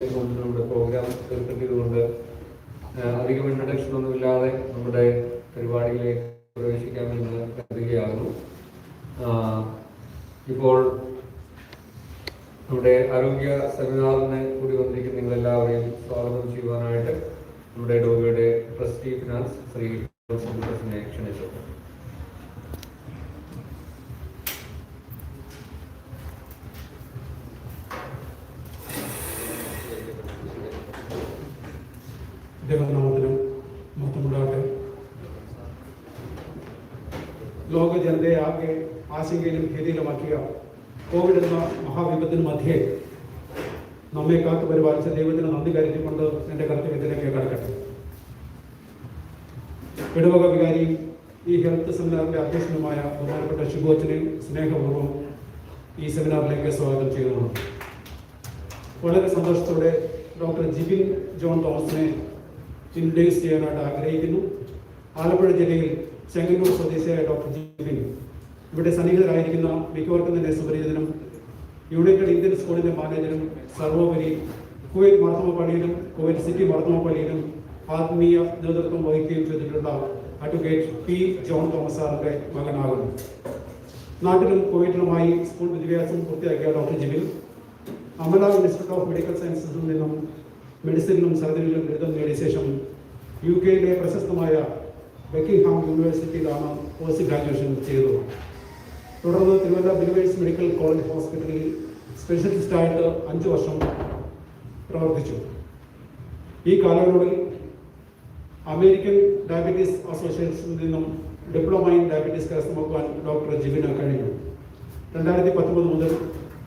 നമ്മുടെ പ്രോഗ്രാം തീർക്കേണ്ടതുകൊണ്ട് അധികം ഇൻട്രഡക്ഷൻ ഒന്നുമില്ലാതെ നമ്മുടെ പരിപാടിയിലേക്ക് പ്രവേശിക്കാമെന്ന് കരുതുകയാകുന്നു. ഇപ്പോൾ നമ്മുടെ ആരോഗ്യ സെമിനാറിന് കൂടി വന്നിരിക്കുന്ന നിങ്ങളെല്ലാവരെയും സ്വാഗതം ചെയ്യുവാനായിട്ട് നമ്മുടെ ഇടവകയുടെ ട്രസ്റ്റി ഫിനാൻസ് ശ്രീ സന്തോഷിനെ ക്ഷണിച്ചു. ദൈവനാമത്തിനും മഹത്വമുണ്ടാകട്ടെ. ലോക ജനതയെ ആകെ ആശങ്കയിലും ഭീതിയിലുമാക്കിയ കോവിഡ് എന്ന മഹാവിപത്തിന് മധ്യേ നമ്മെ കാത്തു പരിപാലിച്ച ദൈവത്തിന് നന്ദി കരുതിക്കൊണ്ട് എൻ്റെ കർത്തവ്യത്തിലേക്ക് കടക്കട്ടെ. ഇടവക വികാരിയും ഈ ഹെൽത്ത് സെമിനാറിൻ്റെ അധ്യക്ഷനുമായ ബഹുമാനപ്പെട്ട ശുഭോച്ചനെ സ്നേഹപൂർവ്വം ഈ സെമിനാറിലേക്ക് സ്വാഗതം ചെയ്യുന്നതാണ്. വളരെ സന്തോഷത്തോടെ ഡോക്ടർ ജിബിൻ ജോൺ തോമസിനെ ഇൻട്രൊഡ്യൂസ് ചെയ്യാനായിട്ട് ആഗ്രഹിക്കുന്നു. ആലപ്പുഴ ജില്ലയിൽ ചെങ്ങന്നൂർ സ്വദേശിയായ ഡോക്ടർ ജിബിൻ ഇവിടെ സന്നിഹിതരായിരിക്കുന്ന മിക്കവർക്കും തന്നെ സുപരിചിതനും യുണൈറ്റഡ് ഇന്ത്യൻ സ്കൂളിൻ്റെ മാനേജരും സർവോപരി കുവൈറ്റ് മാർത്തോമ പള്ളിയിലും കുവൈറ്റ് സിറ്റി മാർത്തോമ പള്ളിയിലും ആത്മീയ നേതൃത്വം വഹിക്കുകയും ചെയ്തിട്ടുള്ള അഡ്വക്കേറ്റ് പി ജോൺ തോമസ് സാറിൻ്റെ മകനാകുന്നു. നാട്ടിലും കുവൈറ്റിലുമായി സ്കൂൾ വിദ്യാഭ്യാസം പൂർത്തിയാക്കിയ doctor Jibin Amala institute of medical സയൻസസിൽ നിന്നും മെഡിസിനിലും സർജറിയിലും ബിരുദം നേടിയ ശേഷം UK-യിലെ പ്രശസ്തമായ ബക്കിംഗ്ഹാം യൂണിവേഴ്സിറ്റിയിലാണ് പോസ്റ്റ് ഗ്രാജുവേഷൻ ചെയ്തത്. തുടർന്ന് തിരുവല്ല ബിലിവേഴ്സ് മെഡിക്കൽ കോളേജ് ഹോസ്പിറ്റലിൽ സ്പെഷ്യലിസ്റ്റായിട്ട് 5 വർഷം പ്രവർത്തിച്ചു. ഈ കാലയളവിൽ അമേരിക്കൻ ഡയബറ്റീസ് അസോസിയേഷനിൽ നിന്നും ഡിപ്ലോമ ഇൻ ഡയബറ്റീസ് കരസ്ഥമാക്കുവാൻ ഡോക്ടർ ജിബിന് കഴിഞ്ഞു. 2019 മുതൽ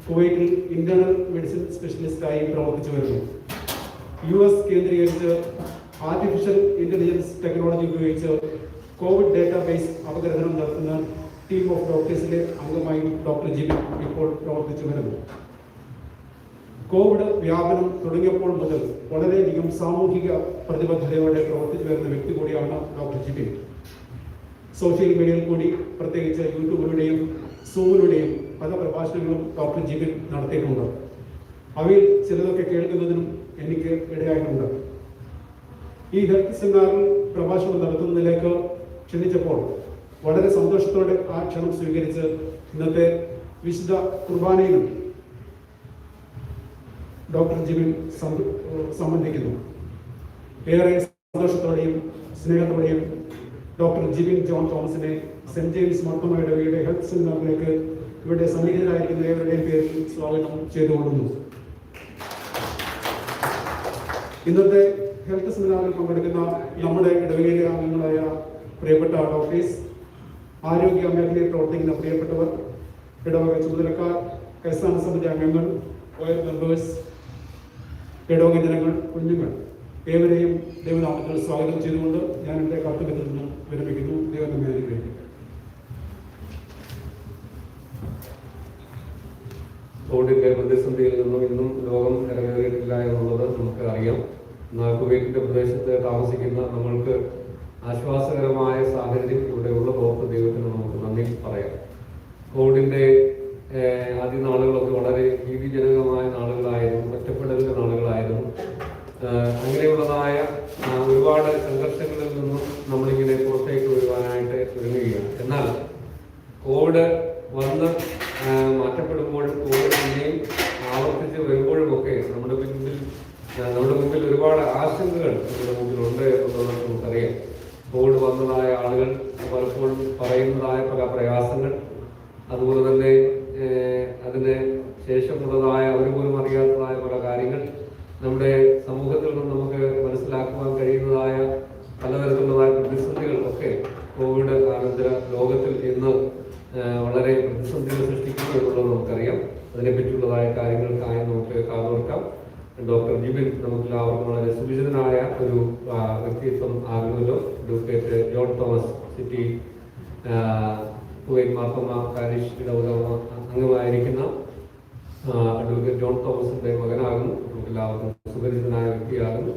കുവൈറ്റിൽ ഇന്റേണൽ മെഡിസിൻ സ്പെഷ്യലിസ്റ്റായി പ്രവർത്തിച്ചു വരുന്നു. US കേന്ദ്രീകരിച്ച് ആർട്ടിഫിഷ്യൽ ഇന്റലിജൻസ് ടെക്നോളജി ഉപയോഗിച്ച് കോവിഡ് ഡേറ്റാബേസ് അപഗ്രഥനം നടത്തുന്ന ടീം ഓഫ് ഡോക്ടേഴ്സിലെ അംഗമായി ഡോക്ടർ ജിബിൻ ഇപ്പോൾ പ്രവർത്തിച്ചു വരുന്നു. കോവിഡ് വ്യാപനം തുടങ്ങിയപ്പോൾ മുതൽ വളരെയധികം സാമൂഹിക പ്രതിബദ്ധതയോടെ പ്രവർത്തിച്ചു വരുന്ന വ്യക്തി കൂടിയാണ് ഡോക്ടർ ജിബിൻ. സോഷ്യൽ മീഡിയയിൽ കൂടി പ്രത്യേകിച്ച് യൂട്യൂബിലൂടെയും സൂമിലൂടെയും പല പ്രഭാഷണങ്ങളും ഡോക്ടർ ജിബിൻ നടത്തിയിട്ടുണ്ട്. അവയിൽ ചിലതൊക്കെ കേൾക്കുന്നതിനും എനിക്ക് ഇടയായിട്ടുണ്ട്. ഈ ഹെൽത്ത് സെമിനാറിൽ പ്രഭാഷണം നടത്തുന്നതിലേക്ക് ക്ഷണിച്ചപ്പോൾ വളരെ സന്തോഷത്തോടെ ആ ക്ഷണം സ്വീകരിച്ച് ഇന്നത്തെ വിശുദ്ധ കുർബാനയിലും ഡോക്ടർ ജിബിൻ സംബന്ധിക്കുന്നു. ഏറെ സന്തോഷത്തോടെയും സ്നേഹത്തോടെയും ഡോക്ടർ ജിബിൻ ജോൺ തോമസിനെ സെന്റ് ജെയിംസ് മാർത്തോമ ഇടവകയുടെ ഹെൽത്ത് സെമിനാറിലേക്ക് ഇവിടെ സന്നിഹിതരായിരിക്കുന്ന ഏവരുടെയും പേരിൽ സ്വാഗതം ചെയ്തുകൊള്ളുന്നു. ഇന്നത്തെ ഹെൽത്ത് സെമിനാറിൽ പങ്കെടുക്കുന്ന നമ്മുടെ ഇടവകയിലെ അംഗങ്ങളായ പ്രിയപ്പെട്ട ഡോക്ടേഴ്സ്, ആരോഗ്യ മേഖലയിൽ പ്രവർത്തിക്കുന്ന പ്രിയപ്പെട്ടവർ, ഇടവക ചുമതലക്കാർ, കൈസ്ഥാന സമിതി അംഗങ്ങൾ, വൈർ മെമ്പേഴ്സ്, ഇടവക ജനങ്ങൾ, കുഞ്ഞുങ്ങൾ ഏവരെയും ദൈവനാമത്തിൽ സ്വാഗതം ചെയ്തുകൊണ്ട് ഞാൻ എൻ്റെ കർത്തവ്യത്തിൽ നിന്നും വിരമിക്കുന്നു. ദൈവം നമ്മെ അനുഗ്രഹിക്കട്ടെ. കോവിഡിന്റെ പ്രതിസന്ധിയിൽ നിന്നും ഇന്നും ലോകം കരകയറിയിട്ടില്ല എന്നുള്ളത് നമുക്ക് അറിയാം. എന്നാൽ കുവൈറ്റിന്റെ പ്രദേശത്ത് താമസിക്കുന്ന നമ്മൾക്ക് ആശ്വാസകരമായ സാഹചര്യം ഇവിടെ ഉള്ളതോർത്ത് ദൈവത്തിന് നമുക്ക് നന്ദി പറയാം. കോവിഡിന്റെ ആദ്യ നാളുകളൊക്കെ വളരെ ഭീതിജനകമായ നാളുകളായിരുന്നു, ഒറ്റപ്പെടലിന്റെ നാളുകളായിരുന്നു. അങ്ങനെയുള്ളതായ ഒരുപാട് സംഘർഷങ്ങളിൽ നിന്നും നമ്മളിങ്ങനെ പുറത്തേക്ക് വരുവാനായിട്ട് ഒരുങ്ങുകയാണ്. എന്നാൽ കോവിഡ് വന്ന് മാറ്റപ്പെടുമ്പോഴും കോവിഡ് പിന്നെയും ആവർത്തിച്ച് വരുമ്പോഴുമൊക്കെ നമ്മുടെ മുമ്പിൽ ഒരുപാട് ആശങ്കകൾ നമ്മുടെ മുമ്പിലുണ്ട് എന്നുള്ളത് നമുക്കറിയാം. കോവിഡ് വന്നതായ ആളുകൾ പലപ്പോഴും പറയുന്നതായ പല പ്രയാസങ്ങൾ, അതുപോലെ തന്നെ അതിന് ശേഷമുള്ളതായ അവർ പോലും അറിയാത്തതായ പല കാര്യങ്ങൾ, നമ്മുടെ സമൂഹത്തിൽ നിന്ന് നമുക്ക് മനസ്സിലാക്കുവാൻ കഴിയുന്നതായ പലതരത്തിലുള്ളതായ പ്രതിസന്ധികൾ ഒക്കെ കോവിഡ് അനന്തര ലോകത്തിൽ ഇന്ന് വളരെ പ്രതിസന്ധികൾ സൃഷ്ടിക്കുന്നു എന്നുള്ളത് നമുക്കറിയാം. അതിനെപ്പറ്റിയുള്ളതായ കാര്യങ്ങൾക്കായി നമുക്ക് കാതോർക്കാം. ഡോക്ടർ ജിബിൻ നമുക്കെല്ലാവർക്കും വളരെ സുപരിചിതനായ ഒരു വ്യക്തിത്വം ആകുമല്ലോ. Advocate John Thomas city Kuwait Marthoma parish ഇടവക അംഗമായിരിക്കുന്ന അഡ്വക്കേറ്റ് ജോൺ തോമസിന്റെ മകനാകുന്നു. നമുക്കെല്ലാവർക്കും സുപരിചിതനായ വ്യക്തിയാകുന്നു.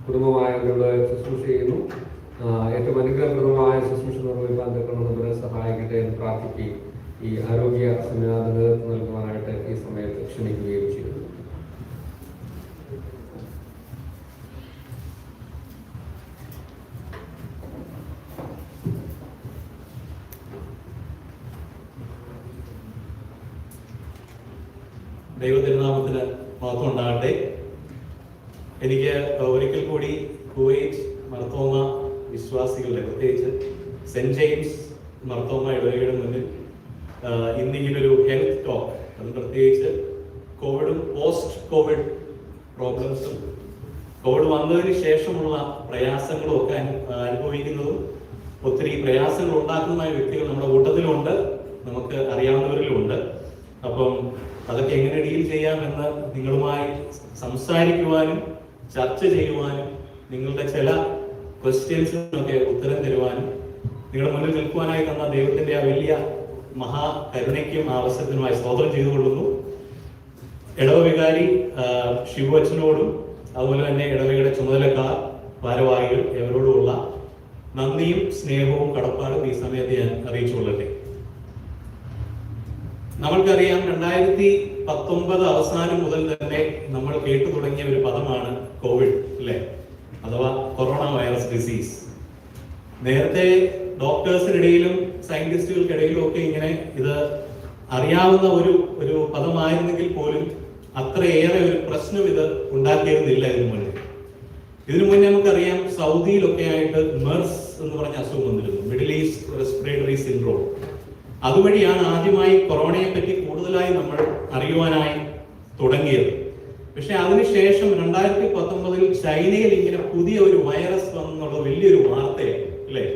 കുടുംബമായ അവരോട് ശുശ്രൂഷ ചെയ്യുന്നു. ഏറ്റവും അനുഗ്രഹപ്രദമായ ശുശ്രൂഷ നിർവഹിക്കാൻ തക്കണമെന്ന് സഹായിക്കട്ടെ എന്ന് പ്രാർത്ഥിക്കുകയും ഈ ആരോഗ്യ സെമിനാറിന് നേതൃത്വം നൽകുവാനായിട്ട് ഈ സമയത്ത് ക്ഷണിക്കുകയും ചെയ്തു. ദൈവതിരുനാമത്തിന് മഹത്വം ഉണ്ടാകട്ടെ. എനിക്ക് ഒരിക്കൽ കൂടി കുവൈറ്റ് മർത്തോമ വിശ്വാസികളുടെ, പ്രത്യേകിച്ച് സെന്റ് ജെയിംസ് മർത്തോമ ഇടവകയുടെ മുന്നിൽ ഇന്നിങ്ങനൊരു ഹെൽത്ത് ടോക്ക്, അത് പ്രത്യേകിച്ച് കോവിഡും പോസ്റ്റ് കോവിഡ് പ്രോബ്ലംസും കോവിഡ് വന്നതിന് ശേഷമുള്ള പ്രയാസങ്ങളും ഒക്കെ അനുഭവിക്കുന്നതും ഒത്തിരി പ്രയാസങ്ങൾ ഉണ്ടാക്കുന്നതുമായ വ്യക്തികൾ നമ്മുടെ കൂട്ടത്തിലുണ്ട്, നമുക്ക് അറിയാവുന്നവരിലുമുണ്ട്. അപ്പം അതൊക്കെ എങ്ങനെ ഡീൽ ചെയ്യാമെന്ന് നിങ്ങളുമായി സംസാരിക്കുവാനും ചർച്ച ചെയ്യുവാനും നിങ്ങളുടെ ചില ക്വസ്റ്റ്യൻസിനൊക്കെ ഉത്തരം തരുവാനും നിങ്ങളുടെ മുന്നിൽ നിൽക്കുവാനായി തന്ന ദൈവത്തിന്റെ ആ വലിയ മഹാകരുണയ്ക്കും അവസരത്തിനുമായി സ്തോത്രം ചെയ്തുകൊള്ളുന്നു. ഇടവ വികാരി ഷിബു അച്ഛനോടും അതുപോലെ തന്നെ ഇടവകയുടെ ചുമതലക്കാർ, ഭാരവാഹികൾ ഇവരോടുമുള്ള നന്ദിയും സ്നേഹവും കടപ്പാടും ഈ സമയത്ത് ഞാൻ അറിയിച്ചുകൊള്ളട്ടെ. നമ്മൾക്കറിയാം 2019 അവസാനം മുതൽ തന്നെ നമ്മൾ കേട്ടു തുടങ്ങിയ ഒരു പദമാണ് കോവിഡ്, അല്ലെ, അഥവാ കൊറോണ വൈറസ് ഡിസീസ്. നേരത്തെ ഡോക്ടേഴ്സിനിടയിലും സയന്റിസ്റ്റുകൾക്കിടയിലും ഒക്കെ ഇങ്ങനെ ഇത് അറിയാവുന്ന ഒരു പദമായിരുന്നെങ്കിൽ പോലും അത്രയേറെ ഒരു പ്രശ്നം ഇത് ഉണ്ടാക്കിയിരുന്നില്ല. ഇതിനു മുന്നേ നമുക്കറിയാം സൗദിയിലൊക്കെ ആയിട്ട് മെർസ് എന്ന് പറഞ്ഞ അസുഖം വന്നിരുന്നു, മിഡിൽ ഈസ്റ്റ് റെസ്പിറേറ്ററി സിൻഡ്രോം. അതുവഴിയാണ് ആദ്യമായി കൊറോണയെ പറ്റി കൂടുതലായി നമ്മൾ അറിയുവാനായി തുടങ്ങിയത്. പക്ഷെ അതിനുശേഷം 2019 ചൈനയിൽ ഇങ്ങനെ പുതിയ ഒരു വൈറസ് വന്നുള്ള വലിയൊരു വാർത്തയാണ്, അല്ലെ?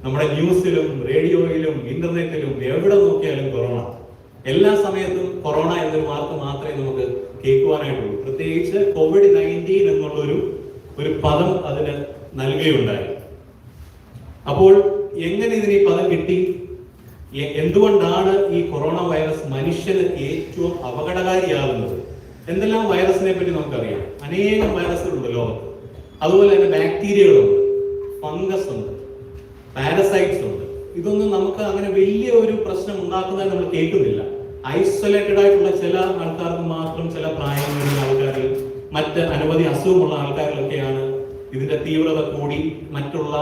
നമ്മുടെ ന്യൂസിലും റേഡിയോയിലും ഇന്റർനെറ്റിലും എവിടെ നോക്കിയാലും കൊറോണ. എല്ലാ സമയത്തും കൊറോണ എന്നൊരു വാർത്ത മാത്രമേ നമുക്ക് കേൾക്കുവാനായിട്ടുള്ളൂ. പ്രത്യേകിച്ച് COVID-19 എന്നുള്ളൊരു പദം അതിന് നൽകുകയുണ്ടായി. അപ്പോൾ എങ്ങനെ ഇതിന് ഈ പദം കിട്ടി? എന്തുകൊണ്ടാണ് ഈ കൊറോണ വൈറസ് മനുഷ്യന് ഏറ്റവും അപകടകാരിയാകുന്നത്? എന്തെല്ലാം വൈറസിനെ പറ്റി നമുക്കറിയാം. അനേകം വൈറസുകളുണ്ട് ലോകത്ത്. അതുപോലെ തന്നെ ബാക്ടീരിയകളുണ്ട്, ഫംഗസ് ഉണ്ട്, പാരസൈറ്റ്സ് ഉണ്ട്. ഇതൊന്നും നമുക്ക് അങ്ങനെ വലിയ ഒരു പ്രശ്നം ഉണ്ടാക്കുന്നതായി നമ്മൾ കേൾക്കുന്നില്ല. ഐസൊലേറ്റഡ് ആയിട്ടുള്ള ചില ആൾക്കാർക്ക് മാത്രം, ചില പ്രായമുള്ള ആൾക്കാരിൽ, മറ്റ് അനവധി അസുഖമുള്ള ആൾക്കാരിലൊക്കെയാണ് ഇതിന്റെ തീവ്രത കൂടി മറ്റുള്ള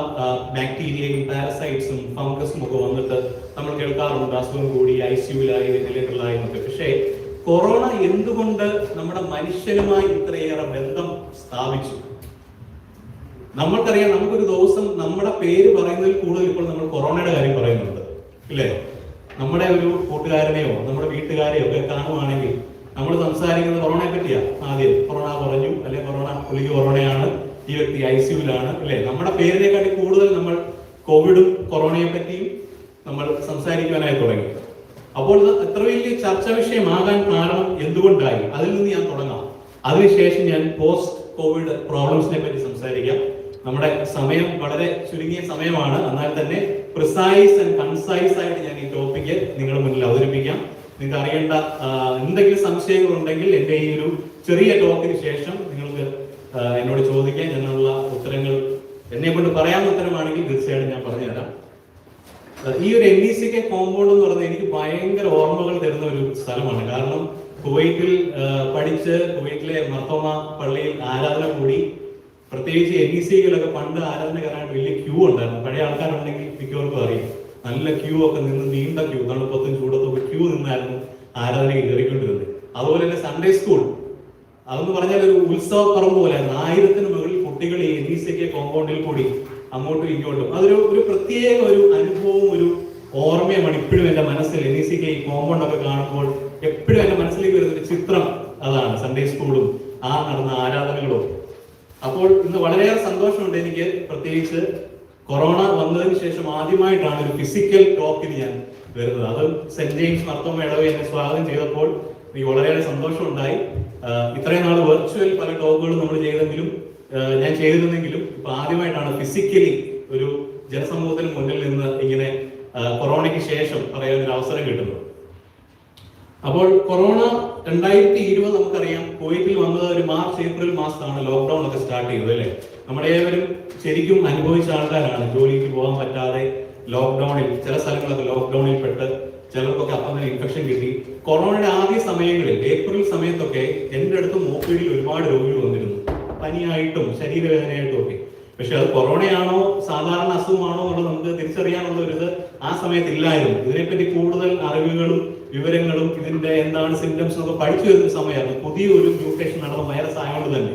ബാക്ടീരിയയും പാരസൈറ്റ്സും ഫംഗസും ഒക്കെ വന്നിട്ട് നമ്മൾ കേൾക്കാറുണ്ട് അസുഖം കൂടി, ICUലായി, വെന്റിലേറ്ററിലായി എന്നൊക്കെ. പക്ഷേ കൊറോണ എന്തുകൊണ്ട് നമ്മുടെ മനുഷ്യനുമായി ഇത്രയേറെ ബന്ധം സ്ഥാപിച്ചു? നമ്മൾക്കറിയാം, നമുക്കൊരു ദിവസം നമ്മുടെ പേര് പറയുന്നതിൽ കൂടുതൽ ഇപ്പോൾ നമ്മൾ കൊറോണയുടെ കാര്യം പറയുന്നുണ്ട്, ഇല്ലേ? നമ്മുടെ ഒരു കൂട്ടുകാരനെയോ നമ്മുടെ വീട്ടുകാരെയോ ഒക്കെ കാണുവാണെങ്കിൽ നമ്മൾ സംസാരിക്കുന്നത് കൊറോണയെ പറ്റിയാ. ആദ്യം കൊറോണ പറഞ്ഞു, അല്ലെ കൊറോണ പുള്ളിക്ക് കൊറോണയാണ്, ഈ വ്യക്തി ICUലാണ്, അല്ലെ? നമ്മുടെ പേരിനെക്കാട്ടി കൂടുതൽ നമ്മൾ കോവിഡും കൊറോണയെ പറ്റിയും നമ്മൾ സംസാരിക്കുവാനായി തുടങ്ങി. അപ്പോൾ ഇത് എത്ര വലിയ ചർച്ചാ വിഷയമാകാൻ കാരണം എന്തുകൊണ്ടായി? അതിൽ നിന്ന് ഞാൻ തുടങ്ങാം. അതിനുശേഷം ഞാൻ പോസ്റ്റ് കോവിഡ് പ്രോബ്ലംസിനെ പറ്റി സംസാരിക്കാം. നമ്മുടെ സമയം വളരെ ചുരുങ്ങിയ സമയമാണ്, എന്നാൽ തന്നെ പ്രിസൈസ് ആൻഡ് കൺസൈസ് ആയിട്ട് ഞാൻ ഈ ടോപ്പിക്ക് നിങ്ങളുടെ മുന്നിൽ അവതരിപ്പിക്കാം. നിങ്ങൾക്ക് അറിയേണ്ട എന്തെങ്കിലും സംശയങ്ങൾ ഉണ്ടെങ്കിൽ എന്റെ ഈ ഒരു ചെറിയ ടോക്കിന് ശേഷം നിങ്ങൾക്ക് എന്നോട് ചോദിക്കാൻ. ഞാനുള്ള ഉത്തരങ്ങൾ എന്നെ കൊണ്ട് പറയാവുന്ന ഉത്തരമാണെങ്കിൽ തീർച്ചയായിട്ടും ഞാൻ പറഞ്ഞുതരാം. ഈ ഒരു NECK കോമ്പൗണ്ട് എന്ന് പറയുന്നത് എനിക്ക് ഭയങ്കര ഓർമ്മകൾ തരുന്ന ഒരു സ്ഥലമാണ്. കാരണം കുവൈറ്റിൽ പഠിച്ച് കുവൈറ്റിലെ മർത്തോമ പള്ളിയിൽ ആരാധന കൂടി. പ്രത്യേകിച്ച് NECKയിലൊക്കെ പണ്ട് ആരാധന കയറാനായിട്ട് വലിയ ക്യൂ ഉണ്ടായിരുന്നു. പഴയ ആൾക്കാരുണ്ടെങ്കിൽ മിക്കവർക്കും അറിയാം, നല്ല ക്യൂ ഒക്കെ നിന്ന്, നീണ്ട ക്യൂ, തണുപ്പത്തും ചൂടത്തും ഒക്കെ ക്യൂ നിന്നായിരുന്നു ആരാധനയ്ക്ക് കയറിക്കൊണ്ടിരുന്നത്. അതുപോലെ തന്നെ സൺഡേ സ്കൂൾ, അതെന്ന് പറഞ്ഞാൽ ഒരു ഉത്സവ പറമ്പ് പോലെയായിരുന്നു. 1000-ന് മുകളിൽ കുട്ടികൾ ഈ NECK കോമ്പൗണ്ടിൽ കൂടി അങ്ങോട്ടും ഇങ്ങോട്ടും. അതൊരു പ്രത്യേക ഒരു അനുഭവവും ഒരു ഓർമ്മയുമാണ് ഇപ്പോഴും എന്റെ മനസ്സിൽ. NECK കോമ്പൗണ്ട് ഒക്കെ കാണുമ്പോൾ എപ്പോഴും എന്റെ മനസ്സിലേക്ക് വരുന്നൊരു ചിത്രം അതാണ്, സൺഡേ സ്കൂളും ആ നടന്ന ആരാധനകളും. അപ്പോൾ ഇന്ന് വളരെയേറെ സന്തോഷമുണ്ട് എനിക്ക്. പ്രത്യേകിച്ച് കൊറോണ വന്നതിന് ശേഷം ആദ്യമായിട്ടാണ് ഒരു ഫിസിക്കൽ ടോക്കിന് ഞാൻ വരുന്നത്. അത് സെന്റ് ജെയിംസ് മർത്തോമ ഇടവ എന്നെ സ്വാഗതം ചെയ്തപ്പോൾ എനിക്ക് വളരെയേറെ സന്തോഷമുണ്ടായി. ഇത്രയും നാൾ വെർച്വൽ പല ടോക്കുകളും നമ്മൾ ഞാൻ ചെയ്തിരുന്നെങ്കിലും ഇപ്പൊ ആദ്യമായിട്ടാണ് ഫിസിക്കലി ഒരു ജനസമൂഹത്തിന് മുന്നിൽ നിന്ന് ഇങ്ങനെ കൊറോണയ്ക്ക് ശേഷം പറയാൻ ഒരു അവസരം കിട്ടുന്നത്. അപ്പോൾ കൊറോണ 2020 നമുക്കറിയാം കുവൈറ്റിൽ വന്നത് ഒരു മാർച്ച് ഏപ്രിൽ മാസത്താണ് ലോക്ക്ഡൌൺ ഒക്കെ സ്റ്റാർട്ട് ചെയ്തത്, അല്ലേ? നമ്മളേവരും ശരിക്കും അനുഭവിച്ച ആൾക്കാരാണ്. ജോലിക്ക് പോകാൻ പറ്റാതെ ലോക്ക്ഡൌണിൽ, ചില സ്ഥലങ്ങളൊക്കെ ലോക്ക്ഡൌണിൽ പെട്ട് ചിലർക്കൊക്കെ അപ്പം തന്നെ ഇൻഫെക്ഷൻ കിട്ടി. കൊറോണയുടെ ആദ്യ സമയങ്ങളിൽ, ഏപ്രിൽ സമയത്തൊക്കെ എൻ്റെ അടുത്ത് OPD ഒരുപാട് രോഗികൾ വന്നിരുന്നു, പനിയായിട്ടും ശരീരവേദനയായിട്ടും ഒക്കെ. പക്ഷെ അത് കൊറോണയാണോ സാധാരണ അസുഖമാണോ എന്നുള്ളത് നമുക്ക് തിരിച്ചറിയാനുള്ള ഒരു ഇത് ആ സമയത്ത് ഇല്ലായിരുന്നു. ഇതിനെപ്പറ്റി കൂടുതൽ അറിവുകളും വിവരങ്ങളും ഇതിന്റെ എന്താണ് സിംറ്റംസ് ഒക്കെ പഠിച്ചു വരുന്ന സമയമാണ്. പുതിയൊരു മ്യൂട്ടേഷൻ നടന്ന വൈറസ് ആയതുകൊണ്ട് തന്നെ.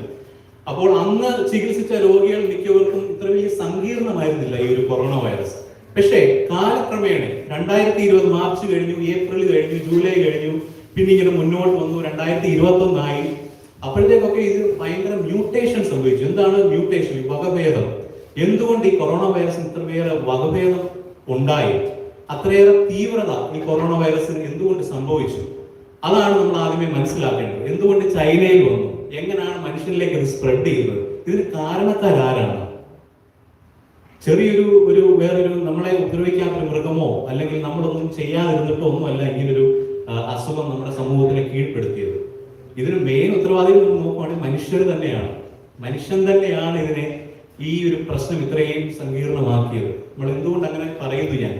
അപ്പോൾ അന്ന് ചികിത്സിച്ച രോഗികൾ മിക്കവർക്കും ഇത്ര വലിയ സങ്കീർണമായിരുന്നില്ല ഈ ഒരു കൊറോണ വൈറസ്. പക്ഷേ കാലക്രമേണ 2020 മാർച്ച് കഴിഞ്ഞു, ഏപ്രിൽ കഴിഞ്ഞു, ജൂലൈ കഴിഞ്ഞു, പിന്നെ ഇങ്ങനെ മുന്നോട്ട് വന്നു, 2021 ആയി. അപ്പോഴത്തേക്കൊക്കെ ഇത് ഭയങ്കര മ്യൂട്ടേഷൻ സംഭവിച്ചു. എന്താണ് മ്യൂട്ടേഷൻ? വകഭേദം. എന്തുകൊണ്ട് ഈ കൊറോണ വൈറസിന് ഇത്രയേറെ വകഭേദം ഉണ്ടായി? അത്രയേറെ തീവ്രത ഈ കൊറോണ വൈറസിന് എന്തുകൊണ്ട് സംഭവിച്ചു? അതാണ് നമ്മൾ ആദ്യമേ മനസ്സിലാക്കേണ്ടത്. എന്തുകൊണ്ട് ചൈനയിൽ വന്നു? എങ്ങനെയാണ് മനുഷ്യനിലേക്ക് ഇത് സ്പ്രെഡ് ചെയ്യുന്നത്? ഇതിന് കാരണക്കാരാരാണ്? ചെറിയൊരു വേറൊരു നമ്മളെ ഉപദ്രവിക്കാത്തൊരു മൃഗമോ അല്ലെങ്കിൽ നമ്മളൊന്നും ചെയ്യാതിരുന്നിട്ടോ ഒന്നുമല്ല ഇങ്ങനൊരു അസുഖം നമ്മുടെ സമൂഹത്തിനെ കീഴ്പ്പെടുത്തിയത്. ഇതിന് മെയിൻ ഉത്തരവാദികൾ നോക്കുവാണെങ്കിൽ മനുഷ്യർ തന്നെയാണ്. മനുഷ്യൻ തന്നെയാണ് ഇതിനെ ഈ ഒരു പ്രശ്നം ഇത്രയും സങ്കീർണമാക്കിയത്. നമ്മൾ എന്തുകൊണ്ട് അങ്ങനെ പറയുന്നു ഞാൻ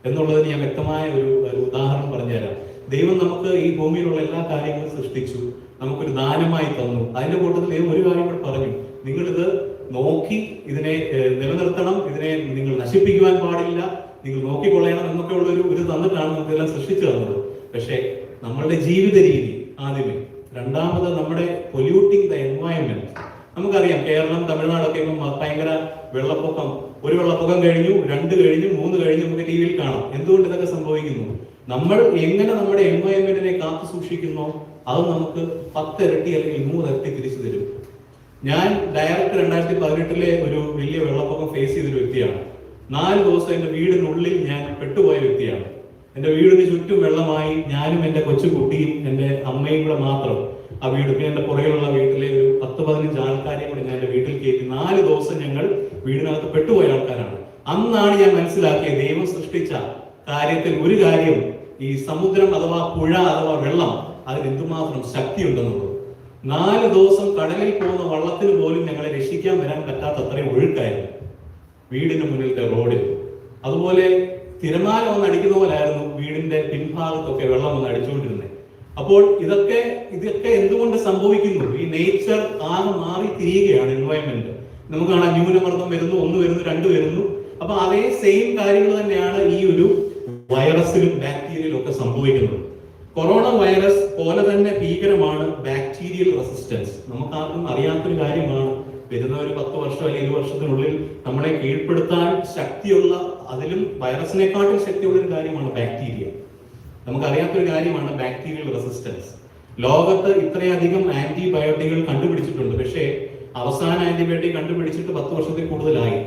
എന്നുള്ളതിന് ഞാൻ വ്യക്തമായ ഒരു ഉദാഹരണം പറഞ്ഞുതരാം. ദൈവം നമുക്ക് ഈ ഭൂമിയിലുള്ള എല്ലാ കാര്യങ്ങളും സൃഷ്ടിച്ചു, നമുക്കൊരു ദാനമായി തന്നു. അതിന്റെ കൂട്ടത്തിൽ ദൈവം ഒരു കാര്യം കൂടെ പറഞ്ഞു, നിങ്ങളിത് നോക്കി ഇതിനെ നിലനിർത്തണം, ഇതിനെ നിങ്ങൾ നശിപ്പിക്കുവാൻ പാടില്ല, നിങ്ങൾ നോക്കിക്കൊള്ളണം എന്നൊക്കെ ഉള്ള ഒരു തന്നിട്ടാണ് നമുക്ക് ഇതെല്ലാം സൃഷ്ടിച്ചു തന്നത്. പക്ഷേ നമ്മളുടെ ജീവിത രീതി ആദ്യമേ, രണ്ടാമത് നമ്മുടെ പൊല്യൂട്ടിങ് ദ എൻവയൺമെന്റ്. നമുക്കറിയാം കേരളം തമിഴ്നാടൊക്കെ ഭയങ്കര വെള്ളപ്പൊക്കം, ഒരു വെള്ളപ്പൊക്കം കഴിഞ്ഞു, 2 കഴിഞ്ഞു, 3 കഴിഞ്ഞു, നമുക്ക് ടി വിയിൽ കാണാം. എന്തുകൊണ്ട് ഇതൊക്കെ സംഭവിക്കുന്നു? നമ്മൾ എങ്ങനെ നമ്മുടെ എൻവയൺമെന്റിനെ കാത്തു സൂക്ഷിക്കുന്നോ അത് നമുക്ക് 10 ഇരട്ടി അല്ലെങ്കിൽ 100 ഇരട്ടി തിരിച്ചു തരും. ഞാൻ ഡയറക്റ്റ് 2018 ഒരു വലിയ വെള്ളപ്പൊക്കം ഫേസ് ചെയ്തൊരു വ്യക്തിയാണ്. 4 ദിവസം എന്റെ വീടിനുള്ളിൽ ഞാൻ പെട്ടുപോയ വ്യക്തിയാണ്. എന്റെ വീടിന് ചുറ്റും വെള്ളമായി. ഞാനും എന്റെ കൊച്ചുകുട്ടിയും എന്റെ അമ്മയും കൂടെ മാത്രം ആ വീട്, പിന്നെ എന്റെ പുറകിലുള്ള വീട്ടിലെ ഒരു 10-15 ആൾക്കാരെയും കൂടെ ഞാൻ എന്റെ വീട്ടിൽ കയറ്റി 4 ദിവസം ഞങ്ങൾ വീടിനകത്ത് പെട്ടുപോയ ആൾക്കാരാണ്. അന്നാണ് ഞാൻ മനസ്സിലാക്കിയത് ദൈവം സൃഷ്ടിച്ച കാര്യത്തിൽ ഒരു കാര്യം, ഈ സമുദ്രം അഥവാ പുഴ അഥവാ വെള്ളം, അതിന് എന്തുമാത്രം ശക്തി ഉണ്ടെന്നുള്ളത്. 4 ദിവസം കടലിൽ പോകുന്ന വള്ളത്തിന് പോലും ഞങ്ങളെ രക്ഷിക്കാൻ വരാൻ പറ്റാത്ത അത്രയും ഒഴുക്കായിരുന്നു വീടിന് മുന്നിലത്തെ റോഡിൽ. അതുപോലെ തിരമാല വന്ന് അടിക്കുന്ന പോലായിരുന്നു വീടിന്റെ പിൻഭാഗത്തൊക്കെ വെള്ളം വന്ന് അടിച്ചുകൊണ്ടിരുന്നത്. അപ്പോൾ ഇതൊക്കെ എന്തുകൊണ്ട് സംഭവിക്കുന്നു? ഈ നേച്ചർ ആകെ മാറി തിരിയുകയാണ്. എൻവയൺമെന്റ് നമുക്ക് കാണാം, ന്യൂനമർദ്ദം വരുന്നു, 1 വരുന്നു, 2 വരുന്നു. അപ്പൊ അതേ സെയിം കാര്യങ്ങൾ തന്നെയാണ് ഈ ഒരു വൈറസിലും ബാക്ടീരിയയിലും ഒക്കെ സംഭവിക്കുന്നത്. കൊറോണ വൈറസ് പോലെ തന്നെ ഭീകരമാണ് ബാക്ടീരിയൽ റെസിസ്റ്റൻസ്. നമുക്ക് ആർക്കും അറിയാത്തൊരു കാര്യമാണ്. വരുന്ന ഒരു 10 വർഷം അല്ലെങ്കിൽ 20 വർഷത്തിനുള്ളിൽ നമ്മളെ കീഴ്പ്പെടുത്താൻ ശക്തിയുള്ള, അതിലും വൈറസിനെക്കാട്ടും ശക്തിയുള്ള ഒരു കാര്യമാണ് ബാക്ടീരിയ. നമുക്കറിയാത്തൊരു കാര്യമാണ് ബാക്ടീരിയൽ റെസിസ്റ്റൻസ്. ലോകത്ത് ഇത്രയധികം ആന്റിബയോട്ടിക്കുകൾ കണ്ടുപിടിച്ചിട്ടുണ്ട്. പക്ഷേ അവസാന ആന്റിബയോട്ടിക് കണ്ടുപിടിച്ചിട്ട് 10 വർഷത്തിൽ കൂടുതലായി.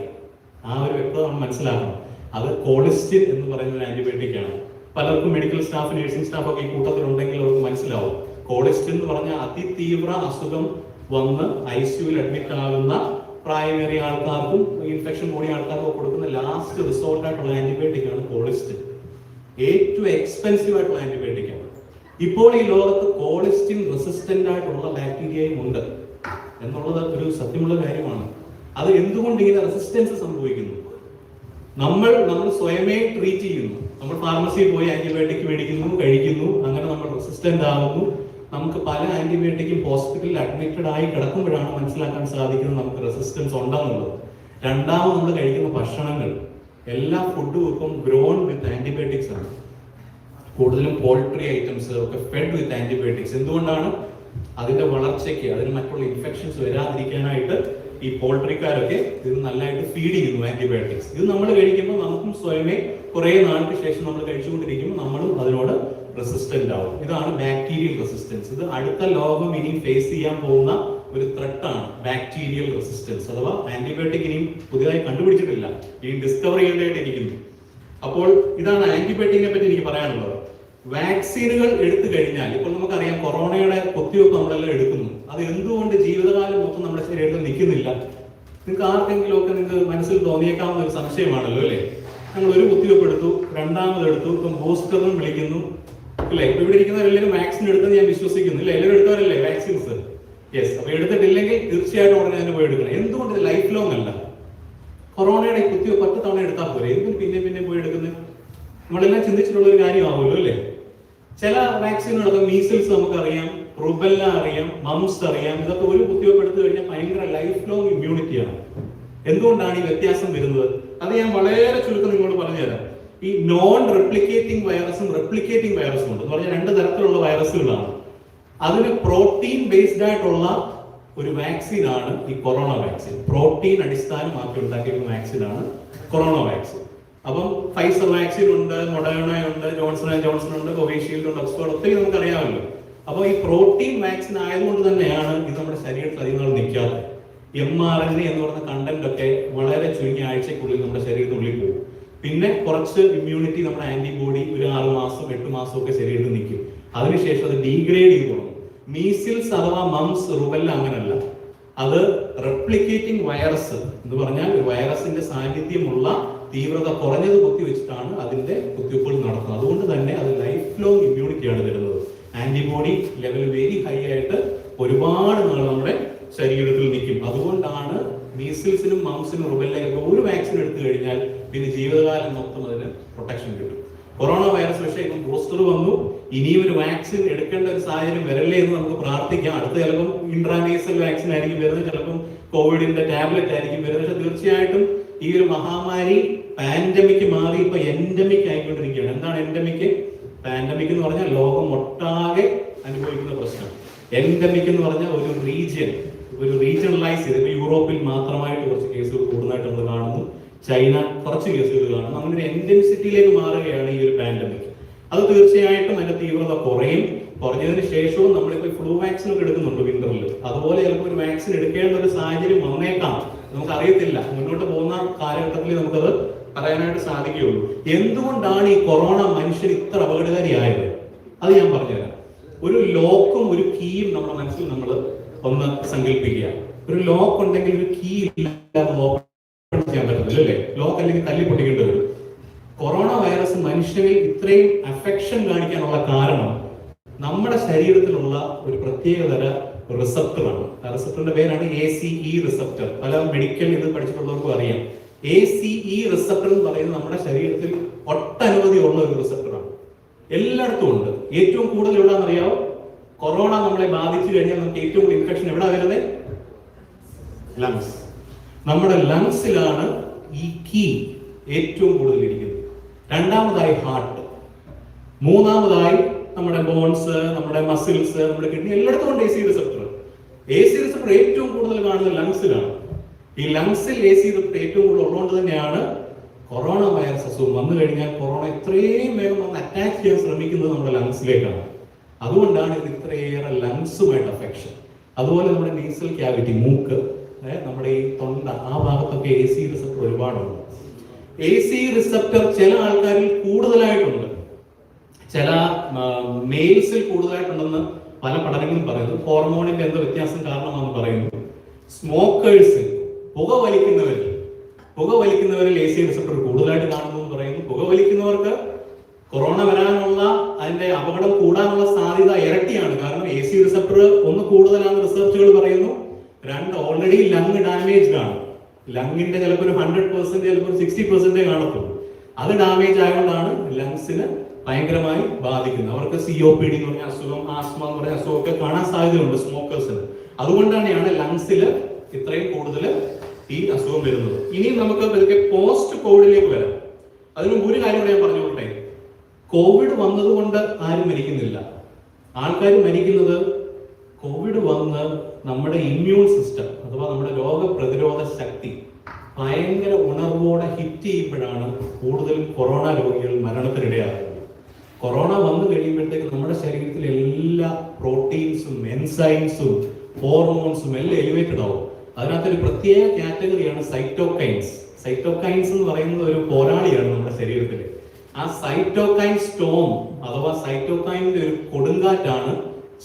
ആ ഒരു വ്യക്തത നമ്മൾ മനസ്സിലാക്കണം. അത് കോളിസ്റ്റിൻ എന്ന് പറയുന്ന ഒരു ആന്റിബയോട്ടിക് ആണ്. പലർക്കും മെഡിക്കൽ സ്റ്റാഫ്, നഴ്സിംഗ് സ്റ്റാഫ് ഒക്കെ ഈ കൂട്ടത്തിലുണ്ടെങ്കിൽ അവർക്ക് മനസ്സിലാവും. കോളിസ്റ്റിൻ എന്ന് പറഞ്ഞാൽ അതിതീവ്ര അസുഖം വന്ന് ICUവിൽ അഡ്മിറ്റ് ആകുന്ന പ്രായമേറിയ ആൾക്കാർക്കും ഇൻഫെക്ഷൻ കൂടിയ ആൾക്കാർക്കും കൊടുക്കുന്ന ലാസ്റ്റ് റിസോർട്ട് ആയിട്ടുള്ള ആന്റിബയോട്ടിക് ആണ് കോളിസ്റ്റിൻ. ഏറ്റവും എക്സ്പെൻസീവ് ആയിട്ടുള്ള ആന്റിബയോട്ടിക് ആണ്. ഇപ്പോൾ ഈ ലോകത്ത് കോളിസ്റ്റിൻ റെസിസ്റ്റന്റ് ആയിട്ടുള്ള ബാക്ടീരിയയും ഉണ്ട് എന്നുള്ളത് ഒരു സത്യമുള്ള കാര്യമാണ്. അത് എന്തുകൊണ്ട് ഇങ്ങനെ റെസിസ്റ്റൻസ് സംഭവിക്കുന്നു? നമ്മൾ സ്വയമേ ട്രീറ്റ് ചെയ്യുന്നു. നമ്മൾ ഫാർമസിയിൽ പോയി ആന്റിബയോട്ടിക് മേടിക്കുന്നു, കഴിക്കുന്നു, അങ്ങനെ നമ്മൾ റെസിസ്റ്റന്റ് ആകുന്നു. നമുക്ക് പല ആന്റിബയോട്ടിക്കും ഹോസ്പിറ്റലിൽ അഡ്മിറ്റഡ് ആയി കിടക്കുമ്പോഴാണ് മനസ്സിലാക്കാൻ സാധിക്കുന്നത് നമുക്ക് റെസിസ്റ്റൻസ് ഉണ്ടെന്നുള്ളത്. രണ്ടാമത് നമ്മൾ കഴിക്കുന്ന ഭക്ഷണങ്ങൾ, എല്ലാ ഫുഡും ഇപ്പം ഗ്രോൺ വിത്ത് ആന്റിബയോട്ടിക്സ് ആണ്. കൂടുതലും പോൾട്രി ഐറ്റംസ് ഒക്കെ ഫെഡ് വിത്ത് ആന്റിബയോട്ടിക്സ്. എന്തുകൊണ്ടാണ്? അതിന്റെ വളർച്ചയ്ക്ക്, അതിന് മറ്റുള്ള ഇൻഫെക്ഷൻസ് വരാതിരിക്കാനായിട്ട് ഈ പോൾട്രിക്കാരൊക്കെ ഇത് നല്ലതായിട്ട് ഫീഡ് ചെയ്യുന്നു ആന്റിബയോട്ടിക്സ്. ഇത് നമ്മൾ കഴിക്കുമ്പോൾ നമുക്കും സ്വയമേ കുറെ നാൾക്ക് ശേഷം നമ്മൾ കഴിച്ചുകൊണ്ടിരിക്കുമ്പോൾ നമ്മളും അതിനോട് റെസിസ്റ്റന്റ് ആവും. ഇതാണ് ബാക്ടീരിയൽ റെസിസ്റ്റൻസ്. ഇത് അടുത്ത ലോകം ഇനി ഫേസ് ചെയ്യാൻ പോകുന്ന ഒരു ത്രെട്ടാണ് ബാക്ടീരിയൽ റെസിസ്റ്റൻസ്. അഥവാ ആന്റിബയോട്ടിക് ഇനിയും പുതിയതായി കണ്ടുപിടിച്ചിട്ടില്ല, ഇനി ഡിസ്കവർ ചെയ്യേണ്ടതായിട്ടിരിക്കുന്നു. അപ്പോൾ ഇതാണ് ആന്റിബയോട്ടിക്കിനെ പറ്റി എനിക്ക് പറയാനുള്ളത്. വാക്സിനുകൾ എടുത്തു കഴിഞ്ഞാൽ, ഇപ്പോൾ നമുക്കറിയാം കൊറോണയുടെ കുത്തിവെപ്പ് നമ്മളെല്ലാം എടുക്കുന്നു. അത് എന്തുകൊണ്ട് ജീവിതകാലം മൊത്തം നമ്മുടെ ശരീരത്തിൽ നിൽക്കുന്നില്ല? നിങ്ങൾക്ക് ആർക്കെങ്കിലും ഒക്കെ നിങ്ങൾക്ക് മനസ്സിൽ തോന്നിയേക്കാവുന്ന ഒരു സംശയമാണല്ലോ അല്ലേ? നമ്മൾ ഒരു കുത്തിവെപ്പ് എടുത്തു, രണ്ടാമത് എടുത്തു, ഇപ്പം ബൂസ്റ്ററും വിളിക്കുന്നു അല്ലേ? ഇപ്പൊ ഇവിടെ ഇരിക്കുന്നവരെല്ലാവരും വാക്സിൻ എടുത്തെന്ന് ഞാൻ വിശ്വസിക്കുന്നു. ഇല്ല, എല്ലാവരും എടുത്തവരല്ലേ വാക്സിൻസ്? യെസ്. അപ്പൊ എടുത്തിട്ടില്ലെങ്കിൽ തീർച്ചയായിട്ടും ഉടനെ തന്നെ പോയി എടുക്കണം. എന്തുകൊണ്ട് ലൈഫ് ലോങ് അല്ല? കൊറോണയുടെ കുത്തിവെപ്പ് 10 തവണ എടുത്താൽ പോരെ, എന്തും പിന്നെ പോയി എടുക്കുന്നത്? നമ്മളെല്ലാം ചിന്തിച്ചിട്ടുള്ള ഒരു കാര്യമാവുമല്ലോ അല്ലേ? ചില വാക്സിനുകളൊക്കെ, മീസിൽസ് നമുക്കറിയാം, റുബെല്ല അറിയാം, മംസ് അറിയാം. ഇതൊക്കെ ഒരു കുത്തിവെപ്പ് എടുത്തു കഴിഞ്ഞാൽ ഭയങ്കര ലൈഫ് ലോങ് ഇമ്മ്യൂണിറ്റിയാണ്. എന്തുകൊണ്ടാണ് ഈ വ്യത്യാസം വരുന്നത്? അത് ഞാൻ വളരെ ചുരുക്കം നിങ്ങളോട് പറഞ്ഞുതരാം. ഈ നോൺ റെപ്ലിക്കേറ്റിംഗ് വൈറസും റെപ്ലിക്കേറ്റിംഗ് വൈറസും ഉണ്ട്. എന്ന് പറഞ്ഞാൽ രണ്ട് തരത്തിലുള്ള വൈറസുകളാണ്. അതിന് പ്രോട്ടീൻ ബേസ്ഡ് ആയിട്ടുള്ള ഒരു വാക്സിൻ ആണ് ഈ കൊറോണ വാക്സിൻ. പ്രോട്ടീൻ അടിസ്ഥാനമാക്കി ഉണ്ടാക്കിയ വാക്സിൻ ആണ് കൊറോണ വാക്സിൻ. അപ്പം ഫൈസർ വാക്സിൻ ഉണ്ട്, മൊഡേണ ഉണ്ട്, ജോൺസൺ ആൻഡ് ജോൺസൺ ഉണ്ട്, കോവിഷീൽഡ് ഉണ്ട്, ഓക്സ്ഫോർഡ്, ഒത്തിരി നമുക്കറിയാമല്ലോ. അപ്പോൾ ഈ പ്രോട്ടീൻ വാക്സിൻ ആയതുകൊണ്ട് തന്നെയാണ് ഇത് നമ്മുടെ ശരീരത്തിൽ അധികം നാൾ നിൽക്കാത്തത്. mRNA എന്ന് പറയുന്ന കണ്ടന്റ് ഒക്കെ വളരെ ചുരുങ്ങിയ ആഴ്ചക്കുള്ളിൽ നമ്മുടെ ശരീരത്തിനുള്ളിൽ പോകും. പിന്നെ കുറച്ച് ഇമ്മ്യൂണിറ്റി, നമ്മുടെ ആന്റിബോഡി ഒരു 6 മാസം 8 മാസം ഒക്കെ ശരീരത്തിൽ നിൽക്കും. അതിനുശേഷം അത് ഡീഗ്രേഡ് ചെയ്ത് തുടങ്ങും. മീസിൽസ് അഥവാ മംസ്, റുബെല്ല അങ്ങനല്ല. അത് റെപ്ലിക്കേറ്റിംഗ് വൈറസ് എന്ന് പറഞ്ഞാൽ ഒരു വൈറസിന്റെ സാന്നിധ്യമുള്ള തീവ്രത കുറഞ്ഞത് കുത്തിവെച്ചിട്ടാണ് അതിന്റെ കുത്തിവെപ്പുകൾ നടത്തുന്നത്. അതുകൊണ്ട് തന്നെ അത് ലൈഫ് ലോങ് ഇമ്മ്യൂണിറ്റിയാണ് തരുന്നത്. ആന്റിബോഡി ലെവൽ വെരി ഹൈ ആയിട്ട് ഒരുപാട് നാൾ നമ്മുടെ ശരീരത്തിൽ നിൽക്കും. അതുകൊണ്ടാണ് മീസിൽസിനും മംസിനും റുബെല്ലയൊക്കെ ഒരു വാക്സിൻ എടുത്തു കഴിഞ്ഞാൽ പിന്നെ ജീവിതകാലം മൊത്തം അതിന് പ്രൊട്ടക്ഷൻ കിട്ടും. കൊറോണ വൈറസ് പക്ഷേ ഇപ്പം ബൂസ്റ്റർ വന്നു, ഇനിയും ഒരു വാക്സിൻ എടുക്കേണ്ട ഒരു സാഹചര്യം വരല്ലേ എന്ന് നമുക്ക് പ്രാർത്ഥിക്കാം. അടുത്ത ചിലപ്പം ഇൻട്രാനേസൽ വാക്സിൻ ആയിരിക്കും വരുന്നത്, ചിലപ്പം കോവിഡിന്റെ ടാബ്ലറ്റ് ആയിരിക്കും വരുന്നത്. പക്ഷെ തീർച്ചയായിട്ടും ഈ ഒരു മഹാമാരി പാൻഡമിക് മാറി ഇപ്പൊ എൻഡമിക് ആയിക്കൊണ്ടിരിക്കുകയാണ്. എന്താണ് എൻഡമിക്? പാൻഡമിക് എന്ന് പറഞ്ഞാൽ ലോകം ഒട്ടാകെ അനുഭവിക്കുന്ന പ്രശ്നം. എൻഡമിക് എന്ന് പറഞ്ഞാൽ ഒരു റീജിയണലൈസ് ചെയ്ത് യൂറോപ്പിൽ മാത്രമായിട്ട് കുറച്ച് കേസുകൾ കൂടുതലായിട്ട് നമ്മൾ കാണുന്നു, ചൈന കുറച്ച് കേസുകൾ കാണുന്നു. അങ്ങനെ ഒരു എൻഡമിസിറ്റിയിലേക്ക് മാറുകയാണ് ഈ ഒരു പാൻഡമിക്. അത് തീർച്ചയായിട്ടും അതിന്റെ തീവ്രത കുറഞ്ഞതിന് ശേഷവും നമ്മളിപ്പോൾ ഫ്ലൂ വാക്സിൻ ഒക്കെ എടുക്കുന്നുണ്ട് വിന്ററിൽ. അതുപോലെ ചിലപ്പോൾ ഒരു വാക്സിൻ എടുക്കേണ്ട ഒരു സാഹചര്യം വന്നേക്കാം, നമുക്കറിയത്തില്ല. മുന്നോട്ട് പോകുന്ന കാലഘട്ടത്തിൽ നമുക്കത് പറയാനായിട്ട് സാധിക്കുകയുള്ളൂ. എന്തുകൊണ്ടാണ് ഈ കൊറോണ മനുഷ്യൻ ഇത്ര അപകടകാരിയായത്? അത് ഞാൻ പറഞ്ഞുതരാം. ഒരു ലോക്കും ഒരു കീയും നമ്മുടെ മനസ്സിൽ നമ്മൾ ഒന്ന് സങ്കല്പിക്കുക. ഒരു ലോക്ക് ഉണ്ടെങ്കിൽ ഒരു കീ ഇല്ലാതെ ഓപ്പൺ ചെയ്യാൻ പറ്റത്തില്ല അല്ലേ? ലോക്ക് അല്ലെങ്കിൽ തല്ലി പൊട്ടിക്കേണ്ടി വരും. കൊറോണ വൈറസ് മനുഷ്യനിൽ ഇത്രയും അഫെക്ഷൻ കാണിക്കാനുള്ള കാരണം നമ്മുടെ ശരീരത്തിലുള്ള ഒരു പ്രത്യേകതര റിസപ്റ്ററാണ്. ആ റിസപ്റ്ററിന്റെ പേരാണ് ACE റിസപ്റ്റർ. പല മെഡിക്കൽ ഇത് പഠിച്ചിട്ടുള്ളവർക്കും അറിയാം. ACE റിസപ്റ്റർ എന്ന് പറയുന്നത് നമ്മുടെ ശരീരത്തിൽ ഒട്ടനവധി ഉള്ള ഒരു റിസപ്റ്ററാണ്. എല്ലായിടത്തും ഉണ്ട്. ഏറ്റവും കൂടുതൽ എവിടെയാണെന്ന് അറിയാമോ? കൊറോണ നമ്മളെ ബാധിച്ചു കഴിഞ്ഞാൽ നമുക്ക് ഏറ്റവും കൂടുതൽ ഇൻഫെക്ഷൻ എവിടെ വരുന്നത്? ലങ്സ്. നമ്മുടെ ലങ്സിലാണ് ഈ കീ ഏറ്റവും കൂടുതൽ ഇരിക്കുന്നത്. രണ്ടാമതായി ഹാർട്ട്, മൂന്നാമതായി നമ്മുടെ ബോൺസ്, നമ്മുടെ മസിൽസ്, നമ്മുടെ കിഡ്നി, എല്ലായിടത്തും ഉണ്ട് AC റിസപ്റ്റർ. AC റിസപ്റ്റർ ഏറ്റവും കൂടുതൽ കാണുന്നത് ലങ്സിലാണ്. ഈ ലങ്സിൽ AC റിസപ്റ്റർ ഏറ്റവും കൂടുതൽ ഉള്ളതുകൊണ്ട് തന്നെയാണ് കൊറോണ വൈറസ് അസുഖം വന്നു കഴിഞ്ഞാൽ കൊറോണ ഇത്രയും വേഗം വന്ന് അറ്റാക്ക് ചെയ്യാൻ ശ്രമിക്കുന്നത് നമ്മുടെ ലങ്സിലേക്കാണ്. അതുകൊണ്ടാണ് ഇത് ഇത്രയേറെ ലങ്സുമായിട്ട് അഫെക്ഷൻ. അതുപോലെ നമ്മുടെ നേസൽ ക്യാവിറ്റി, മൂക്ക്, നമ്മുടെ ഈ തൊണ്ട, ആ ഭാഗത്തൊക്കെ AC റിസപ്റ്റർ ഒരുപാടുണ്ട്. AC റിസപ്റ്റർ ചില ആൾക്കാരിൽ കൂടുതലായിട്ടുണ്ട്, ചില മെയിൽസിൽ കൂടുതലായിട്ടുണ്ടെന്ന് പല പഠനങ്ങളും പറയുന്നു. ഹോർമോണിന്റെ എന്തോ വ്യത്യാസം കാരണമാണെന്ന് പറയുന്നു. സ്മോക്കേഴ്സിൽ, പുകവലിക്കുന്നവരിൽ AC റിസപ്റ്റർ കൂടുതലായിട്ട് കാണുന്നു എന്ന് പറയുന്നു. പുകവലിക്കുന്നവർക്ക് കൊറോണ വരാനുള്ള അതിന്റെ അപകടം കൂടാനുള്ള സാധ്യത ഇരട്ടിയാണ്. കാരണം AC റിസപ്റ്റർ ഒന്ന് കൂടുതലാണെന്ന് റിസർച്ചുകൾ പറയുന്നു. രണ്ട്, ഓൾറെഡി ലങ് ഡാമേജ് ആണ്. ലങ്ങിന്റെ ചിലപ്പോൾ ഒരു 100%, ചിലപ്പോൾ 60% കാണത്തുള്ളൂ. അത് ഡാമേജ് ആയതുകൊണ്ടാണ് ലങ്സിന് ഭയങ്കരമായി ബാധിക്കുന്നത്. അവർക്ക് COPD എന്ന് പറഞ്ഞ അസുഖം, ആസ്മ എന്ന് പറഞ്ഞ അസുഖം ഒക്കെ കാണാൻ സാധ്യതയുണ്ട് സ്മോക്കേഴ്സിന്. അതുകൊണ്ടാണ് ലങ്സിൽ ഇത്രയും കൂടുതൽ ഈ അസുഖം വരുന്നത്. ഇനിയും നമുക്ക് പതുക്കെ പോസ്റ്റ് കോവിഡിലേക്ക് വരാം. അതിന് ഒരു കാര്യം ഞാൻ പറഞ്ഞുകൊണ്ടേ, കോവിഡ് വന്നതുകൊണ്ട് ആരും മരിക്കുന്നില്ല. ആൾക്കാർ മരിക്കുന്നത് കോവിഡ് വന്ന് നമ്മുടെ ഇമ്മ്യൂൺ സിസ്റ്റം അഥവാ നമ്മുടെ രോഗപ്രതിരോധ ശക്തി ഭയങ്കര ഉണർവോടെ ഹിറ്റ് ചെയ്യുമ്പോഴാണ് കൂടുതലും കൊറോണ രോഗികൾ മരണത്തിനിടയാകുന്നത്. കൊറോണ വന്നു കഴിയുമ്പോഴത്തേക്ക് നമ്മുടെ ശരീരത്തിലെ എല്ലാ പ്രോട്ടീൻസും എൻസൈംസും ഹോർമോൺസും എല്ലാം എലിവേറ്റഡ് ആവും. അതിനകത്തൊരു പ്രത്യേക കാറ്റഗറിയാണ് സൈറ്റോകൈൻസ്. സൈറ്റോകൈൻസ് എന്ന് പറയുന്നത് ഒരു പോരാളിയാണ് നമ്മുടെ ശരീരത്തിൽ. ആ സൈറ്റോകൈൻ സ്റ്റോം അഥവാ സൈറ്റോകൈനിന്റെ ഒരു കൊടുങ്കാറ്റാണ്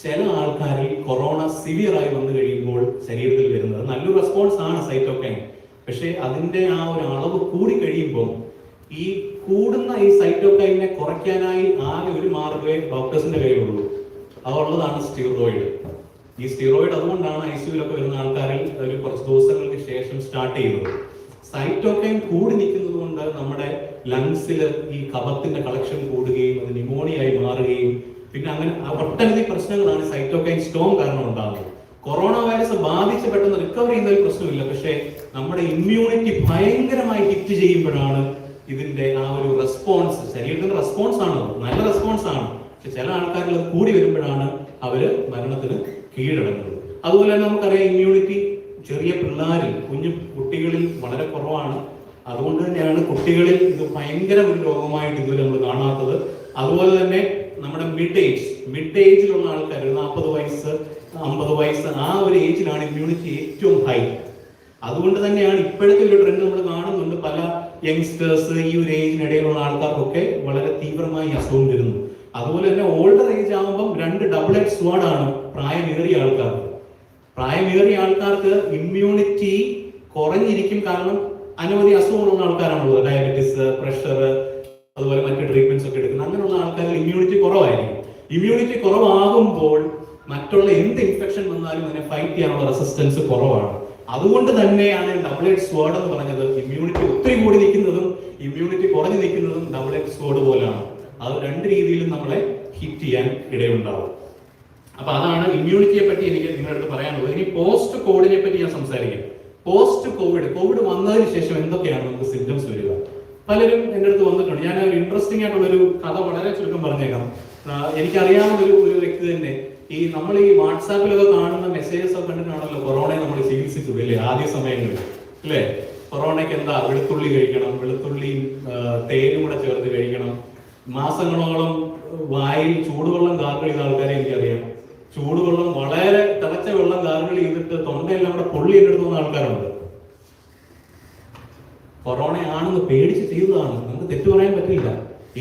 ചില ആൾക്കാരിൽ കൊറോണ സിവിയർ ആയി വന്നു കഴിയുമ്പോൾ ശരീരത്തിൽ വരുന്നത്. നല്ലൊരു റെസ്പോൺസ് ആണ് സൈറ്റോകൈൻ. പക്ഷെ അതിന്റെ ആ ഒരു അളവ് കൂടി കഴിയുമ്പോൾ ഈ കൂടുന്ന ഈ സൈറ്റോകൈനെ കുറയ്ക്കാനായി ആകെ ഒരു മാർഗ്ഗമേ ഡോക്ടേഴ്സിന്റെ കയ്യിലുള്ളൂ. അതുള്ളതാണ് സ്റ്റിറോയിഡ്. ഈ സ്റ്റിറോയിഡ് അതുകൊണ്ടാണ് ICUലൊക്കെ വരുന്ന ആൾക്കാരിൽ ഒരു കുറച്ച് ദിവസങ്ങൾക്ക് ശേഷം സ്റ്റാർട്ട് ചെയ്യുന്നത്. സൈറ്റോകൈൻ കൂടി നിൽക്കുന്നത് കൊണ്ട് നമ്മുടെ ലങ്സിൽ ഈ കഫത്തിന്റെ കളക്ഷൻ കൂടുകയും അത് ന്യൂമോണിയായി മാറുകയും പിന്നെ അങ്ങനെ ഒട്ടനവധി പ്രശ്നങ്ങളാണ് സൈറ്റോകൈൻ സ്റ്റോം കാരണം ഉണ്ടാകുന്നത്. കൊറോണ വൈറസ് ബാധിച്ച് പെട്ടെന്ന് റിക്കവർ ചെയ്യുന്ന ഒരു പ്രശ്നമില്ല. പക്ഷേ നമ്മുടെ ഇമ്മ്യൂണിറ്റി ഭയങ്കരമായി ഹിറ്റ് ചെയ്യുമ്പോഴാണ് ഇതിന്റെ ആ ഒരു റെസ്പോൺസ്, ശരീരത്തിന്റെ റെസ്പോൺസ് ആണ്, നല്ല റെസ്പോൺസ് ആണ്. പക്ഷെ ചില ആൾക്കാരിൽ അത് കൂടി വരുമ്പോഴാണ് അവര് മരണത്തിന് കീഴടങ്ങുന്നത്. അതുപോലെ തന്നെ നമുക്കറിയാം ഇമ്മ്യൂണിറ്റി ചെറിയ പിള്ളേരിൽ, കുഞ്ഞു കുട്ടികളിൽ വളരെ കുറവാണ്. അതുകൊണ്ട് തന്നെയാണ് കുട്ടികളിൽ ഇത് ഭയങ്കര ഒരു രോഗമായിട്ട് ഇതുവരെ നമ്മൾ കാണാത്തത്. അതുപോലെ തന്നെ നമ്മുടെ മിഡ് ഏജിലുള്ള ആൾക്കാർ 40 വയസ്സ് 50 വയസ്സ് ആ ഒരു ഏജിലാണ് ഇമ്മ്യൂണിറ്റി ഏറ്റവും ഹൈ. അതുകൊണ്ട് തന്നെയാണ് ഇപ്പോഴത്തെ ഒരു ട്രെൻഡ് നമ്മൾ കാണുന്നുണ്ട്. പല യങ്സ്റ്റേഴ്സ് ഈ ഒരു ഏജിനിടയിലുള്ള ആൾക്കാർക്കൊക്കെ വളരെ തീവ്രമായി അസുഖം വരുന്നു. അതുപോലെ തന്നെ ഓൾഡർ ഏജ് ആകുമ്പം 2 ഡബിൾ എഡ് സ്വാഡ് ആണ് പ്രായമേറിയ ആൾക്കാർക്ക് ഇമ്മ്യൂണിറ്റി കുറഞ്ഞിരിക്കും. കാരണം അനവധി അസുഖങ്ങളുള്ള ആൾക്കാരാണുള്ളത്, ഡയബറ്റീസ്, പ്രഷർ, അതുപോലെ മറ്റു ട്രീറ്റ്മെന്റ്സ് ഒക്കെ എടുക്കുന്ന അങ്ങനെയുള്ള ആൾക്കാർക്ക് ഇമ്മ്യൂണിറ്റി കുറവായിരിക്കും. ഇമ്മ്യൂണിറ്റി കുറവാകുമ്പോൾ മറ്റുള്ള എന്ത് ഇൻഫെക്ഷൻ വന്നാലും അതിനെ ഫൈറ്റ് ചെയ്യാനുള്ള റെസിസ്റ്റൻസ് കുറവാണ്. അതുകൊണ്ട് തന്നെയാണ് ഡബിൾ എഡ് സ്വാഡ് എന്ന് പറഞ്ഞത്. ഇമ്മ്യൂണിറ്റി ഒത്തിരി കൂടി നിൽക്കുന്നതും ഇമ്മ്യൂണിറ്റി കുറഞ്ഞു നിൽക്കുന്നതും ഡബിൾ എഡ് സ്വാഡ് പോലെയാണ്. അത് 2 രീതിയിലും നമ്മളെ ഹിറ്റ് ചെയ്യാൻ ഇടയുണ്ടാവും. അപ്പൊ അതാണ് ഇമ്മ്യൂണിറ്റിയെ പറ്റി എനിക്ക് നിങ്ങളുടെ അടുത്ത് പറയാനുള്ളത്. ഇനി പോസ്റ്റ് കോവിഡിനെ പറ്റി ഞാൻ സംസാരിക്കാം. പോസ്റ്റ് കോവിഡ് വന്നതിന് ശേഷം എന്തൊക്കെയാണ് നമുക്ക് സിംറ്റംസ് വരിക? പലരും എൻ്റെ അടുത്ത് വന്നിട്ടുണ്ട്. ഞാൻ ഒരു ഇൻട്രസ്റ്റിംഗ് ആയിട്ടുള്ളൊരു കഥ വളരെ ചുരുക്കം പറഞ്ഞേക്കാം. എനിക്കറിയാവുന്ന ഒരു വ്യക്തി തന്നെ, നമ്മൾ ഈ വാട്സാപ്പിലൊക്കെ കാണുന്ന മെസ്സേജസ് ഒക്കെ കണ്ടിട്ടാണല്ലോ കൊറോണയെ നമ്മൾ ചികിത്സിച്ചത് അല്ലേ ആദ്യ സമയങ്ങളിൽ അല്ലേ? കൊറോണയ്ക്ക് എന്താ, വെളുത്തുള്ളി കഴിക്കണം, വെളുത്തുള്ളിയും തേനും കൂടെ ചേർത്ത് കഴിക്കണം. മാസങ്ങളോളം വായിൽ ചൂടുവെള്ളം ഗാർഗിൾ ചെയ്ത ആൾക്കാരെ എനിക്കറിയാം. ചൂടുവെള്ളം, വളരെ തിളച്ച വെള്ളം ഗാർഗിൾ ചെയ്തിട്ട് തൊണ്ടയെല്ലാം കൂടെ പൊള്ളി എടുക്കുന്ന ആൾക്കാരുണ്ട്. കൊറോണ ആണെന്ന് പേടിച്ച് ചെയ്തതാണ്, നമുക്ക് തെറ്റു പറയാൻ പറ്റില്ല.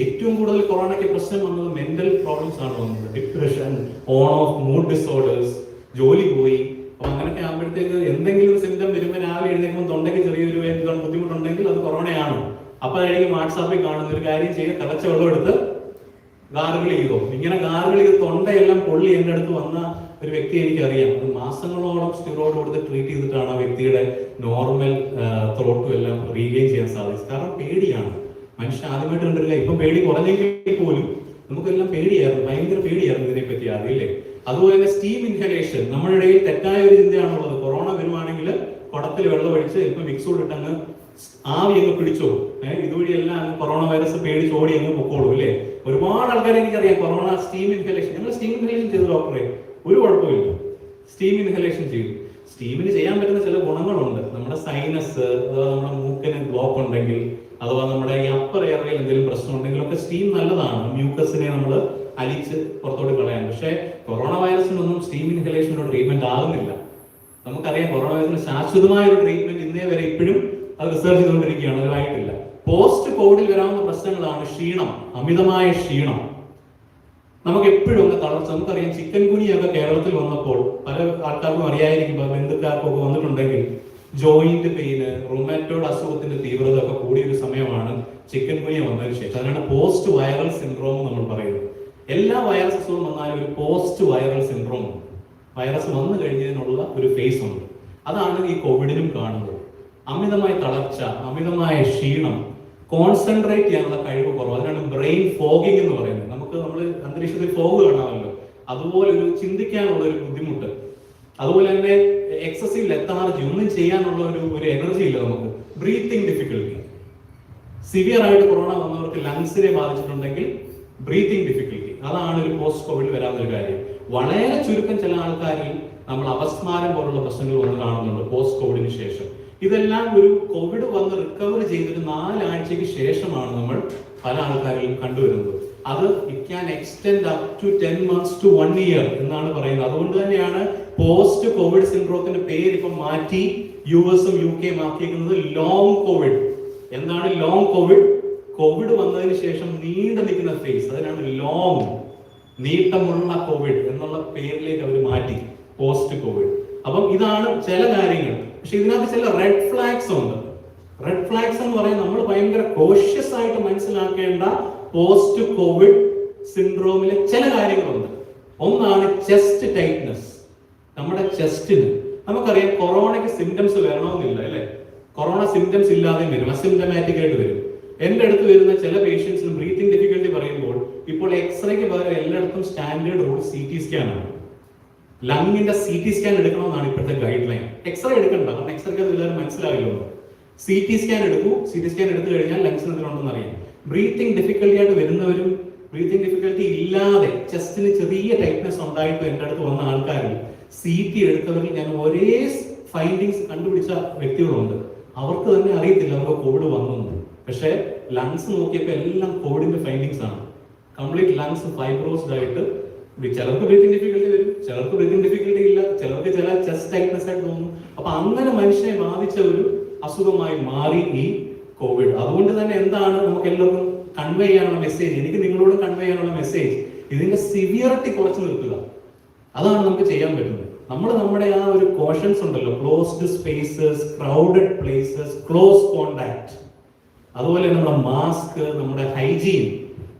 ഏറ്റവും കൂടുതൽ കൊറോണയ്ക്ക് പ്രശ്നം വന്നത് മെന്റൽ പ്രോബ്ലംസ് ആണ് വന്നത്. Depression, on of mood disorders, ജോലി പോയി. അപ്പൊ അങ്ങനെയൊക്കെ ആകുമ്പോഴത്തേക്ക് എന്തെങ്കിലും ഒരു സിംറ്റം വരുമ്പോൾ രാവിലെ എഴുന്നേക്കുമ്പോൾ തൊണ്ടയ്ക്ക് ചെറിയൊരു ബുദ്ധിമുട്ടുണ്ടെങ്കിൽ അത് കൊറോണയാണ്. അപ്പൊ ആയിരിക്കും വാട്സാപ്പിൽ കാണുന്ന ഒരു കാര്യം ചെയ്യുക, തിളച്ച വെള്ളം എടുത്ത് ഗാർഗിൾ ചെയ്തോ. ഇങ്ങനെ ഗാർഗിൾ ചെയ്ത് തൊണ്ടയെല്ലാം പൊള്ളി എൻ്റെ അടുത്ത് വന്ന ഒരു വ്യക്തി എനിക്കറിയാം. അത് മാസങ്ങളോളം സ്റ്റിറോയിഡ് കൊടുത്ത് ട്രീറ്റ് ചെയ്തിട്ടാണ് ആ വ്യക്തിയുടെ നോർമൽ ത്രോട്ടും എല്ലാം റീഗെയിൻ ചെയ്യാൻ സാധിച്ചത്. കാരണം പേടിയാണ്. മനുഷ്യൻ ആദ്യമായിട്ട് കണ്ടില്ല, ഇപ്പം പേടി കുറഞ്ഞെങ്കിൽ പോലും നമുക്കെല്ലാം പേടിയായിരുന്നു, ഭയങ്കര പേടിയായിരുന്നു ഇതിനെപ്പറ്റി ആദ്യമല്ലേ. അതുപോലെ തന്നെ സ്റ്റീം ഇൻഹലേഷൻ, നമ്മുടെ ഇടയിൽ തെറ്റായ ഒരു ചിന്തയാണുള്ളത്. കൊറോണ വരുവാണെങ്കിൽ കുടത്തിൽ വെള്ളം ഒഴിച്ച് ഇപ്പൊ മിക്സോട് ഇട്ടങ്ങ് ആവി അങ്ങ് പിടിച്ചോളൂ. ഇതുവഴിയെല്ലാം കൊറോണ വൈറസ് പേടിച്ച് ഓടി അങ്ങ് പൊക്കോളൂ അല്ലേ. ഒരുപാട് ആൾക്കാരെ എനിക്കറിയാം കൊറോണ സ്റ്റീം ഇൻഹലേഷൻ. ഞങ്ങൾ സ്റ്റീം ഇൻഹലേഷൻ ചെയ്തു ഡോക്ടറെ, ഒരു കുഴപ്പമില്ല. സ്റ്റീം ഇൻഹലേഷൻ ചെയ്തു. സ്റ്റീമിന് ചെയ്യാൻ പറ്റുന്ന ചില ഗുണങ്ങളുണ്ട്. നമ്മുടെ സൈനസ്, അഥവാ നമ്മുടെ മൂക്കിന് ബ്ലോക്ക് ഉണ്ടെങ്കിൽ, അഥവാ നമ്മുടെ ഈ അപ്പർ എയർവേയിൽ എന്തെങ്കിലും പ്രശ്നം ഉണ്ടെങ്കിൽ ഒക്കെ സ്റ്റീം നല്ലതാണ്. മ്യൂക്കസിനെ നമ്മൾ അലിച്ച് പുറത്തോട്ട് കളയാൻ. പക്ഷേ കൊറോണ വൈറസിനൊന്നും സ്റ്റീം ഇൻഹലേഷനൊരു ട്രീറ്റ്മെന്റ് ആകുന്നില്ല. നമുക്കറിയാം കൊറോണ വൈറസിന് ശാശ്വതമായ ഒരു ട്രീറ്റ്മെന്റ് ഇന്നേ വരെ ഇപ്പോഴും അത് റിസർച്ച് ചെയ്തുകൊണ്ടിരിക്കുകയാണ്, അതായിട്ടില്ല. പോസ്റ്റ് കോവിഡിൽ വരാവുന്ന പ്രശ്നങ്ങളാണ് ക്ഷീണം, അമിതമായ ക്ഷീണം. നമുക്ക് എപ്പോഴും ഒന്ന് തളർച്ച. നമുക്കറിയാം ചിക്കൻ ഗുനിയൊക്കെ കേരളത്തിൽ വന്നപ്പോൾ പല ആൾക്കാർക്കും അറിയായിരിക്കും, ബന്ധുക്കാർക്കൊക്കെ വന്നിട്ടുണ്ടെങ്കിൽ ജോയിന്റ് പെയിന്, റൊമാറ്റോയ്ഡ് അസുഖത്തിന്റെ തീവ്രത ഒക്കെ കൂടിയ ഒരു സമയമാണ് ചിക്കൻ ഗുനിയ വന്നതിന് ശേഷം. അതിനാണ് പോസ്റ്റ് വൈറൽ സിൻഡ്രോം നമ്മൾ പറയുന്നത്. എല്ലാ വൈറസ് അസുഖം വന്നാലും ഒരു പോസ്റ്റ് വൈറൽ സിൻഡ്രോം, വൈറസ് വന്നു കഴിഞ്ഞതിനുള്ള ഒരു ഫേസ് ഉണ്ട്. അതാണ് ഈ കോവിഡിനും കാണുന്നത്. അമിതമായ തളർച്ച, അമിതമായ ക്ഷീണം, കോൺസെൻട്രേറ്റ് ചെയ്യാനുള്ള കഴിവ് കുറവ്. അതിനാണ് ബ്രെയിൻ ഫോഗിങ് എന്ന് പറയുന്നത്. നമ്മൾ അന്തരീക്ഷത്തിൽ ഫോഗ് കാണാമല്ലോ, അതുപോലെ ഒരു ചിന്തിക്കാനുള്ള ഒരു ബുദ്ധിമുട്ട്. അതുപോലെ തന്നെ എക്സസീവ് ലെത്താർജി, ഒന്നും ചെയ്യാനുള്ള ഒരു എനർജി ഇല്ല നമുക്ക്. ബ്രീത്തിങ് ഡിഫിക്കൽട്ടി, സിവിയർ ആയിട്ട് കൊറോണ വന്നവർക്ക് ലങ്സിനെ ബാധിച്ചിട്ടുണ്ടെങ്കിൽ ബ്രീത്തിങ് ഡിഫിക്കൽട്ടി, അതാണ് ഒരു പോസ്റ്റ് കോവിഡ് വരാവുന്ന ഒരു കാര്യം. വളരെ ചുരുക്കം ചില ആൾക്കാരിൽ നമ്മൾ അപസ്മാരം പോലുള്ള പ്രശ്നങ്ങൾ വന്ന് കാണുന്നുണ്ട് പോസ്റ്റ് കോവിഡിന് ശേഷം. ഇതെല്ലാം ഒരു കോവിഡ് വന്ന് റിക്കവർ ചെയ്തൊരു 4 ആഴ്ചയ്ക്ക് ശേഷമാണ് നമ്മൾ പല ആൾക്കാരിലും കണ്ടുവരുന്നത്. അത് it can extend up to 10 months to 1 year എന്നാണ് പറയുന്നത്. അതുകൊണ്ട് തന്നെയാണ് പോസ്റ്റ് കോവിഡ് സിൻഡ്രോത്തിന്റെ പേര് ഇപ്പം മാറ്റി US-ഉം UK-യും ആക്കിയിരിക്കുന്നത് ലോങ് കോവിഡ്. എന്താണ് ലോങ് കോവിഡ്? കോവിഡ് വന്നതിന് ശേഷം നീണ്ടു നിൽക്കുന്ന ഫേസ്, അതിനാണ് ലോങ്, നീട്ടമുള്ള കോവിഡ് എന്നുള്ള പേരിലേക്ക് അവർ മാറ്റി പോസ്റ്റ് കോവിഡ്. അപ്പം ഇതാണ് ചില കാര്യങ്ങൾ. പക്ഷെ ഇതിനകത്ത് ചില റെഡ് ഫ്ലാഗ്സ് ഉണ്ട്. റെഡ് ഫ്ലാഗ്സ് എന്ന് പറയാൻ നമ്മൾ ഭയങ്കര കോഷ്യസ് ആയിട്ട് മനസ്സിലാക്കേണ്ട പോസ്റ്റ് കോവിഡ് സിൻഡ്രോമിലെ ചില കാര്യങ്ങളുണ്ട്. ഒന്നാണ് ചെസ്റ്റ് ടൈറ്റ്നസ്. നമ്മുടെ ചെസ്റ്റിന്, നമുക്കറിയാം കൊറോണയ്ക്ക് സിംറ്റംസ് വരണമെന്നില്ല അല്ലെ. കൊറോണ സിംറ്റംസ് ഇല്ലാതെ വരും, അസിംറ്റമാറ്റിക് ആയിട്ട് വരും. എന്റെ അടുത്ത് വരുന്ന ചില പേഷ്യൻസിന് ബ്രീത്തിങ് ഡിഫിക്കൽട്ടി പറയുമ്പോൾ ഇപ്പോൾ എക്സ്റേക്ക് പകരം എല്ലായിടത്തും സ്റ്റാൻഡേർഡ് റൂൾ CT സ്കാൻ ആണ്. ലങ്ങിന്റെ CT സ്കാൻ എടുക്കണമെന്നാണ് ഇപ്പോഴത്തെ ഗൈഡ് ലൈൻ. എക്സ്റേ എടുക്കണ്ട, കാരണം എക്സ്റേക്ക് അത് എല്ലാവരും മനസ്സിലാവില്ലോ. CT സ്കാൻ എടുക്കൂ. CT സ്കാൻ എടുത്തു കഴിഞ്ഞാൽ ലങ്സിന് എന്തെങ്കിലുണ്ടെന്ന് അറിയാം. ബ്രീത്തിങ് ഡിഫിക്കൽട്ടി ആയിട്ട് വരുന്നവരും ബ്രീത്തിങ് ഡിഫിക്കൽട്ടി ഇല്ലാതെ ചെസ്റ്റിന് ചെറിയ ടൈറ്റ്നസ് ഉണ്ടായിട്ട് എൻ്റെ അടുത്ത് വന്ന ആൾക്കാരിൽ CT എടുത്തവരിൽ ഞാൻ ഒരേ ഫൈൻഡിങ്സ് കണ്ടുപിടിച്ച വ്യക്തികളുണ്ട്. അവർക്ക് തന്നെ അറിയത്തില്ല അവർക്ക് കോവിഡ് വന്നു. പക്ഷേ ലങ്സ് നോക്കിയപ്പോൾ എല്ലാം കോവിഡിന്റെ ഫൈൻഡിങ്സ് ആണ്. കംപ്ലീറ്റ് ലങ്സ് ഫൈബ്രോസ്ഡ് ആയിട്ട് ചിലർക്ക് ബ്രീത്തിങ് ഡിഫിക്കൽട്ടി വരും, ചിലർക്ക് ബ്രീത്തിങ് ഡിഫിക്കൽട്ടി ഇല്ല, ചിലർക്ക് ചില ചെസ്റ്റ് ടൈറ്റ്നസ് ആയിട്ട് തോന്നും. അപ്പൊ അങ്ങനെ മനുഷ്യനെ ബാധിച്ച ഒരു അസുഖമായി മാറി ഈ കോവിഡ്. അതുകൊണ്ട് തന്നെ എന്താണ് നമുക്ക് എല്ലാവർക്കും കൺവേ ചെയ്യാനുള്ള മെസ്സേജ്, എനിക്ക് നിങ്ങളോട് കൺവേ ചെയ്യാനുള്ള മെസ്സേജ്, ഇതിന്റെ സിവിയറിറ്റി കുറച്ച് നിർത്തുക. അതാണ് നമുക്ക് ചെയ്യാൻ പറ്റുന്നത്. നമ്മൾ നമ്മുടെ ആ ഒരു കോഷൻസ് ഉണ്ടല്ലോ, closed spaces, crowded places, close contact, അതുപോലെ നമ്മുടെ മാസ്ക്, നമ്മുടെ ഹൈജീൻ,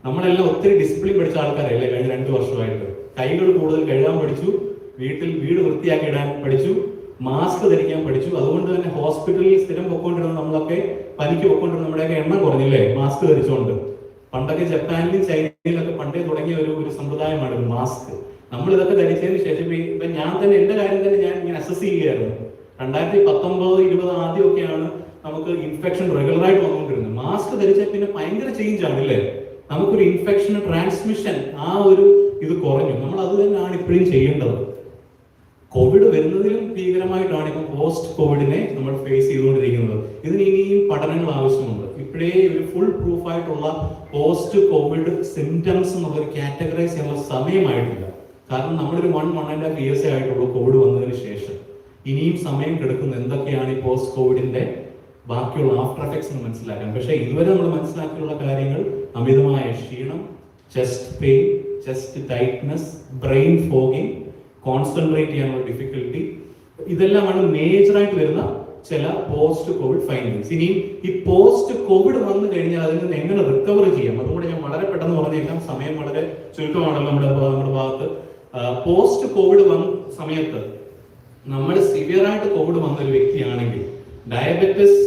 നമ്മളെല്ലാം ഒത്തിരി ഡിസിപ്ലിൻ പഠിച്ച ആൾക്കാരല്ലേ കഴിഞ്ഞ 2 വർഷമായിട്ട്. കൈകൾ കൂടുതൽ കഴുകാൻ പഠിച്ചു, വീട് വൃത്തിയാക്കി ഇടാൻ പഠിച്ചു, മാസ്ക് ധരിക്കാൻ പഠിച്ചു. അതുകൊണ്ട് തന്നെ ഹോസ്പിറ്റലിൽ സ്ഥിരം പൊക്കോണ്ടിരുന്ന നമ്മളൊക്കെ പനിക്ക് പൊക്കോണ്ടിരുന്ന നമ്മുടെയൊക്കെ എണ്ണം കുറഞ്ഞില്ലേ മാസ്ക് ധരിച്ചുകൊണ്ട്. പണ്ടൊക്കെ ജപ്പാനിലും ചൈനയിലൊക്കെ പണ്ടേ തുടങ്ങിയ ഒരു സമ്പ്രദായമാണ് മാസ്ക്. നമ്മൾ ഇതൊക്കെ ധരിച്ചതിന് ശേഷം ഇപ്പൊ ഞാൻ തന്നെ എന്റെ കാര്യം തന്നെ ഞാൻ ഇങ്ങനെ അസസ് ചെയ്യുകയായിരുന്നു. 2019-20 ആദ്യമൊക്കെയാണ് നമുക്ക് ഇൻഫെക്ഷൻ റെഗുലറായിട്ട് വന്നുകൊണ്ടിരുന്നത്. മാസ്ക് ധരിച്ചാൽ പിന്നെ ഭയങ്കര ചേഞ്ച് ആണ് അല്ലേ, നമുക്കൊരു ഇൻഫെക്ഷൻ ട്രാൻസ്മിഷൻ ആ ഒരു ഇത് കുറഞ്ഞു. നമ്മൾ അത് തന്നെയാണ് ഇപ്പോഴും ചെയ്യേണ്ടത്. കോവിഡ് വരുന്നതിലും ഭീകരമായിട്ടാണ് ഇപ്പം പോസ്റ്റ് കോവിഡിനെ നമ്മൾ ഫേസ് ചെയ്തുകൊണ്ടിരിക്കുന്നത്. ഇതിന് ഇനിയും പഠനങ്ങൾ ആവശ്യമുണ്ട്. ഇപ്പോഴേ ഒരു ഫുൾ പ്രൂഫ് ആയിട്ടുള്ള പോസ്റ്റ് കോവിഡ് സിംറ്റംസ് എന്നുള്ളൊരു കാറ്റഗറൈസ് ചെയ്യാനുള്ള സമയമായിട്ടില്ല. കാരണം നമ്മളൊരു 1.5 years ആയിട്ടുള്ളൂ കോവിഡ് വന്നതിന് ശേഷം. ഇനിയും സമയം കിടക്കുന്ന എന്തൊക്കെയാണ് ഈ പോസ്റ്റ് കോവിഡിന്റെ ബാക്കിയുള്ള ആഫ്റ്റർ എഫക്ട്സ് എന്ന് മനസ്സിലാക്കാൻ. പക്ഷേ ഇതുവരെ നമ്മൾ മനസ്സിലാക്കിയുള്ള കാര്യങ്ങൾ അമിതമായ ക്ഷീണം, chest pain, chest tightness, brain fogging, concentrate ചെയ്യാനുള്ള ഡിഫിക്കൽട്ടി, ഇതെല്ലാമാണ് മേജറായിട്ട് വരുന്ന ചില പോസ്റ്റ് കോവിഡ് ഫൈൻഡിങ്സ്. ഇനിയും ഈ പോസ്റ്റ് കോവിഡ് വന്നു കഴിഞ്ഞാൽ അതിൽ നിന്ന് എങ്ങനെ റിക്കവർ ചെയ്യാം അതുകൂടെ ഞാൻ വളരെ പെട്ടെന്ന് പറഞ്ഞേക്കാം. സമയം വളരെ ചുരുക്കമാണല്ലോ നമ്മുടെ ഭാഗത്ത്. പോസ്റ്റ് കോവിഡ് വന്ന സമയത്ത് നമ്മൾ സിവിയർ ആയിട്ട് കോവിഡ് വന്ന ഒരു വ്യക്തിയാണെങ്കിൽ ഡയബറ്റിസ്,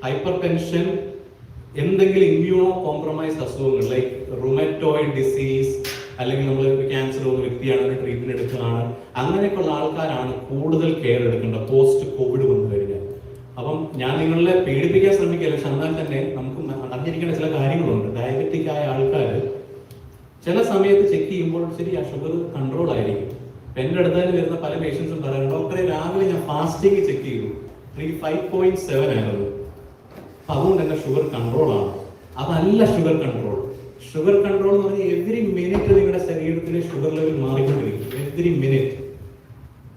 ഹൈപ്പർ ടെൻഷൻ, എന്തെങ്കിലും ഇമ്മ്യൂണോ കോംപ്രമൈസ്ഡ് അസുഖങ്ങൾ ലൈക്ക് റുമറ്റോയിഡ് ഡിസീസ്, അല്ലെങ്കിൽ നമ്മൾ ക്യാൻസർ ഉള്ള വ്യക്തിയാണ്, ട്രീറ്റ്മെന്റ് എടുക്കുകയാണ്, അങ്ങനെയൊക്കെയുള്ള ആൾക്കാരാണ് കൂടുതൽ കെയർ എടുക്കേണ്ടത് പോസ്റ്റ് കോവിഡ് വന്നു കഴിഞ്ഞാൽ. അപ്പം ഞാൻ നിങ്ങളെ പേടിപ്പിക്കാൻ ശ്രമിക്കില്ല, പക്ഷെ എന്നാൽ തന്നെ നമുക്ക് അറിഞ്ഞിരിക്കേണ്ട ചില കാര്യങ്ങളുണ്ട്. ഡയബറ്റിക് ആയ ആൾക്കാർ ചില സമയത്ത് ചെക്ക് ചെയ്യുമ്പോൾ ശരി ആ ഷുഗർ കൺട്രോൾ ആയിരിക്കും. എൻ്റെ അടുത്ത് തന്നെ വരുന്ന പല പേഷ്യൻസും പറയാം, ഡോക്ടറെ രാവിലെ ഞാൻ ഫാസ്റ്റിംഗ് ചെക്ക് ചെയ്തു, എനിക്ക് 5.7 ആയിരുന്നു, അതുകൊണ്ട് എൻ്റെ ഷുഗർ കൺട്രോൾ ആണ്. അതല്ല ഷുഗർ കൺട്രോൾ. ഷുഗർ കൺട്രോൾ എന്ന് പറഞ്ഞാൽ എവറി മിനിറ്റ് നിങ്ങളുടെ ശരീരത്തിലെ ഷുഗർ ലെവൽ മാറിക്കൊണ്ടിരിക്കും. എവറി മിനിറ്റ്,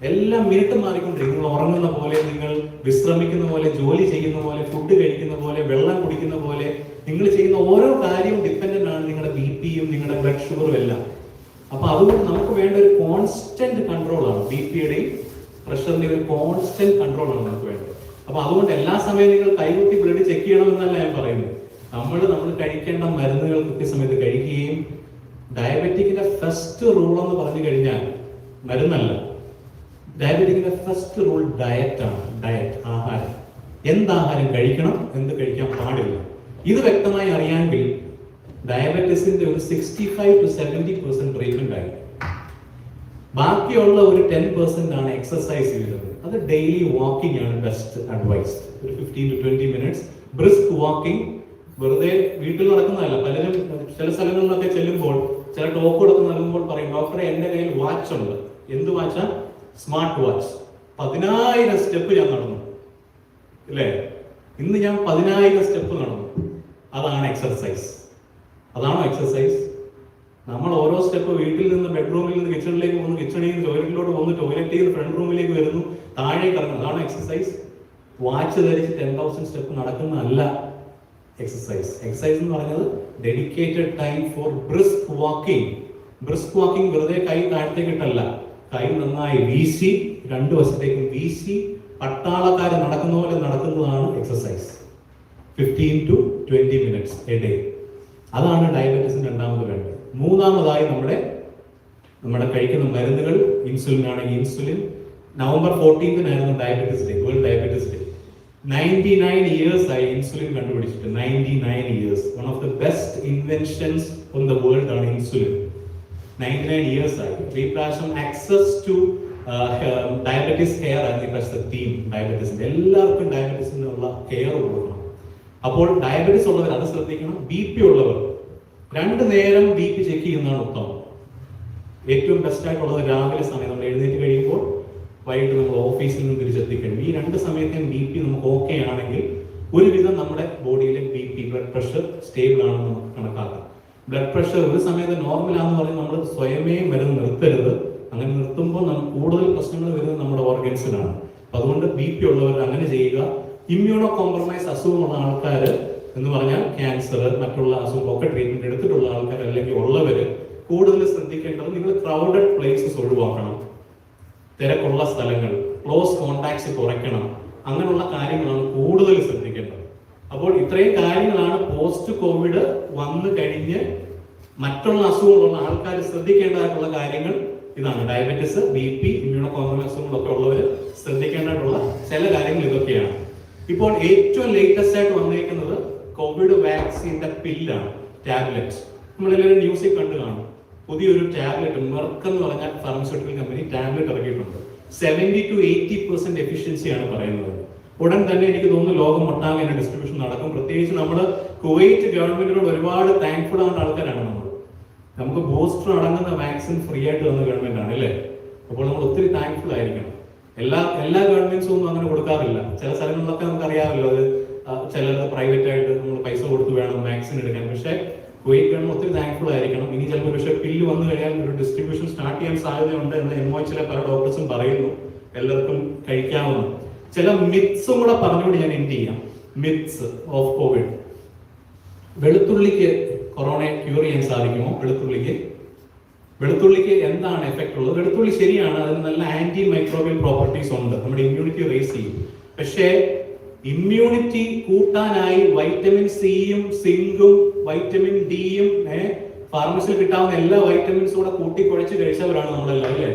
എല്ലാ മിനിറ്റും മാറിക്കൊണ്ടിരിക്കും. നിങ്ങൾ ഉറങ്ങുന്ന പോലെ, നിങ്ങൾ വിശ്രമിക്കുന്ന പോലെ, ജോലി ചെയ്യുന്ന പോലെ, ഫുഡ് കഴിക്കുന്ന പോലെ, വെള്ളം കുടിക്കുന്ന പോലെ, നിങ്ങൾ ചെയ്യുന്ന ഓരോ കാര്യവും ഡിപ്പെൻഡന്റ് ആണ് നിങ്ങളുടെ BP-യും നിങ്ങളുടെ ബ്ലഡ് ഷുഗറും എല്ലാം. അപ്പൊ അതുകൊണ്ട് നമുക്ക് വേണ്ട ഒരു കോൺസ്റ്റന്റ് കൺട്രോൾ ആണ്. BP-യുടെയും പ്രഷറിന്റെയും ഒരു കോൺസ്റ്റന്റ് കൺട്രോൾ ആണ് നമുക്ക് വേണ്ടത്. അപ്പൊ അതുകൊണ്ട് എല്ലാ സമയവും നിങ്ങൾ കൈകുത്തി ബ്ലഡ് ചെക്ക് ചെയ്യണമെന്നല്ല ഞാൻ പറയുന്നത്. നമ്മൾ കഴിക്കേണ്ട മരുന്നുകൾ കൃത്യസമയത്ത് കഴിക്കുകയും, ഡയബറ്റിക്കിന്റെ ഫസ്റ്റ് റൂൾ എന്ന് പറഞ്ഞു കഴിഞ്ഞാൽ മരുന്നല്ല, ഡയബറ്റിക്കിന്റെ ഫസ്റ്റ് റൂൾ ഡയറ്റ് ആണ്. ഡയറ്റ്, ആഹാരം. എന്താഹാരം കഴിക്കണം, എന്ത് കഴിക്കാൻ പാടില്ല, ഇത് വ്യക്തമായി അറിയാമെങ്കിൽ ഡയബറ്റീസിന്റെ ഒരു 65 to 70% ട്രീറ്റ്മെന്റ് ആയി. ബാക്കിയുള്ള ഒരു 10% ആണ് എക്സസൈസ് ചെയ്യുന്നത്. അത് ഡെയിലി വാക്കിംഗ് ആണ് ബെസ്റ്റ് അഡ്വൈസ്. ഒരു 15 to 20 minutes ബ്രിസ്ക് വാക്കിംഗ്. വെറുതെ വീട്ടിൽ നടക്കുന്നതല്ല. പലരും ചില സ്ഥലങ്ങളിലൊക്കെ ചെല്ലുമ്പോൾ ചില ടോക്കുകളൊക്കെ നൽകുമ്പോൾ പറയും, ഡോക്ടറെ എൻ്റെ കയ്യിൽ വാച്ച് ഉണ്ട്. എന്ത് വാച്ചാ? Smart watch. 10,000 സ്റ്റെപ്പ് ഞാൻ നടന്നു അല്ലേ, ഇന്ന് ഞാൻ 10,000 സ്റ്റെപ്പ് നടന്നു. അതാണ് എക്സർസൈസ്. അതാണോ എക്സർസൈസ്? നമ്മൾ ഓരോ സ്റ്റെപ്പ് വീട്ടിൽ നിന്ന് ബെഡ്റൂമിൽ നിന്ന് കിച്ചണിലേക്ക് പോകുന്നു, കിച്ചണിൽ നിന്ന് ടോയ്ലറ്റിലോട്ട് പോകുന്നു, ടോയ്ലറ്റിൽ നിന്ന് ഫ്രണ്ട് റൂമിലേക്ക് വരുന്നു, താഴേക്ക് ഇറങ്ങുന്നു. അതാണ് എക്സർസൈസ്. വാച്ച് ധരിച്ച് 10,000 സ്റ്റെപ്പ് നടക്കുന്നതല്ല എക്സർസൈസ്. എക്സർസൈസ് എന്ന് പറയുന്നത് dedicated time for brisk walking. Brisk walking വെറുതെ കൈ താഴത്തേക്ക് ഇട്ടല്ല, കൈ നന്നായി വീശി, 2 വശത്തേക്കും വീശി, പട്ടാളക്കാർ നടക്കുന്ന പോലെ നടക്കുന്നതാണ് exercise. 15 to 20 minutes A day. അതാണ് ഡയബറ്റീസിന് രണ്ടാമത് വേണ്ടത്. മൂന്നാമതായി നമ്മുടെ കഴിക്കുന്ന മരുന്നുകൾ. ഇൻസുലിൻ ആണെങ്കിൽ insulin. November 14th diabetes day, world diabetes day. 99 years ആയി ഇൻസുലിൻ കണ്ടുപിടിച്ചിട്ട്. 99 years. One of the best inventions on the world ആണ് ഇൻസുലിൻ. 99 years ആയി. ഈ പ്രാവശ്യം ആക്സസ് ടു ഡയബറ്റീസ് കെയർ ആയിരുന്നു ഇപ്പോഴത്തെ തീം. ഡയബറ്റീസിന്റെ എല്ലാവർക്കും ഡയബറ്റീസിനുള്ള കെയർ കൊടുക്കണം. അപ്പോൾ ഡയബറ്റീസ് ഉള്ളവർ അത് ശ്രദ്ധിക്കണം. BP ഉള്ളവർ 2 നേരം BP ചെക്ക് ചെയ്യുന്നതാണ് ഉത്തമം. ഏറ്റവും ബെസ്റ്റ് ആയിട്ടുള്ളത് രാവിലെ സമയം നമ്മൾ എഴുന്നേറ്റ് കഴിയുമ്പോൾ, വൈകിട്ട് നമ്മൾ ഓഫീസിൽ നിന്ന് തിരിച്ചെത്തിക്കണം. ഈ 2 സമയത്തെയും BP നമുക്ക് ഓക്കെ ആണെങ്കിൽ ഒരുവിധം നമ്മുടെ ബോഡിയിലെ BP, ബ്ലഡ് പ്രഷർ സ്റ്റേബിൾ ആണെന്ന് നമുക്ക് കണക്കാക്കാം. ബ്ലഡ് പ്രഷർ ഒരു സമയത്ത് നോർമൽ ആണെന്ന് പറഞ്ഞ് നമ്മൾ സ്വയമേ മരുന്ന് നിർത്തരുത്. അങ്ങനെ നിർത്തുമ്പോൾ നമുക്ക് കൂടുതൽ പ്രശ്നങ്ങൾ വരുന്നത് നമ്മുടെ ഓർഗൻസിലാണ്. അതുകൊണ്ട് BP ഉള്ളവർ അങ്ങനെ ചെയ്യുക. ഇമ്മ്യൂണോ കോംപ്രമൈസ് അസുഖമുള്ള ആൾക്കാർ എന്ന് പറഞ്ഞാൽ ക്യാൻസർ, മറ്റുള്ള അസുഖമൊക്കെ ട്രീറ്റ്മെന്റ് എടുത്തിട്ടുള്ള ആൾക്കാർ അല്ലെങ്കിൽ ഉള്ളവര് കൂടുതൽ ശ്രദ്ധിക്കേണ്ടത് നിങ്ങൾ ക്രൗഡഡ് പ്ലേസസ് ഒഴിവാക്കണം, തിരക്കുള്ള സ്ഥലങ്ങൾ, ക്ലോസ് കോണ്ടാക്ട്സ് കുറയ്ക്കണം. അങ്ങനെയുള്ള കാര്യങ്ങളാണ് കൂടുതൽ ശ്രദ്ധിക്കേണ്ടത്. അപ്പോൾ ഇത്രയും കാര്യങ്ങളാണ് പോസ്റ്റ് കോവിഡ് വന്നു കഴിഞ്ഞ് മറ്റുള്ള അസുഖങ്ങളുള്ള ആൾക്കാർ ശ്രദ്ധിക്കേണ്ടതായിട്ടുള്ള കാര്യങ്ങൾ. ഇതാണ് ഡയബറ്റിസ്, BP, ഇമ്മ്യൂണോ കോംപ്രമൈസ് അസുഖങ്ങളൊക്കെ ഉള്ളവർ ശ്രദ്ധിക്കേണ്ടതായിട്ടുള്ള ചില കാര്യങ്ങൾ ഇതൊക്കെയാണ്. ഇപ്പോൾ ഏറ്റവും ലേറ്റസ്റ്റ് ആയിട്ട് വന്നിരിക്കുന്നത് കോവിഡ് വാക്സിന്റെ പില്ലാണ്, ടാബ്ലറ്റ്. നമ്മളെല്ലാവരും ന്യൂസിൽ കണ്ടു കാണും. പുതിയൊരു ടാബ്ലറ്റ് മെർക്ക് എന്ന് പറഞ്ഞ ഫാർമസ്യൂട്ടിക്കൽ കമ്പനി ടാബ്ലറ്റ് ഇറക്കിയിട്ടുണ്ട്. 70 to 80% എഫിഷ്യൻസിയാണ് പറയുന്നത്. ഉടൻ തന്നെ എനിക്ക് തോന്നുന്നു ലോകം ഒട്ടാകെ ഡിസ്ട്രിബ്യൂഷൻ നടക്കും. പ്രത്യേകിച്ച് നമ്മൾ കുവൈറ്റ് ഗവൺമെന്റിനോട് ഒരുപാട് താങ്ക്ഫുൾ ആവുന്ന ആൾക്കാരാണ് നമ്മൾ. നമുക്ക് ബൂസ്റ്റർ അടങ്ങുന്ന വാക്സിൻ ഫ്രീ ആയിട്ട് തന്ന ഗവൺമെന്റ് ആണ് അല്ലേ? അപ്പോൾ നമ്മൾ ഒത്തിരി താങ്ക്ഫുൾ ആയിരിക്കണം. എല്ലാ ഗവൺമെന്റ്സും ഒന്നും അങ്ങനെ കൊടുക്കാറില്ല. ചില സ്ഥലങ്ങളിലൊക്കെ നമുക്ക് അറിയാമല്ലോ, അത് ചിലത് പ്രൈവറ്റ് ആയിട്ട് നമ്മൾ പൈസ കൊടുത്ത് വേണം വാക്സിൻ എടുക്കാൻ. പക്ഷേ കുവൈറ്റ് ഗവൺമെന്റ് ഒത്തിരി താങ്ക്ഫുൾ ആയിരിക്കണം. ഇനി ചിലപ്പോൾ പക്ഷേ പില്ല് വന്നു കഴിഞ്ഞാൽ ഒരു ഡിസ്ട്രിബ്യൂഷൻ സ്റ്റാർട്ട് ചെയ്യാൻ സാധ്യതയുണ്ട് എന്ന് MOHലെ പല ഡോക്ടേഴ്സും പറയുന്നു. എല്ലാവർക്കും കഴിക്കാവുന്ന ചില മിത്സും കൂടെ പറഞ്ഞുകൊണ്ട് ഞാൻ എൻഡ് ചെയ്യാം. Myths of Covid. വെളുത്തുള്ളിക്ക് കൊറോണയെ ക്യൂർ ചെയ്യാൻ സാധിക്കുമോ? വെളുത്തുള്ളിക്ക് എന്താണ് എഫക്ട് ഉള്ളത്? വെളുത്തുള്ളി ശരിയാണ്, അതിന് നല്ല ആന്റി മൈക്രോബിയൽ പ്രോപ്പർട്ടീസ് ഉണ്ട്, നമ്മുടെ ഇമ്മ്യൂണിറ്റി റേസ് ചെയ്യും. പക്ഷേ ഇമ്മ്യൂണിറ്റി കൂട്ടാനായി വൈറ്റമിൻ സിയും സിങ്കും വൈറ്റമിൻ ഡിയും ഫാർമസിയിൽ കിട്ടാവുന്ന എല്ലാ വൈറ്റമിൻസും കൂടെ കൂട്ടിക്കുഴച്ച് കഴിച്ചവരാണ് നമ്മളെല്ലാം അല്ലേ?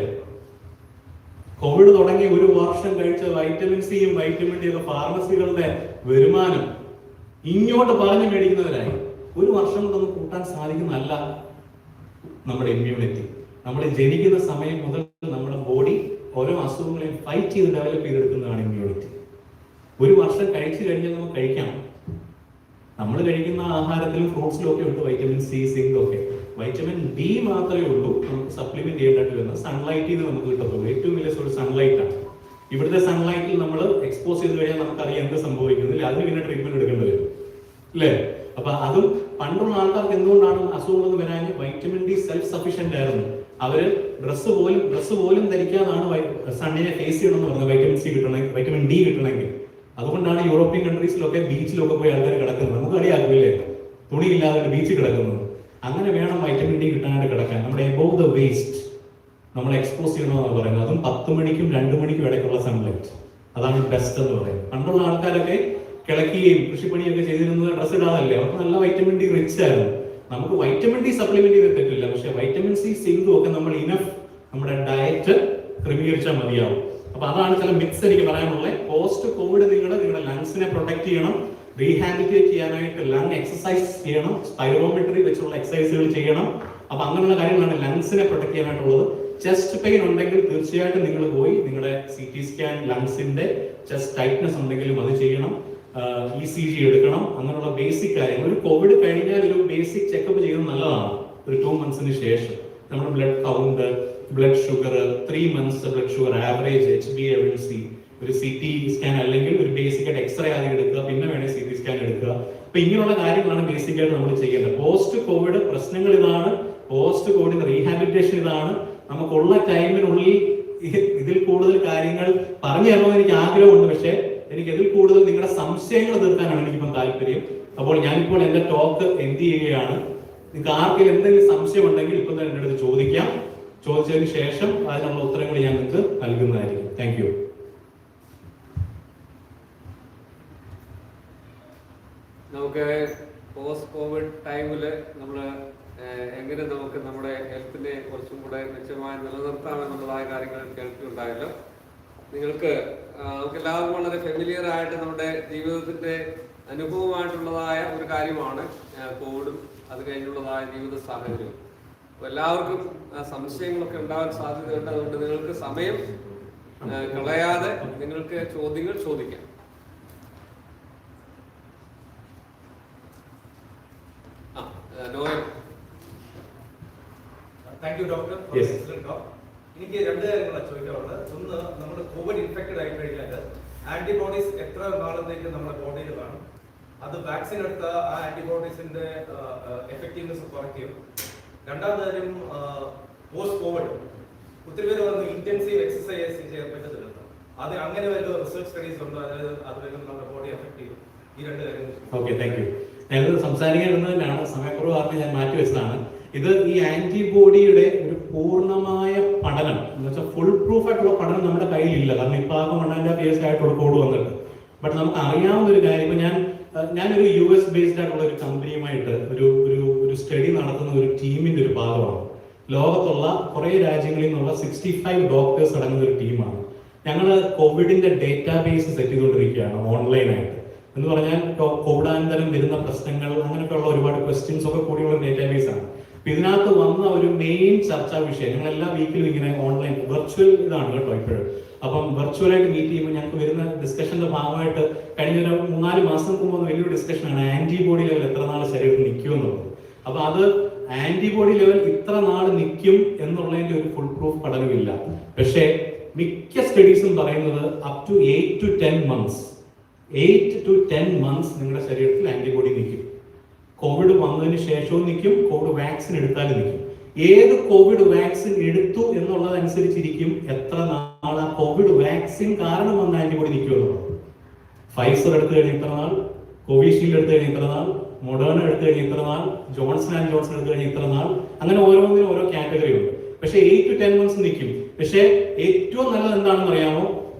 കോവിഡ് തുടങ്ങി 1 വർഷം കഴിച്ച വൈറ്റമിൻ സിയും വൈറ്റമിൻ ഡി ഒക്കെ ഫാർമസികളുടെ വരുമാനം ഇങ്ങോട്ട് പറഞ്ഞു മേടിക്കുന്നവരായി. 1 വർഷം കൊണ്ടൊന്നും കൂട്ടാൻ സാധിക്കുന്നതല്ല നമ്മുടെ ഇമ്മ്യൂണിറ്റി. നമ്മൾ ജനിക്കുന്ന സമയം മുതൽ നമ്മുടെ ബോഡി ഓരോ അസുഖങ്ങളെയും ഫൈറ്റ് ചെയ്ത് ഡെവലപ്പ് ചെയ്തെടുക്കുന്നതാണ് ഇമ്മ്യൂണിറ്റി. 1 വർഷം കഴിച്ചു കഴിഞ്ഞാൽ നമുക്ക് കഴിക്കാം. നമ്മൾ കഴിക്കുന്ന ആഹാരത്തിലും ഫ്രൂട്ട്സിലും ഒക്കെ ഉണ്ട് വൈറ്റമിൻ സി, സിങ്ക് ഒക്കെ. വൈറ്റമിൻ ഡി മാത്രമേ ഉള്ളൂ നമുക്ക് സപ്ലിമെന്റ് ചെയ്യേണ്ടതായിട്ട് വരുന്നത്. സൺലൈറ്റിൽ നിന്ന് നമുക്ക് കിട്ടത്തുള്ളൂ. ഏറ്റവും വലിയ സോഴ്സ് സൺലൈറ്റ് ആണ്. ഇവിടുത്തെ സൺലൈറ്റിൽ നമ്മൾ എക്സ്പോസ് ചെയ്ത് കഴിഞ്ഞാൽ നമുക്കറിയാം എന്ത് സംഭവിക്കുന്നില്ല. അതിന് പിന്നെ ട്രീറ്റ്മെന്റ് എടുക്കേണ്ടി വരും അല്ലേ? അപ്പൊ അതും പണ്ടുള്ള ആൾക്കാർക്ക് എന്തുകൊണ്ടാണ് അസുഖങ്ങളൊന്നും വരാൻ? വൈറ്റമിൻ ഡി സെൽഫ് സഫീഷ്യന്റ് ആയിരുന്നു. അവര് ഡ്രസ്സ് പോലും ധരിക്കാതാണ് സണ്ണിനെ ഫേസ് ചെയ്യണമെന്ന് പറഞ്ഞത്. വൈറ്റമിൻ സി കിട്ടണമെങ്കിൽ, വൈറ്റമിൻ ഡി കിട്ടണമെങ്കിൽ. അതുകൊണ്ടാണ് യൂറോപ്യൻ കൺട്രീസിലൊക്കെ ബീച്ചിലൊക്കെ പോയി ആൾക്കാർ കിടക്കുന്നത്. നമുക്കറിയാമില്ലേ, തുണിയില്ലാതെ ബീച്ചിൽ കിടക്കുന്നത്. അങ്ങനെ വേണം വൈറ്റമിൻ ഡി കിട്ടാനായിട്ട് കിടക്കാൻ. നമ്മുടെ എബോവ് ദ വേസ്റ്റ് നമ്മൾ എക്സ്പോസ് ചെയ്യണമെന്നാണ് പറയുന്നത്. അതും 10 മണിക്കും 2 മണിക്കും ഇടയ്ക്കുള്ള സൺലൈറ്റ്, അതാണ് ബെസ്റ്റ് എന്ന് പറയുന്നത്. പണ്ടുള്ള ആൾക്കാരൊക്കെ കിളക്കുകയും കൃഷിപ്പണിയൊക്കെ ചെയ്തിരുന്നത് ഡ്രസ് ഇടാതല്ലേ? അവർക്ക് നല്ല വൈറ്റമിൻ ഡി റിച്ച് ആയിരുന്നു. നമുക്ക് വൈറ്റമിൻ ഡി സപ്ലിമെന്റ് ചെയ്ത് തെറ്റില്ല, പക്ഷെ വൈറ്റമിൻ സി, സിങ്കും ഒക്കെ നമ്മൾ ഇനഫ് നമ്മുടെ ഡയറ്റ് ക്രമീകരിച്ചാൽ മതിയാവും. അപ്പൊ അതാണ് ചില മിക്സ് എനിക്ക് പറയാനുള്ളത്. പോസ്റ്റ് കോവിഡ് നിങ്ങളുടെ ലങ്സിനെ പ്രൊട്ടക്ട് ചെയ്യണം, റീഹാബിലിറ്റേറ്റ് ചെയ്യാനായിട്ട് ലങ് എക്സസൈസ് ചെയ്യണം, സ്പൈറോമെട്രി വെച്ചുള്ള എക്സസൈസുകൾ ചെയ്യണം. അപ്പൊ അങ്ങനെയുള്ള കാര്യങ്ങളാണ് ലങ്സിനെ പ്രൊട്ടക്ട് ചെയ്യാനായിട്ടുള്ളത്. ചെസ്റ്റ് പെയിൻ ഉണ്ടെങ്കിൽ തീർച്ചയായിട്ടും നിങ്ങൾ പോയി നിങ്ങളുടെ CT സ്കാൻ, ലങ്സിന്റെ ചെസ്റ്റ് ടൈറ്റ്നസ് ഉണ്ടെങ്കിലും അത് ചെയ്യണം, ECG എടുക്കണം. അങ്ങനെയുള്ള ബേസിക് കാര്യങ്ങൾ. ഒരു കോവിഡ് കഴിഞ്ഞാൽ ഒരു ബേസിക് ചെക്കപ്പ് ചെയ്യുന്നത് നല്ലതാണ്. ഒരു 2 മന്ത്സിന് ശേഷം നമ്മുടെ blood count, blood sugar, 3 months blood sugar average, HbA1c, ഒരു CT സ്കാൻ അല്ലെങ്കിൽ ഒരു ബേസിക് ആയിട്ട് എക്സ്റേ ആദ്യം എടുക്കുക, പിന്നെ വേണേൽ CT സ്കാൻ എടുക്കുക. അപ്പൊ ഇങ്ങനെയുള്ള കാര്യങ്ങളാണ് ബേസിക് ആയിട്ട് നമ്മൾ ചെയ്യേണ്ടത്. പോസ്റ്റ് കോവിഡ് പ്രശ്നങ്ങൾ ഇതാണ്, പോസ്റ്റ് കോവിഡ് റീഹാബിലിറ്റേഷൻ ഇതാണ്. നമുക്കുള്ള ടൈമിനുള്ളിൽ ഇതിൽ കൂടുതൽ കാര്യങ്ങൾ പറഞ്ഞു തരണമെന്ന് എനിക്ക് ആഗ്രഹമുണ്ട്. പക്ഷേ എനിക്ക് ഇതിൽ കൂടുതൽ നിങ്ങളുടെ സംശയങ്ങൾ തീർക്കാനാണ് എനിക്കിപ്പം താല്പര്യം. അപ്പോൾ ഞാനിപ്പോൾ എന്റെ ടോക്ക് എന്ത് ചെയ്യുകയാണ്. നിങ്ങൾക്ക് ആർക്കെങ്കിലും എന്തെങ്കിലും സംശയം ഉണ്ടെങ്കിൽ ഇപ്പം തന്നെ എൻ്റെ അടുത്ത് ചോദിക്കാം. ചോദിച്ചതിന് ശേഷം അതിനുള്ള ഉത്തരങ്ങൾ ഞാൻ നിങ്ങൾക്ക് നൽകുന്നതായിരിക്കും. Thank you. നമുക്ക് പോസ്റ്റ് കോവിഡ് ടൈമില് നമ്മൾ എങ്ങനെ നമുക്ക് നമ്മുടെ ഹെൽത്തിനെ കുറച്ചും കൂടെ മെച്ചമായി നിലനിർത്താമെന്നുള്ളതായ കാര്യങ്ങൾ കേൾക്കുന്നുണ്ടായല്ലോ. നമുക്ക് എല്ലാവർക്കും വളരെ ഫെമിലിയർ ആയിട്ട് നമ്മുടെ ജീവിതത്തിന്റെ അനുഭവമായിട്ടുള്ളതായ ഒരു കാര്യമാണ് കോവിഡും അത് കഴിഞ്ഞുള്ളതായ ജീവിത സാഹചര്യവും. എല്ലാവർക്കും സംശയങ്ങളൊക്കെ ഉണ്ടാവാൻ സാധ്യതയുണ്ട്. അതുകൊണ്ട് നിങ്ങൾക്ക് സമയം കളയാതെ നിങ്ങൾക്ക് ചോദ്യങ്ങൾ ചോദിക്കാം. നോയൽ. Thank you doctor. എനിക്ക് രണ്ട് കാര്യങ്ങളാണ് ചോദിക്കാറുള്ളത്. ഒന്ന്, നമ്മൾ കോവിഡ് ഇൻഫെക്റ്റഡ് ആയി കഴിഞ്ഞാൽ ആന്റിബോഡീസ് എത്ര നാളത്തേക്ക് നമ്മുടെ ബോഡിയിൽ കാണും? അത് വാക്സിൻ എടുത്ത ആ ആന്റിബോഡീസിന്റെ എഫക്റ്റീവ്നെസ് കുറയ്ക്കും. രണ്ടാമത്തെ കാര്യം, പോസ്റ്റ് കോവിഡ് ഒത്തിരി പേര് പറഞ്ഞു ഇന്റൻസീവ് എക്സസൈസ് ചെയ്യാൻ പറ്റത്തില്ല. അത് അങ്ങനെ വല്ല റിസർച്ച് സ്റ്റഡീസ് ഉണ്ടോ? അതായത് അത് വല്ല നമ്മുടെ ബോഡി എഫക്ട് ചെയ്യും? ഈ രണ്ട് കാര്യങ്ങൾ. Okay, thank you. ഞാനത് സംസാരിക്കാൻ ഇരുന്നതിനാണ്, സമയക്കുറവ് കാരണം ഞാൻ മാറ്റി വെച്ചതാണ്. ഇത് ഈ ആന്റിബോഡിയുടെ ഒരു പൂർണ്ണമായ പഠനം എന്ന് വെച്ചാൽ ഫുൾ പ്രൂഫ് ആയിട്ടുള്ള പഠനം നമ്മുടെ കയ്യിലില്ല. കാരണം ഇപ്പൊ ആകെ 1.5 years ആയിട്ടുള്ള കോഡ് വന്നിട്ട്. ബട്ട് നമുക്ക് അറിയാവുന്ന ഒരു കാര്യം, ഞാനൊരു US ബേസ്ഡ് ആയിട്ടുള്ള ഒരു കമ്പനിയുമായിട്ട് ഒരു സ്റ്റഡി നടത്തുന്ന ഒരു ടീമിന്റെ ഒരു ഭാഗമാണ്. ലോകത്തുള്ള കുറെ രാജ്യങ്ങളിൽ നിന്നുള്ള 65 ഡോക്ടേഴ്സ് അടങ്ങുന്ന ഒരു ടീമാണ്. ഞങ്ങൾ കോവിഡിന്റെ ഡേറ്റാബേസ് സെറ്റ് ചെയ്തുകൊണ്ടിരിക്കുകയാണ് ഓൺലൈനായിട്ട്. എന്ന് പറഞ്ഞാൽ കോവിഡാനന്തരം വരുന്ന പ്രശ്നങ്ങൾ അങ്ങനെയൊക്കെയുള്ള ഒരുപാട് ക്വസ്റ്റ്യൻസ് ഒക്കെ കൂടിയുള്ള ഡേറ്റാബേസ് ആണ്. അപ്പൊ ഇതിനകത്ത് വന്ന ഒരു മെയിൻ ചർച്ചാ വിഷയം, ഞങ്ങൾ എല്ലാ വീക്കിലും ഇങ്ങനെ ഓൺലൈൻ വെർച്വൽ ഇതാണ് കേട്ടോ ഇപ്പോഴും. അപ്പം വെർച്വലായിട്ട് മീറ്റ് ചെയ്യുമ്പോൾ ഞങ്ങൾക്ക് വരുന്ന ഡിസ്കഷന്റെ ഭാഗമായിട്ട് കഴിഞ്ഞ ഒരു 3-4 മാസം മുമ്പ് വലിയൊരു ഡിസ്കഷനാണ് ആന്റിബോഡി ലെവൽ എത്ര നാൾ ശരീരത്തിൽ നിൽക്കും എന്നുള്ളത്. അപ്പൊ അത് ആന്റിബോഡി ലെവൽ ഇത്ര നാൾ നിൽക്കും എന്നുള്ളതിന്റെ ഒരു ഫുൾ പ്രൂഫ് പഠനമില്ല. പക്ഷേ മിക്ക സ്റ്റഡീസും പറയുന്നത് up to 8 to 10 months 8 to 10 months നിങ്ങളുടെ ശരീരത്തിൽ ആന്റിബോഡി നിൽക്കും. കോവിഡ് വന്നതിന് ശേഷവും നിൽക്കും, കോവിഡ് വാക്സിൻ എടുത്താലും നിൽക്കും. ഏത് കോവിഡ് വാക്സിൻ എടുത്തു എന്നുള്ളതനുസരിച്ചിരിക്കും എത്ര നാൾ ആ കോവിഡ് വാക്സിൻ കാരണം വന്ന ആന്റിബോഡി നിൽക്കുമല്ലോ. ഫൈസർ എടുത്തു കഴിഞ്ഞ ഇത്ര നാൾ, കോവിഷീൽഡ് എടുത്തു കഴിഞ്ഞ ഇത്ര നാൾ, മൊഡേണ എടുത്തു കഴിഞ്ഞ ഇത്ര നാൾ, ജോൺസൺ ആൻഡ് ജോൺസൺ എടുത്തു കഴിഞ്ഞ ഇത്ര നാൾ, അങ്ങനെ ഓരോന്നിനും ഓരോ കാറ്റഗറി ഉണ്ട്. പക്ഷെ 8 to 10 months നിൽക്കും. പക്ഷെ ഏറ്റവും നല്ലത് എന്താണെന്ന് അറിയാമോ?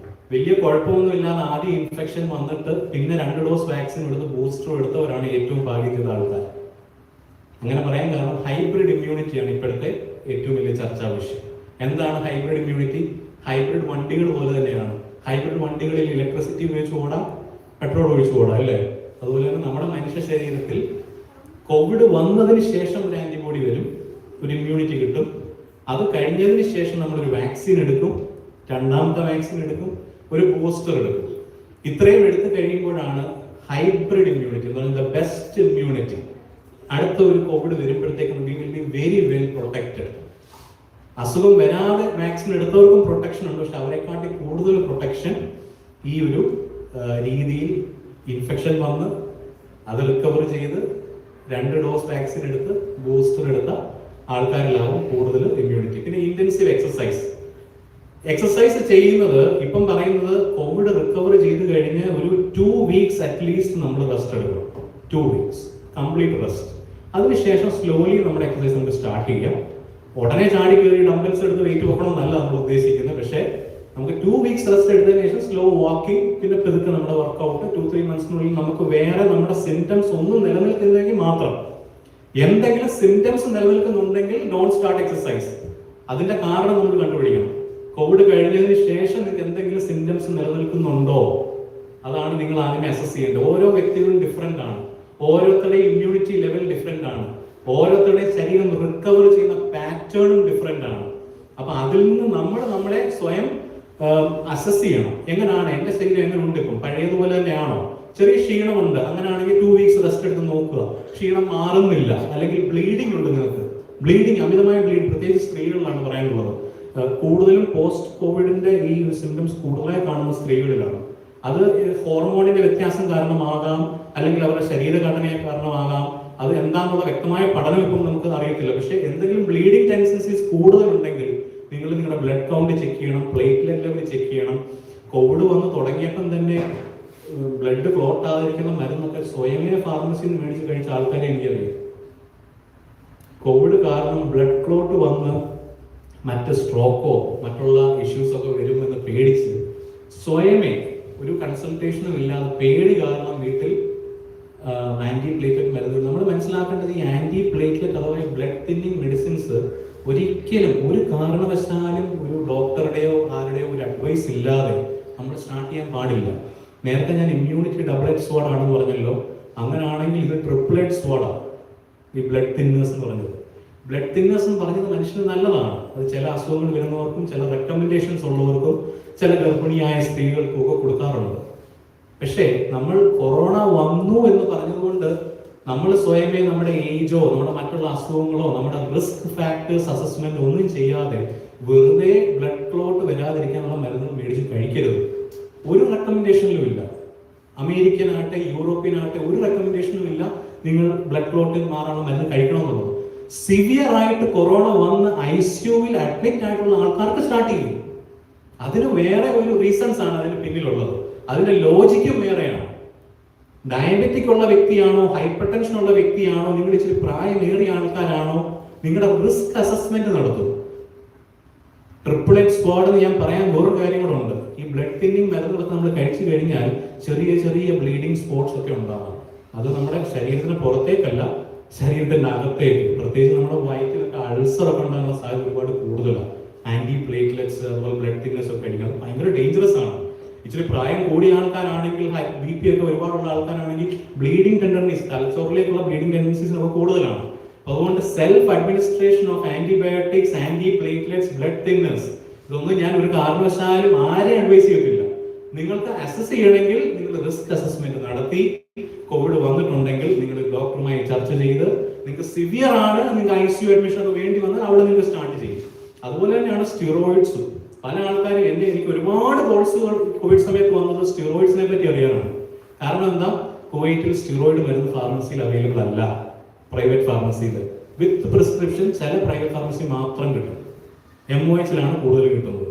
വലിയ കുഴപ്പമൊന്നും ഇല്ലാതെ ആദ്യം ഇൻഫെക്ഷൻ വന്നിട്ട് പിന്നെ 2 ഡോസ് വാക്സിൻ എടുത്ത് ബൂസ്റ്റർ എടുത്തവരാണ് ഏറ്റവും ഭാഗ്യം ചെയ്ത ആൾക്കാർ. അങ്ങനെ പറയാൻ കാരണം ഹൈബ്രിഡ് ഇമ്മ്യൂണിറ്റിയാണ് ഇപ്പോഴത്തെ ഏറ്റവും വലിയ ചർച്ചാ വിഷയം. എന്താണ് ഹൈബ്രിഡ് ഇമ്മ്യൂണിറ്റി? ഹൈബ്രിഡ് വണ്ടികൾ പോലെ തന്നെയാണ്. ഹൈബ്രിഡ് വണ്ടികളിൽ ഇലക്ട്രിസിറ്റി ഉപയോഗിച്ച് ഓടാം, പെട്രോൾ ഒഴിച്ച് ഓടാം, അല്ലേ? അതുപോലെ തന്നെ നമ്മുടെ മനുഷ്യ ശരീരത്തിൽ കോവിഡ് വന്നതിന് ശേഷം ഒരു ആന്റിബോഡി വരും, ഒരു ഇമ്മ്യൂണിറ്റി കിട്ടും. അത് കഴിഞ്ഞതിന് ശേഷം നമ്മളൊരു വാക്സിൻ എടുക്കും, രണ്ടാമത്തെ വാക്സിൻ എടുക്കും, ഒരു ബൂസ്റ്റർ എടുക്കും. ഇത്രയും എടുത്തു കഴിയുമ്പോഴാണ് ഹൈബ്രിഡ് ഇമ്മ്യൂണിറ്റി എന്ന് പറയുന്നത് ബെസ്റ്റ് ഇമ്മ്യൂണിറ്റി. അടുത്ത ഒരു കോവിഡ് വരുമ്പോഴത്തേക്കും we will be very well protected. അസുഖം വരാതെ വാക്സിൻ എടുത്തവർക്കും പ്രൊട്ടക്ഷൻ ഉണ്ട്, പക്ഷെ അവരെക്കാട്ടി കൂടുതൽ പ്രൊട്ടക്ഷൻ ഈ ഒരു രീതിയിൽ ഇൻഫെക്ഷൻ വന്ന് അത് റിക്കവർ ചെയ്ത് 2 ഡോസ് വാക്സിൻ എടുത്ത് ബൂസ്റ്റർ എടുത്ത ആൾക്കാരിലാവും കൂടുതൽ ഇമ്മ്യൂണിറ്റി. പിന്നെ ഇന്റൻസീവ് എക്സസൈസ് ചെയ്യുന്നത് ഇപ്പം പറയുന്നത് കോവിഡ് റിക്കവർ ചെയ്ത് കഴിഞ്ഞ് ഒരു 2 weeks അറ്റ്ലീസ്റ്റ് നമ്മൾ റെസ്റ്റ് എടുക്കണം. 2 weeks കംപ്ലീറ്റ് റെസ്റ്റ്. അതിനുശേഷം സ്ലോലി നമ്മുടെ എക്സസൈസ് നമുക്ക് സ്റ്റാർട്ട് ചെയ്യാം. ഉടനെ ചാടി കയറി ഡംബൽസ് എടുത്ത് വെയിറ്റ് വെക്കണമെന്നല്ല നമ്മൾ ഉദ്ദേശിക്കുന്നത്. പക്ഷേ നമുക്ക് 2 weeks റെസ്റ്റ് എടുത്തതിന് ശേഷം സ്ലോ വാക്കിംഗ്, പിന്നെ പെതുക്കെ നമ്മുടെ വർക്കൗട്ട് 2-3 monthsനുള്ളിൽ നമുക്ക് വേറെ നമ്മുടെ സിംറ്റംസ് ഒന്നും നിലനിൽക്കുന്നെങ്കിൽ മാത്രം. എന്തെങ്കിലും സിംറ്റംസ് നിലനിൽക്കുന്നുണ്ടെങ്കിൽ ഡോണ്ട് സ്റ്റാർട്ട് എക്സസൈസ്. അതിന്റെ കാരണം നമ്മൾ കണ്ടുപിടിക്കണം. കോവിഡ് കഴിഞ്ഞതിന് ശേഷം നിങ്ങൾക്ക് എന്തെങ്കിലും സിംറ്റംസ് നിലനിൽക്കുന്നുണ്ടോ, അതാണ് നിങ്ങൾ ആദ്യമേ അസസ് ചെയ്യേണ്ടത്. ഓരോ വ്യക്തികളും ഡിഫറെന്റ് ആണ്, ഓരോരുത്തരുടെയും ഇമ്മ്യൂണിറ്റി ലെവൽ ഡിഫറെന്റ് ആണ്, ഓരോരുത്തരുടെയും ശരീരം റിക്കവർ ചെയ്യുന്ന പാറ്റേണും ഡിഫറെന്റ് ആണ്. അപ്പൊ അതിൽ നിന്ന് നമ്മളെ സ്വയം അസസ് ചെയ്യണം. എങ്ങനെയാണ് എന്റെ ശരീരം, എങ്ങനെ ഉണ്ട്, ഇപ്പം പഴയതുപോലെ തന്നെയാണോ, ചെറിയ ക്ഷീണമുണ്ട്, അങ്ങനെയാണെങ്കിൽ 2 weeks റെസ്റ്റ് എടുത്ത് നോക്കുക. ക്ഷീണം മാറുന്നില്ല, അല്ലെങ്കിൽ ബ്ലീഡിംഗ് ഉണ്ട് നിങ്ങൾക്ക്, ബ്ലീഡിംഗ്, അമിതമായ ബ്ലീഡിംഗ്, പ്രത്യേകിച്ച് സ്ത്രീകളിലാണ് പറയാനുള്ളത്. കൂടുതലും പോസ്റ്റ് കോവിഡിന്റെ ഈ സിംറ്റംസ് കൂടുതലായി കാണുന്ന സ്ത്രീകളിലാണ്. അത് ഹോർമോണിന്റെ വ്യത്യാസം കാരണമാകാം, അല്ലെങ്കിൽ അവരുടെ ശരീരഘടനയെ കാരണമാകാം. അത് എന്താണെന്നുള്ള വ്യക്തമായ പഠനം ഇപ്പം നമുക്ക് അറിയത്തില്ല. പക്ഷെ എന്തെങ്കിലും ബ്ലീഡിംഗ് ടെൻഡൻസീസ് കൂടുതലുണ്ടെങ്കിൽ നിങ്ങൾ നിങ്ങളുടെ ബ്ലഡ് കൗണ്ട് ചെക്ക് ചെയ്യണം, പ്ലേറ്റ്ലെറ്റ് ലെവൽ ചെക്ക് ചെയ്യണം. കോവിഡ് വന്ന് തുടങ്ങിയപ്പം തന്നെ ബ്ലഡ് ക്ലോട്ട് ആകാതിരിക്കുന്ന മരുന്നൊക്കെ സ്വയമേ ഫാർമസിയിൽ നിന്ന് മേടിച്ച് കഴിച്ച ആൾക്കാരെ എനിക്കറിയാം. കോവിഡ് കാരണം ബ്ലഡ് ക്ലോട്ട് വന്ന് മറ്റ് സ്ട്രോക്കോ മറ്റുള്ള ഇഷ്യൂസ് ഒക്കെ വരുമെന്ന് പേടിച്ച് സ്വയമേ ഒരു കൺസൾട്ടേഷനും ഇല്ലാതെ പേടി കാരണം വീട്ടിൽ ആന്റി പ്ലേറ്റ്ലെറ്റ് മരുന്ന്. നമ്മൾ മനസ്സിലാക്കേണ്ടത് ഈ ആന്റി പ്ലേറ്റ്ലെറ്റ് അഥവാ ബ്ലഡ് തിന്നിങ് മെഡിസിൻസ് ഒരിക്കലും ഒരു കാരണവശാലും ഒരു ഡോക്ടറുടെയോ ആരുടെയോ ഒരു അഡ്വൈസ് ഇല്ലാതെ നമ്മൾ സ്റ്റാർട്ട് ചെയ്യാൻ പാടില്ല. നേരത്തെ ഞാൻ ഇമ്മ്യൂണിറ്റി ഡബിൾ-എഡ്ജ് സ്വാഡ് ആണെന്ന് പറഞ്ഞല്ലോ, അങ്ങനെയാണെങ്കിൽ ഇത് ട്രിപ്പിൾ-എഡ്ജ് സ്വാഡാണ് ഈ ബ്ലഡ് തിന്നേഴ്സ് എന്ന് പറഞ്ഞത്. ബ്ലഡ് തിന്നേഴ്സ് എന്ന് പറഞ്ഞത് മനുഷ്യന് നല്ലതാണ്. അത് ചില അസുഖങ്ങൾ വരുന്നവർക്കും ചില റെക്കമെൻഡേഷൻസ് ഉള്ളവർക്കും ചില ഗർഭിണിയായ സ്ത്രീകൾക്കും ഒക്കെ കൊടുക്കാറുണ്ട്. പക്ഷേ നമ്മൾ കൊറോണ വന്നു എന്ന് പറഞ്ഞതുകൊണ്ട് നമ്മൾ സ്വയമേ നമ്മുടെ ഏജോ നമ്മുടെ മറ്റുള്ള അസുഖങ്ങളോ നമ്മുടെ റിസ്ക് ഫാക്ടേഴ്സ് അസസ്മെന്റ് ഒന്നും ചെയ്യാതെ വെറുതെ ബ്ലഡ് ക്ലോട്ട് വരാതിരിക്കാനുള്ള മരുന്ന് മേടിച്ച് കഴിക്കരുത്. ഒരു റെക്കമെൻഡേഷനിലും ഇല്ല. അമേരിക്കൻ ആട്ടെ യൂറോപ്യൻ ആട്ടെ ഒരു റെക്കമെൻഡേഷനും ഇല്ല നിങ്ങൾ ബ്ലഡ് ക്ലോട്ട് മാറാനുള്ള മരുന്ന് കഴിക്കണമെന്നുള്ളത്. സിവിയർ ആയിട്ട് കൊറോണ വന്ന് ICUവിൽ അഡ്മിറ്റ് ആയിട്ടുള്ള ആൾക്കാർക്ക് സ്റ്റാർട്ട് ചെയ്യും. അതിന് വേറെ ഒരു റീസൺസ് ആണ് അതിന് പിന്നിലുള്ളത്. അതിന്റെ ലോജിക്കും വേറെയാണ്. ഡയബറ്റിക് ഉള്ള വ്യക്തിയാണോ, ഹൈപ്പർ ടെൻഷൻ ഉള്ള വ്യക്തിയാണോ, നിങ്ങൾ ഇച്ചിരി പ്രായമേറിയ ആൾക്കാരാണോ, നിങ്ങളുടെ റിസ്ക് അസസ്മെന്റ് നടത്തും. ട്രിപ്പിൾ സ്ക്വാഡ് എന്ന് ഞാൻ പറയാൻ വേറൊരു കാര്യങ്ങളുണ്ട്. ഈ ബ്ലഡ് തിന്നിങ് മരുന്നുകളൊക്കെ നമ്മൾ കഴിച്ചു കഴിഞ്ഞാൽ ചെറിയ ചെറിയ ബ്ലീഡിങ് സ്പോട്സ് ഒക്കെ ഉണ്ടാവാം. അത് നമ്മുടെ ശരീരത്തിന് പുറത്തേക്കല്ല, ശരീരത്തിന്റെ അകത്തേക്ക്, പ്രത്യേകിച്ച് നമ്മുടെ വയറ്റിലൊക്കെ അൾസർ ഒക്കെ ഉണ്ടാകുന്ന സാധ്യത ഒരുപാട് കൂടുതലാണ്. ആന്റി പ്ലേറ്റ്ലെറ്റ്സ് അതുപോലെ ബ്ലഡ് തിന്നേഴ്സ് ഒക്കെ കഴിക്കുന്നത് ഭയങ്കര ഡേഞ്ചറസ് ആണ്. ഇച്ചിരി പ്രായം കൂടിയ ആൾക്കാരാണെങ്കിൽ, BP ഒക്കെ ഒരുപാടുള്ള ആൾക്കാരാണെങ്കിൽ ബ്ലീഡിംഗ് ടെൻഡൻസീസ്, തലച്ചോറിലേക്കുള്ള ബ്ലീഡിംഗ് ടെൻഡൻസീസ് ഒക്കെ കൂടുതലാണ്. അതുകൊണ്ട് self administration of antibiotics, anti platelets, blood thinners ഇതൊന്നും ഞാൻ ഒരു കാരണവശാലും ആരെയും അഡ്വൈസ് ചെയ്യത്തില്ല. നിങ്ങൾക്ക് അസസ് ചെയ്യണമെങ്കിൽ നിങ്ങൾ റിസ്ക് അസസ്മെന്റ് നടത്തി, കോവിഡ് വന്നിട്ടുണ്ടെങ്കിൽ നിങ്ങൾ ഡോക്ടറുമായി ചർച്ച ചെയ്ത്, നിങ്ങൾക്ക് സിവിയർ ആണ്, നിങ്ങൾക്ക് ICU അഡ്മിഷൻ ഒക്കെ വേണ്ടി വന്നാൽ അവിടെ നിങ്ങൾക്ക് സ്റ്റാർട്ട് ചെയ്യും. അതുപോലെ തന്നെയാണ് സ്റ്റിറോയിഡ്സും. പല ആൾക്കാരും എനിക്ക് ഒരുപാട് കോഴ്സുകൾ കോവിഡ് സമയത്ത് വന്നത് സ്റ്റിറോയിഡ്സിനെ പറ്റി അറിയാനാണ്. കാരണം എന്താ, കുവൈറ്റിൽ സ്റ്റിറോയിഡ് മരുന്ന് ഫാർമസിയിൽ അവൈലബിൾ അല്ല. പ്രൈവറ്റ് ഫാർമസിയിൽ വിത്ത് പ്രിസ്ക്രിപ്ഷൻ ചില പ്രൈവറ്റ് ഫാർമസി മാത്രം കിട്ടും. MOHലാണ് കൂടുതൽ കിട്ടുന്നത്.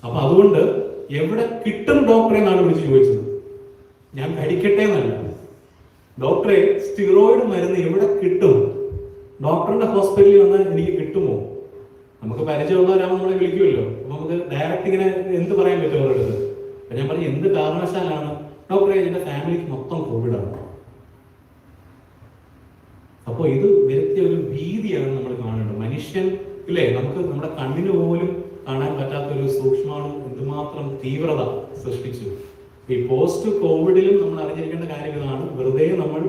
അപ്പൊ അതുകൊണ്ട് എവിടെ കിട്ടും ഡോക്ടറെ എന്നാണ് വിളിച്ച് ചോദിച്ചത്. ഞാൻ കഴിക്കട്ടെ എന്നല്ല, ഡോക്ടറെ സ്റ്റിറോയിഡ് മരുന്ന് എവിടെ കിട്ടും? ഡോക്ടറിന്റെ ഹോസ്പിറ്റലിൽ വന്നാൽ എനിക്ക് കിട്ടുമോ? നമുക്ക് പരിചയമുള്ളവരാകുമ്പോൾ നമ്മളെ വിളിക്കുമല്ലോ. അപ്പൊ നമുക്ക് ഡയറക്റ്റ് ഇങ്ങനെ എന്ത് പറയാൻ പറ്റും അവരുടെ അടുത്ത്? അപ്പൊ ഞാൻ പറഞ്ഞു, എന്ത് കാരണവശാലാണ്? ഡോക്ടറെ എന്റെ ഫാമിലിക്ക് മൊത്തം കോവിഡാണ്. അപ്പൊ ഇത് വരുത്തിയ ഒരു ഭീതിയാണ് നമ്മൾ കാണേണ്ടത്. മനുഷ്യൻ ഇല്ലേ, നമുക്ക് നമ്മുടെ കണ്ണിന് പോലും കാണാൻ പറ്റാത്ത ഒരു സൂക്ഷ്മാണു എന്തുമാത്രം തീവ്രത സൃഷ്ടിച്ചു. ഈ പോസ്റ്റ് കോവിഡിലും നമ്മൾ അറിഞ്ഞിരിക്കേണ്ട കാര്യം ഇതാണ്. വെറുതെ നമ്മൾ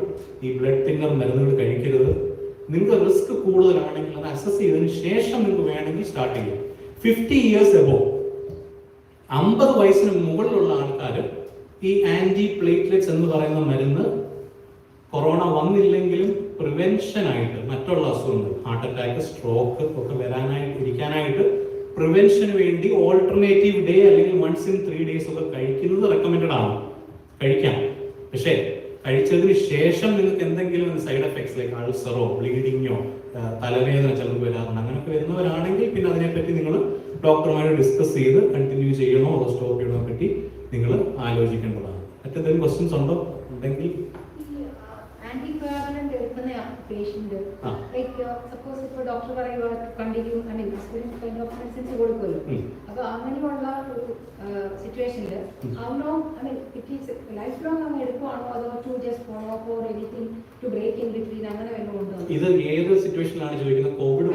ഈ ബ്ലഡ് തിന്നർ മരുന്നുകൾ കഴിക്കരുത്. നിങ്ങൾക്ക് റിസ്ക് കൂടുതലാണെങ്കിൽ അത് അസസ് ചെയ്തതിന് ശേഷം നിങ്ങൾക്ക് വേണമെങ്കിൽ സ്റ്റാർട്ട് ചെയ്യാം. 50 years above, 50 വയസ്സിന് മുകളിലുള്ള ആൾക്കാർ ഈ ആന്റി പ്ലേറ്റ്ലെറ്റ്സ് എന്ന് പറയുന്ന മരുന്ന് കൊറോണ വന്നില്ലെങ്കിലും പ്രിവെൻഷൻ ആയിട്ട് മറ്റുള്ള അസുഖങ്ങൾ, ഹാർട്ട് അറ്റാക്ക്, സ്ട്രോക്ക് ഒക്കെ ഇരിക്കാനായിട്ട് പ്രിവെൻഷന് വേണ്ടി ഓൾട്ടർനേറ്റീവ് ഡേ അല്ലെങ്കിൽ once in 3 days ഒക്കെ കഴിക്കുന്നത് റെക്കമെൻഡഡ് ആണ്. കഴിക്കാം. പക്ഷേ കഴിച്ചതിന് ശേഷം നിങ്ങൾക്ക് എന്തെങ്കിലും സൈഡ് എഫക്ട്സ് ലൈക്ക് അൾസറോ ബ്ലീഡിങ്ങോ തലവേദന ചിലർക്ക് വരാറുണ്ട്. അങ്ങനെയൊക്കെ വരുന്നവരാണെങ്കിൽ പിന്നെ അതിനെപ്പറ്റി നിങ്ങൾ ഡോക്ടറുമായിട്ട് ഡിസ്കസ് ചെയ്ത് കണ്ടിന്യൂ ചെയ്യണോ അതോ സ്റ്റോപ്പ് ചെയ്യണോ പറ്റി നിങ്ങൾ ആലോചിക്കേണ്ടതാണ്. മറ്റെന്തെങ്കിലും ക്വസ്റ്റ്യൻസ് ഉണ്ടോ? ഉണ്ടെങ്കിൽ ആന്റിബയോട്ടിക് എടുക്കുന്ന പേഷ്യന്റ് ലൈക്ക് സപ്പോസ് ഇപ്പോൾ ഡോക്ടർ പറയുക കണ്ടിന്യൂ മെഡിസിൻസ് കൊടുക്കുമല്ലോ. അപ്പൊ അങ്ങനെയുള്ള ഒരു സിറ്റുവേഷനിൽ how long it is life long അങ്ങ് എടുക്കുവാണോ അതോ to just follow up or anything to break in between അങ്ങനെ വല്ലതും ഉണ്ടോ? ഇത് ഏത് സിറ്റുവേഷനിലാണ് ചോദിക്കുന്നത്? കോവിഡ്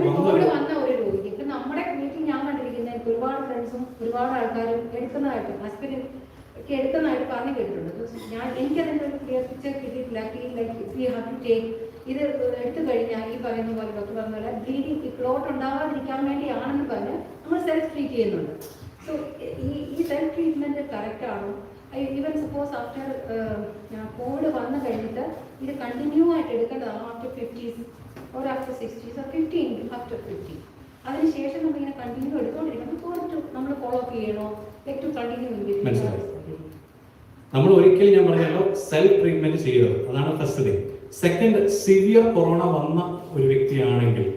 വന്ന ഒരു രോഗി ഇപ്പൊ നമ്മുടെ വീട്ടിൽ ഞാൻ കണ്ടിരിക്കുന്ന ഒരുപാട് ഫ്രണ്ട്സും ഒരുപാട് ആൾക്കാരും എടുക്കുന്നതായിട്ട് ഹസ്ബൻഡ് ഒക്കെ എടുക്കുന്നതായിട്ട് പറഞ്ഞു കേട്ടിട്ടുണ്ട്. എനിക്കതിന്റെ ഒരു ക്ലിയർ പിക്ചർ കിട്ടിയിട്ടില്ല. ഇത് എടുത്തു കഴിഞ്ഞാൽ ഈ പറയുന്ന പോലെ ഡോക്ടർ പറഞ്ഞ പോലെ ബ്ലീഡിങ് ക്ലോട്ട് ഉണ്ടാവാതിരിക്കാൻ വേണ്ടിയാണെന്ന് പറഞ്ഞ് നമ്മൾ സെൽഫ് ട്രീറ്റ് ചെയ്യുന്നുണ്ട്. സോ ഈ സെൽഫ് ട്രീറ്റ്മെന്റ് കറക്റ്റ് ആണോ? ഈവൻ സപ്പോസ് ആഫ്റ്റർ കോവിഡ് വന്നു കഴിഞ്ഞിട്ട് ഇത് കണ്ടിന്യൂ ആയിട്ട് എടുക്കേണ്ടതാണോ? After 50s or after 60s or 15 after 50? അതിനുശേഷം നമ്മളിങ്ങനെ കണ്ടിന്യൂ എടുത്തുകൊണ്ടിരിക്കണം. നമ്മൾ ഫോളോ അപ്പ് ചെയ്യണോ? Like to continue? നമ്മൾ ഒരിക്കലും ഞാൻ പറഞ്ഞല്ലോ സെൽഫ് ട്രീറ്റ്മെന്റ് ചെയ്യരുത്. അതാണ് first thing. Second, severe corona വന്ന ഒരു വ്യക്തിയാണെങ്കിൽ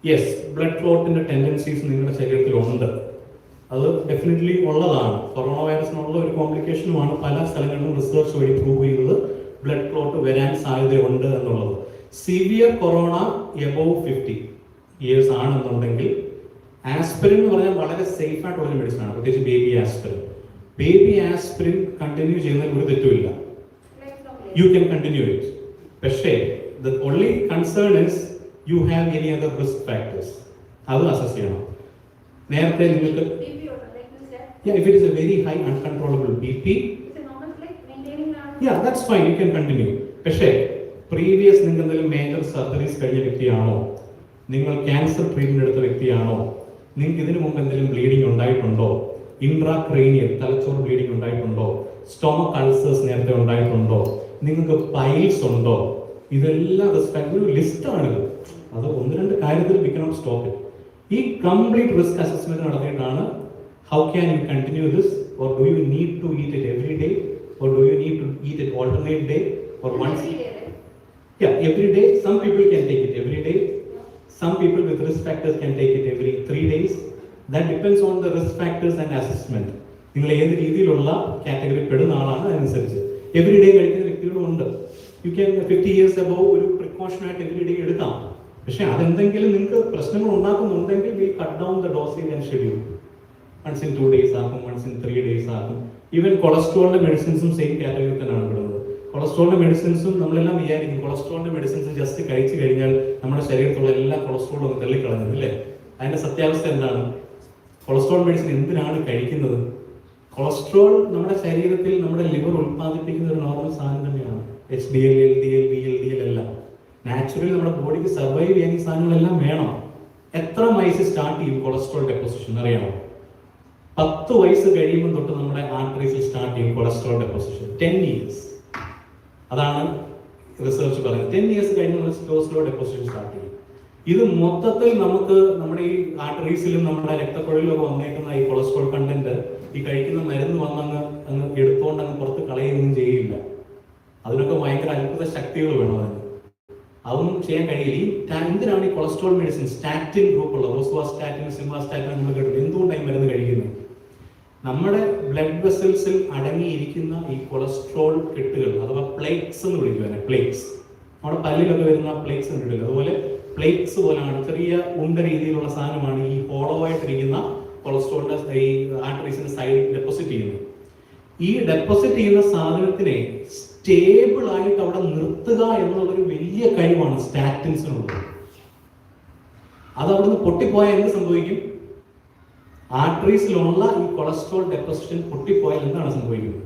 യെസ്, ബ്ലഡ് ക്ലോട്ടിന്റെ ടെൻഡൻസീസ് നിങ്ങളുടെ ശരീരത്തിൽ ഉണ്ട്. അത് ഡെഫിനറ്റ്ലി ഉള്ളതാണ്. കൊറോണ വൈറസിനുള്ള ഒരു കോംപ്ലിക്കേഷനുമാണ്. പല സ്ഥലങ്ങളിലും റിസർച്ച് വഴി പ്രൂവ് ചെയ്തത് ബ്ലഡ് ക്ലോട്ട് വരാൻ സാധ്യതയുണ്ട് എന്നുള്ളത്. സിവിയർ കൊറോണ എബോവ് 50 years ആണെന്നുണ്ടെങ്കിൽ ആസ്പിരിൻ എന്ന് പറഞ്ഞാൽ വളരെ സേഫ് ആയിട്ടുള്ള ഒരു മെഡിസിൻ ആണ്, പ്രത്യേകിച്ച് baby aspirin. Baby aspirin continue ചെയ്യുന്നതിൽ ഒരു തെറ്റുമില്ല. You can continue it. പക്ഷേ the only concern is you have any other risk factors. അത് അസസ് ചെയ്യണം. നേരത്തെ നിങ്ങൾക്ക് if it is a very high uncontrollable BP, yeah, that's fine, you can continue. പക്ഷേ previous നിങ്ങൾക്ക് എന്തെങ്കിലും മേജർ സർജറീസ് കഴിഞ്ഞ വ്യക്തിയാണോ, നിങ്ങൾ ക്യാൻസർ ട്രീറ്റ്മെന്റ് എടുത്ത വ്യക്തിയാണോ, നിങ്ങൾക്ക് ഇതിനു മുമ്പ് എന്തെങ്കിലും ബ്ലീഡിംഗ് ഉണ്ടായിട്ടുണ്ടോ, ഇൻട്രാക്രേനിയൽ തലച്ചോറ് ബ്ലീഡിംഗ് ഉണ്ടായിട്ടുണ്ടോ, സ്റ്റൊമക് അൾസേഴ്സ് നേരത്തെ ഉണ്ടായിട്ടുണ്ടോ, നിങ്ങൾക്ക് പൈൽസ് ഉണ്ടോ, ഇതെല്ലാം റിസ്ക് ഒരു ലിസ്റ്റാണിത്. അത് 1-2 കാര്യത്തിൽ വി കനോട്ട് സ്റ്റോപ്പ് ഇറ്റ്. ഈ കംപ്ലീറ്റ് റിസ്ക് അസസ്മെന്റ് നടത്തിയിട്ടാണ് how can you continue this, or do you need to eat it every day, or do you need to eat it alternate day, or once. Yeah, every day. Some people can take it every day. Some people with risk factors can take it every 3 days. That depends on the risk factors and assessment. നിങ്ങൾ ഏത് രീതിയിലുള്ള category പെടുന്ന ആളാണ് അതനുസരിച്ച്. Every day കഴിക്കുന്ന വ്യക്തികളുണ്ട്. You can 50 years above ഒരു പ്രിക്കോഷനായിട്ട് every day എടുക്കാം. പക്ഷെ അതെന്തെങ്കിലും നിങ്ങൾക്ക് പ്രശ്നങ്ങൾ ഉണ്ടാക്കുന്നുണ്ടെങ്കിൽ we cut down the dosage and schedule. Once in 2 days ആക്കും, വൺസ് ഇൻ 3 days ആക്കും. ഈവൻ കൊളസ്ട്രോളിന്റെ മെഡിസിൻസും സെയിം കാറ്റഗറി തന്നെയാണ് പെടുന്നത്. കൊളസ്ട്രോളിന്റെ മെഡിസിൻസും നമ്മളെല്ലാം വിചാരിക്കും കൊളസ്ട്രോളിന്റെ മെഡിസിൻസ് ജസ്റ്റ് കഴിച്ചു കഴിഞ്ഞാൽ നമ്മുടെ ശരീരത്തിലുള്ള എല്ലാ കൊളസ്ട്രോളും ഒന്ന് തള്ളിക്കളഞ്ഞത് അല്ലേ? അതിന്റെ സത്യാവസ്ഥ എന്താണ്? കൊളസ്ട്രോൾ മെഡിസിൻ എന്തിനാണ് കഴിക്കുന്നത്? കൊളസ്ട്രോൾ നമ്മുടെ ശരീരത്തിൽ നമ്മുടെ ലിവർ ഉത്പാദിപ്പിക്കുന്ന ഒരു നോർമൽ സാധനം തന്നെയാണ്. HDL, LDL, VLDL എല്ലാം നാച്ചുറലി നമ്മുടെ ബോഡിക്ക് സർവൈവ് ചെയ്യാൻ ഈ സാധനങ്ങളെല്ലാം വേണം. എത്ര വയസ്സ് സ്റ്റാർട്ട് ചെയ്യും കൊളസ്ട്രോൾ ഡെപ്പോസിഷൻ അറിയാമോ? 10 വയസ്സ് കഴിയുമ്പോൾ തൊട്ട് നമ്മുടെ ആർട്ടറീസിൽ സ്റ്റാർട്ട് ചെയ്യും കൊളസ്ട്രോൾ ഡെപ്പോസിഷൻ. 10 years. അതാണ് റിസർച്ച് പറയുന്നത്. 10 years കഴിഞ്ഞ് സ്ലോ ഡെപ്പോസിഷൻ സ്റ്റാർട്ട് ചെയ്യും. ഇത് മൊത്തത്തിൽ നമുക്ക് നമ്മുടെ ഈ ആർട്ടറീസിലും നമ്മുടെ രക്തക്കുഴലിലും ഒക്കെ വന്നേക്കുന്ന ഈ കൊളസ്ട്രോൾ കണ്ടന്റ് ഈ കഴിക്കുന്ന മരുന്ന് വന്നങ്ങ് എടുത്തുകൊണ്ട് അങ്ങ് പുറത്ത് കളയുകയൊന്നും ചെയ്യില്ല. അതിനൊക്കെ ഭയങ്കര അത്ഭുത ശക്തികൾ വേണം. അതൊന്നും ചെയ്യാൻ കഴിയില്ല. ഈ എന്തിനാണ് ഈ കൊളസ്ട്രോൾ മെഡിസിൻ സ്റ്റാറ്റിൻ ഗ്രൂപ്പ് ഉള്ളത്, റോസുവാസ്റ്റാറ്റിൻ, സിംവാസ്റ്റാറ്റിൻ നമ്മൾ കേട്ടു. എന്തുകൊണ്ടാണ് ഈ മരുന്ന് കഴിക്കുന്നത്? നമ്മുടെ ബ്ലഡ് വെസൽസിൽ അടങ്ങിയിരിക്കുന്ന ഈ കൊളസ്ട്രോൾ കെട്ടുകൾ അഥവാ പ്ലേറ്റ്സ് എന്ന് വിളിക്കുവാനെ, പ്ലേറ്റ്സ് നമ്മുടെ പല്ലിലൊക്കെ വരുന്ന പ്ലേറ്റ്സ് കണ്ടിട്ടില്ല, അതുപോലെ പ്ലേറ്റ്സ് പോലാണ് ചെറിയ ഉണ്ട രീതിയിലുള്ള സാധനമാണ് ഈ ഹോളോ ആയിട്ടിരിക്കുന്ന കൊളസ്ട്രോളിന്റെ ഈ ആർട്ടറീസിന്റെ സൈഡിൽ ഡെപ്പോസിറ്റ് ചെയ്യുന്നത്. ഈ ഡെപ്പോസിറ്റ് ചെയ്യുന്ന സാധനത്തിനെ സ്റ്റേബിൾ ആയിട്ട് അവിടെ നിർത്തുക എന്നുള്ളൊരു വലിയ കഴിവാണ് സ്റ്റാറ്റിൻസിനുള്ളത്. അത് അവിടുന്ന് പൊട്ടിപ്പോയാൽ എന്ത് സംഭവിക്കും? ആർട്ടറീസിലുള്ള ഈ കൊളസ്ട്രോൾ ഡെപ്പോസിഷൻ പൊട്ടിപ്പോയാൽ എന്താണ് സംഭവിക്കുന്നത്?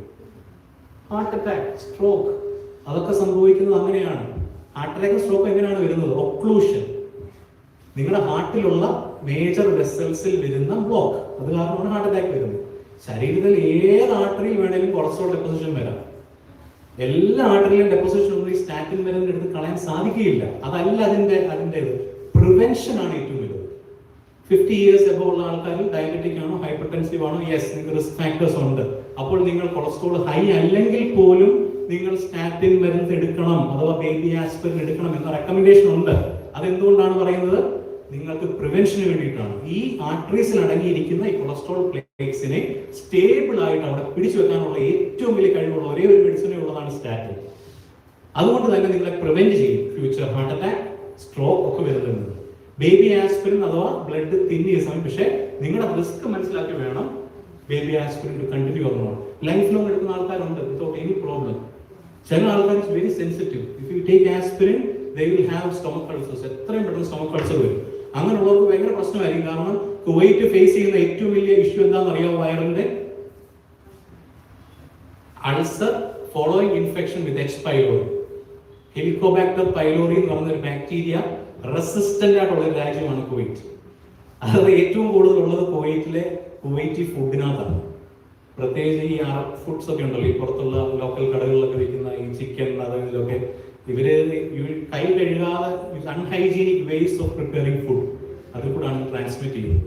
ഹാർട്ട് അറ്റാക്ക്, സ്ട്രോക്ക്, അതൊക്കെ സംഭവിക്കുന്നത് അങ്ങനെയാണ്. ഹാർട്ട് അറ്റാക്ക്, സ്ട്രോക്ക് എങ്ങനെയാണ് വരുന്നത്? ഒക്ലൂഷൻ. നിങ്ങളുടെ ഹാർട്ടിലുള്ള മേജർ വെസൽസിൽ വരുന്ന ബ്ലോക്ക്, അത് കാരണമാണ് ഹാർട്ട് അറ്റാക്ക് വരുന്നത്. ശരീരത്തിൽ ഏത് ആർട്ടറിയിൽ വേണേലും കൊളസ്ട്രോൾ ഡെപ്പോസിഷൻ വരാം. എല്ലാ ആർട്ടറിയിലും ഡെപ്പോസിഷൻ ഒന്നും ഈ സ്റ്റാറ്റിൻ മരുന്ന് എടുത്ത് കളയാൻ സാധിക്കുകയില്ല. അതല്ല അതിന്റെ പ്രിവെൻഷൻ ആണ് ഏറ്റവും വലുത്. 50 years above ഉള്ള ആൾക്കാരിൽ ഡയബറ്റിക് ആണോ, ഹൈപ്പർടെൻസീവ് ആണോ, യെസ്, നിങ്ങൾക്ക് റിസ്ക് ഫാക്ടേഴ്സ് ഉണ്ട്. അപ്പോൾ നിങ്ങൾ കൊളസ്ട്രോൾ ഹൈ അല്ലെങ്കിൽ പോലും നിങ്ങൾ സ്റ്റാറ്റിൻ മരുന്ന് എടുക്കണം, അഥവാ ബേബി ആസ്പിരിൻ എടുക്കണം എന്ന റെക്കമെൻഡേഷൻ ഉണ്ട്. അതെന്തുകൊണ്ടാണ് പറയുന്നത്? നിങ്ങൾക്ക് പ്രിവെൻഷന് വേണ്ടിയിട്ടാണ്. ഈ ആർട്ടറീസിൽ അടങ്ങിയിരിക്കുന്ന ഈ കൊളസ്ട്രോൾ പ്ലേറ്റ്സിനെ സ്റ്റേബിൾ ആയിട്ട് അവിടെ പിടിച്ചു വെക്കാനുള്ള ഏറ്റവും വലിയ കഴിവുള്ള ഒരേ ഒരു മെഡിസിനെ ഉള്ളതാണ് സ്റ്റാറ്റിൻ. അതുകൊണ്ട് തന്നെ നിങ്ങളെ പ്രിവെന്റ് ചെയ്യും ഫ്യൂച്ചർ ഹാർട്ട് അറ്റാക്ക്, സ്ട്രോക്ക് ഒക്കെ വരുന്നത്. ബേബി ആസ്പിരിൻ അഥവാ ബ്ലഡ് തിന്നിയ സമയം, പക്ഷേ നിങ്ങളുടെ റിസ്ക് മനസ്സിലാക്കി വേണം ബേബി ആസ്പിരിൻ കണ്ടിന്യൂ ചെയ്യുന്നത്. ലൈഫ് ലോങ് എടുക്കുന്ന ആൾക്കാരുണ്ട് വിത്തൗട്ട് എനി പ്രോബ്ലം. ചില ആൾക്കാർ is very sensitive. If you take aspirin they will have stomach ulcers. എത്രയും പെട്ടെന്ന് സ്റ്റൊമക് അൾസർ വരും. അങ്ങനെയുള്ളവർക്ക് ഭയങ്കര പ്രശ്നമായിരിക്കും. കാരണം കുവൈറ്റ് ഫേസ് ചെയ്യുന്ന ഏറ്റവും വലിയ ഇഷ്യൂ എന്താണെന്ന് അറിയാമോ? വയറിന്റെ അൾസർ ഫോളോയിങ് ഇൻഫെക്ഷൻ വിത്ത് H. pylori. ഹെലിക്കോബാക്ടർ പൈലോറി എന്ന് പറഞ്ഞൊരു ബാക്ടീരിയ റെസിസ്റ്റന്റ് ആയിട്ടുള്ള ഒരു രാജ്യമാണ് കുവൈറ്റ്. അത് ഏറ്റവും കൂടുതൽ ഉള്ളത് കുവൈറ്റി ഫുഡിനകത്താണ്. പ്രത്യേകിച്ച് ഈ അറബ് ഫുഡ്സ് ഒക്കെ ഉണ്ടല്ലോ, ഈ പുറത്തുള്ള ലോക്കൽ കടകളിലൊക്കെ വിൽക്കുന്ന ഈ ചിക്കൻ അതിലൊക്കെ ഇവര് കൈ കഴുകാതെ unhygienic ways of preparing food അതിൽ കൂടാണ് ട്രാൻസ്മിറ്റ് ചെയ്യുന്നത്.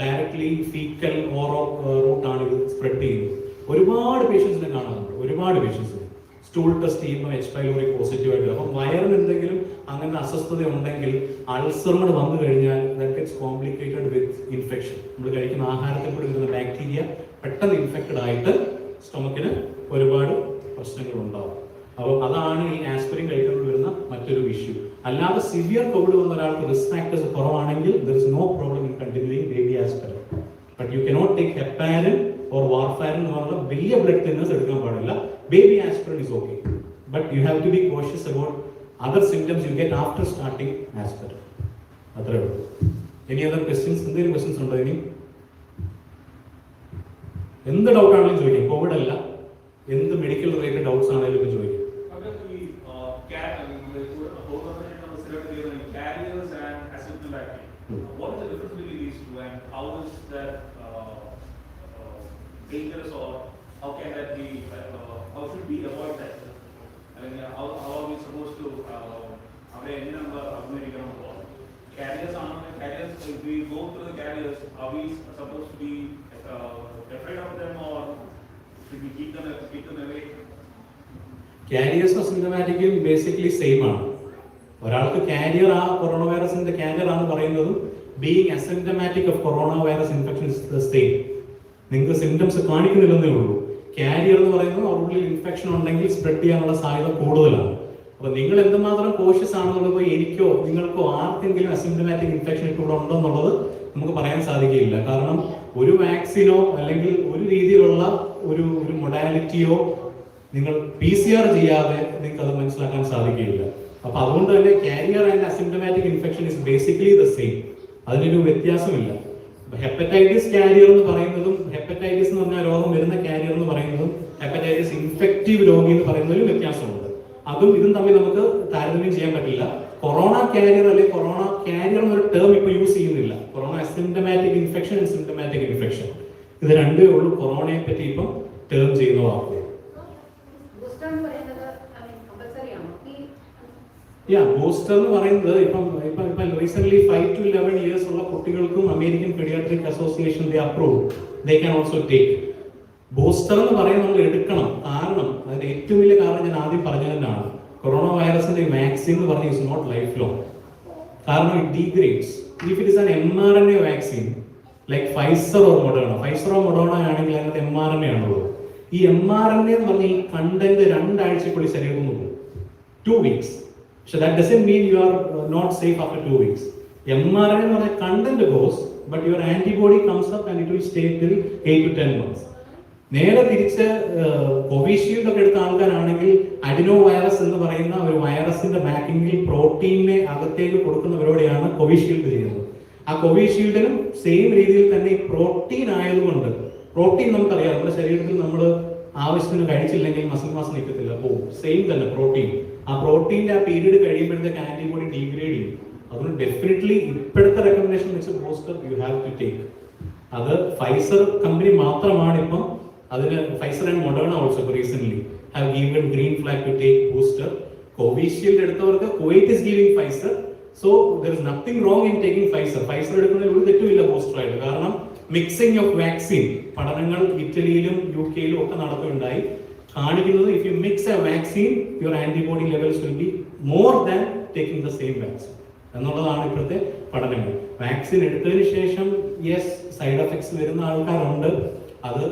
ഡയറക്ട്ലി ഫീക്കൽ ഓറോ റൂട്ടാണ് ഇത് സ്പ്രെഡ് ചെയ്യുന്നത്. ഒരുപാട് പേഷ്യൻസിനെ കാണാറുണ്ട്, ഒരുപാട് പേഷ്യൻസിന് സ്റ്റൂൾ ടെസ്റ്റ് ചെയ്യുമ്പോൾ H. pylori പോസിറ്റീവ് ആയിട്ട്. അപ്പം വയറിന് എന്തെങ്കിലും അങ്ങനെ അസ്വസ്ഥത ഉണ്ടെങ്കിൽ അൾസറുകൾ വന്നു കഴിഞ്ഞാൽ that gets complicated with infection. നമ്മൾ കഴിക്കുന്ന ആഹാരത്തിൽ കൂടി വരുന്ന ബാക്ടീരിയ പെട്ടെന്ന് ഇൻഫെക്റ്റഡ് ആയിട്ട് സ്റ്റൊമക്കിന് ഒരുപാട് പ്രശ്നങ്ങൾ ഉണ്ടാവും. അപ്പോൾ അതാണ് ഈ ആസ്പിരിൻ കഴിക്കുന്നത് വരുന്ന മറ്റൊരു ഇഷ്യൂ. അല്ലാതെ സിവിയർ കോവിഡ് വന്ന ഒരാൾക്ക് റിസ്ക് ഫാക്ടേഴ്സ് കുറവാണെങ്കിൽ there is no problem in continuing baby aspirin. But you cannot take heparin or warfarin എന്ന് പറഞ്ഞ വലിയ ബ്ലഡ് തിന്നേഴ്സ് എടുക്കാൻ പാടില്ല. Baby aspirin is okay, but you have to be cautious about other symptoms you get after starting aspirin. That's all. Any other questions? Any questions undo any? എന്ത് doubt ആണെങ്കിലും ചോദിക്കാം. Covid അല്ല, എന്ത് medical related doubts ആണെങ്കിലും ചോദിക്കാം. Carriers and acceptable that dangerous, or how can that be? How should we avoid that? I mean, how are we supposed to? Our engine number American carriers are not carriers. If we go through the carriers, are we supposed to be afraid of them, or should we keep them away? കാരിയേഴ്സും സിംറ്റമാറ്റിക്കും basically same ആണ്. ഒരാൾക്ക് carrier ആ corona വൈറസിന്റെ carrier ആണെന്ന് പറയുന്നതും being asymptomatic of corona virus infection is the same. നിങ്ങൾക്ക് symptoms കാണിക്കുന്നില്ലെന്നേ ഉള്ളൂ. കാരിയർ എന്ന് പറയുന്നത് അവരുടെ ഇൻഫെക്ഷൻ ഉണ്ടെങ്കിൽ സ്പ്രെഡ് ചെയ്യാനുള്ള സാധ്യത കൂടുതലാണ്. അപ്പൊ നിങ്ങൾ എന്തുമാത്രം കോഷ്യസ് ആണെന്നുള്ളത് എനിക്കോ നിങ്ങൾക്കോ ആർക്കെങ്കിലും അസിംറ്റമാറ്റിക് ഇൻഫെക്ഷൻ ഇപ്പോൾ ഇവിടെ ഉണ്ടോ എന്നുള്ളത് നമുക്ക് പറയാൻ സാധിക്കില്ല. കാരണം ഒരു വാക്സിനോ അല്ലെങ്കിൽ ഒരു രീതിയിലുള്ള ഒരു മൊഡാലിറ്റിയോ നിങ്ങൾ PCR ചെയ്യാതെ നിങ്ങൾക്ക് അത് മനസ്സിലാക്കാൻ സാധിക്കില്ല. അപ്പൊ അതുകൊണ്ട് തന്നെ carrier and asymptomatic infection is basically the same. അതിനൊരു വ്യത്യാസമില്ല. ഹെപ്പറ്റൈറ്റിസ് കാരിയർ എന്ന് പറയുന്നതും ഹെപ്പറ്റൈറ്റിസ് എന്ന് പറഞ്ഞ രോഗം വരുന്ന കാരിയർ എന്ന് പറയുന്നതും ഹെപ്പറ്റൈറ്റിസ് ഇൻഫെക്റ്റീവ് രോഗി എന്ന് പറയുന്നതിലും വ്യത്യാസമുണ്ട്. അതും ഇതും തമ്മിൽ നമുക്ക് താരതമ്യം ചെയ്യാൻ പറ്റില്ല. കൊറോണ കാരിയർ അല്ലെങ്കിൽ കൊറോണ കാരിയർ എന്നൊരു ടേം ഇപ്പൊ യൂസ് ചെയ്യുന്നില്ല. Corona asymptomatic infection and symptomatic infection ഇത് രണ്ടേ ഉള്ളൂ കൊറോണയെ പറ്റി ഇപ്പം ടേം ചെയ്യുന്ന വാക്കുകൾ. ബൂസ്റ്റർ എന്ന് പറയുന്നത് ഇപ്പം റീസെന്റ് 5 to 11 years ഉള്ള കുട്ടികൾക്കും American paediatric association they can also take. Booster എന്ന് പറയുന്നത് നമ്മൾ എടുക്കണം. കാരണം അതിന്റെ ഏറ്റവും വലിയ കാരണം ഞാൻ ആദ്യം പറഞ്ഞത് തന്നെയാണ്. കൊറോണ വൈറസിന്റെ വാക്സിൻ എന്ന് പറഞ്ഞ ഇസ് നോട്ട് ലൈഫ് ലോങ്. കാരണം it degrades. If it is an mRNA vaccine like Pfizer or Moderna ആണെങ്കിൽ അതിനകത്ത് mRNA ആണുള്ളത്. ഈ mRNA എന്ന് പറഞ്ഞ ഈ കണ്ടന്റ് 2 ആഴ്ചക്കുള്ളിൽ ശരീരത്തിൽ നിന്ന് പോകും. 2 weeks. So that doesn't mean you are not safe after 2 weeks. mRNA എന്ന് പറഞ്ഞ content goes, but your antibody comes up and it will stay till 8 to 10 months. നേരെ തിരിച്ച് കോവിഷീൽഡ് ഒക്കെ എടുത്ത ആൾക്കാരാണെങ്കിൽ അഡിനോ വൈറസ് എന്ന് പറയുന്ന ഒരു വൈറസിന്റെ ബാക്കിങ്ങിൽ പ്രോട്ടീനെ അകത്തേക്ക് കൊടുക്കുന്ന പരിപാടിയാണ് കോവിഷീൽഡ് ചെയ്യുന്നത്. ആ കോവിഷീൽഡിനും സെയിം രീതിയിൽ തന്നെ ഈ പ്രോട്ടീൻ ആയതുകൊണ്ട്, പ്രോട്ടീൻ നമുക്കറിയാം നമ്മുടെ ശരീരത്തിൽ നമ്മൾ ആവശ്യത്തിന് കഴിച്ചില്ലെങ്കിൽ മസിൽ മാസ് നിൽക്കത്തില്ല. അപ്പോൾ സെയിം തന്നെ പ്രോട്ടീൻ, ആ പ്രോട്ടീന്റെ ആ പീരീഡ് കഴിയുമ്പോഴത്തേക്ക് ആന്റിബോഡി ഡീഗ്രേഡ് ചെയ്യും. അതുകൊണ്ട് ഡെഫിനറ്റ്ലി ഇപ്പോഴത്തെ റെക്കമെൻഡേഷൻ വെച്ച് booster you have to take. അത് ഫൈസർ കമ്പനി മാത്രമാണ് ഇപ്പം അതിന് Pfizer and Moderna also recent have given green flag to take booster. Covishield എടുത്തവർക്ക് Kuwait is giving Pfizer. So there is nothing wrong in taking Pfizer. Pfizer എടുക്കുന്നതിൽ ഒരു തെറ്റുമില്ല booster ആയിട്ട്. കാരണം മിക്സിംഗ് ഓഫ് വാക്സിൻ പഠനങ്ങൾ ഇറ്റലിയിലും UK-യിലും ഒക്കെ നടക്കുകയുണ്ടായി. കാണിക്കുന്നത് if you mix A vaccine your antibody levels will be more than taking the same vaccine എന്നുള്ളതാണ് ഇപ്പോഴത്തെ പഠനങ്ങൾ. വാക്സിൻ എടുത്തതിന് ശേഷം യെസ് സൈഡ് എഫക്ട്സ് വരുന്ന ആൾക്കാരുണ്ട്. അത്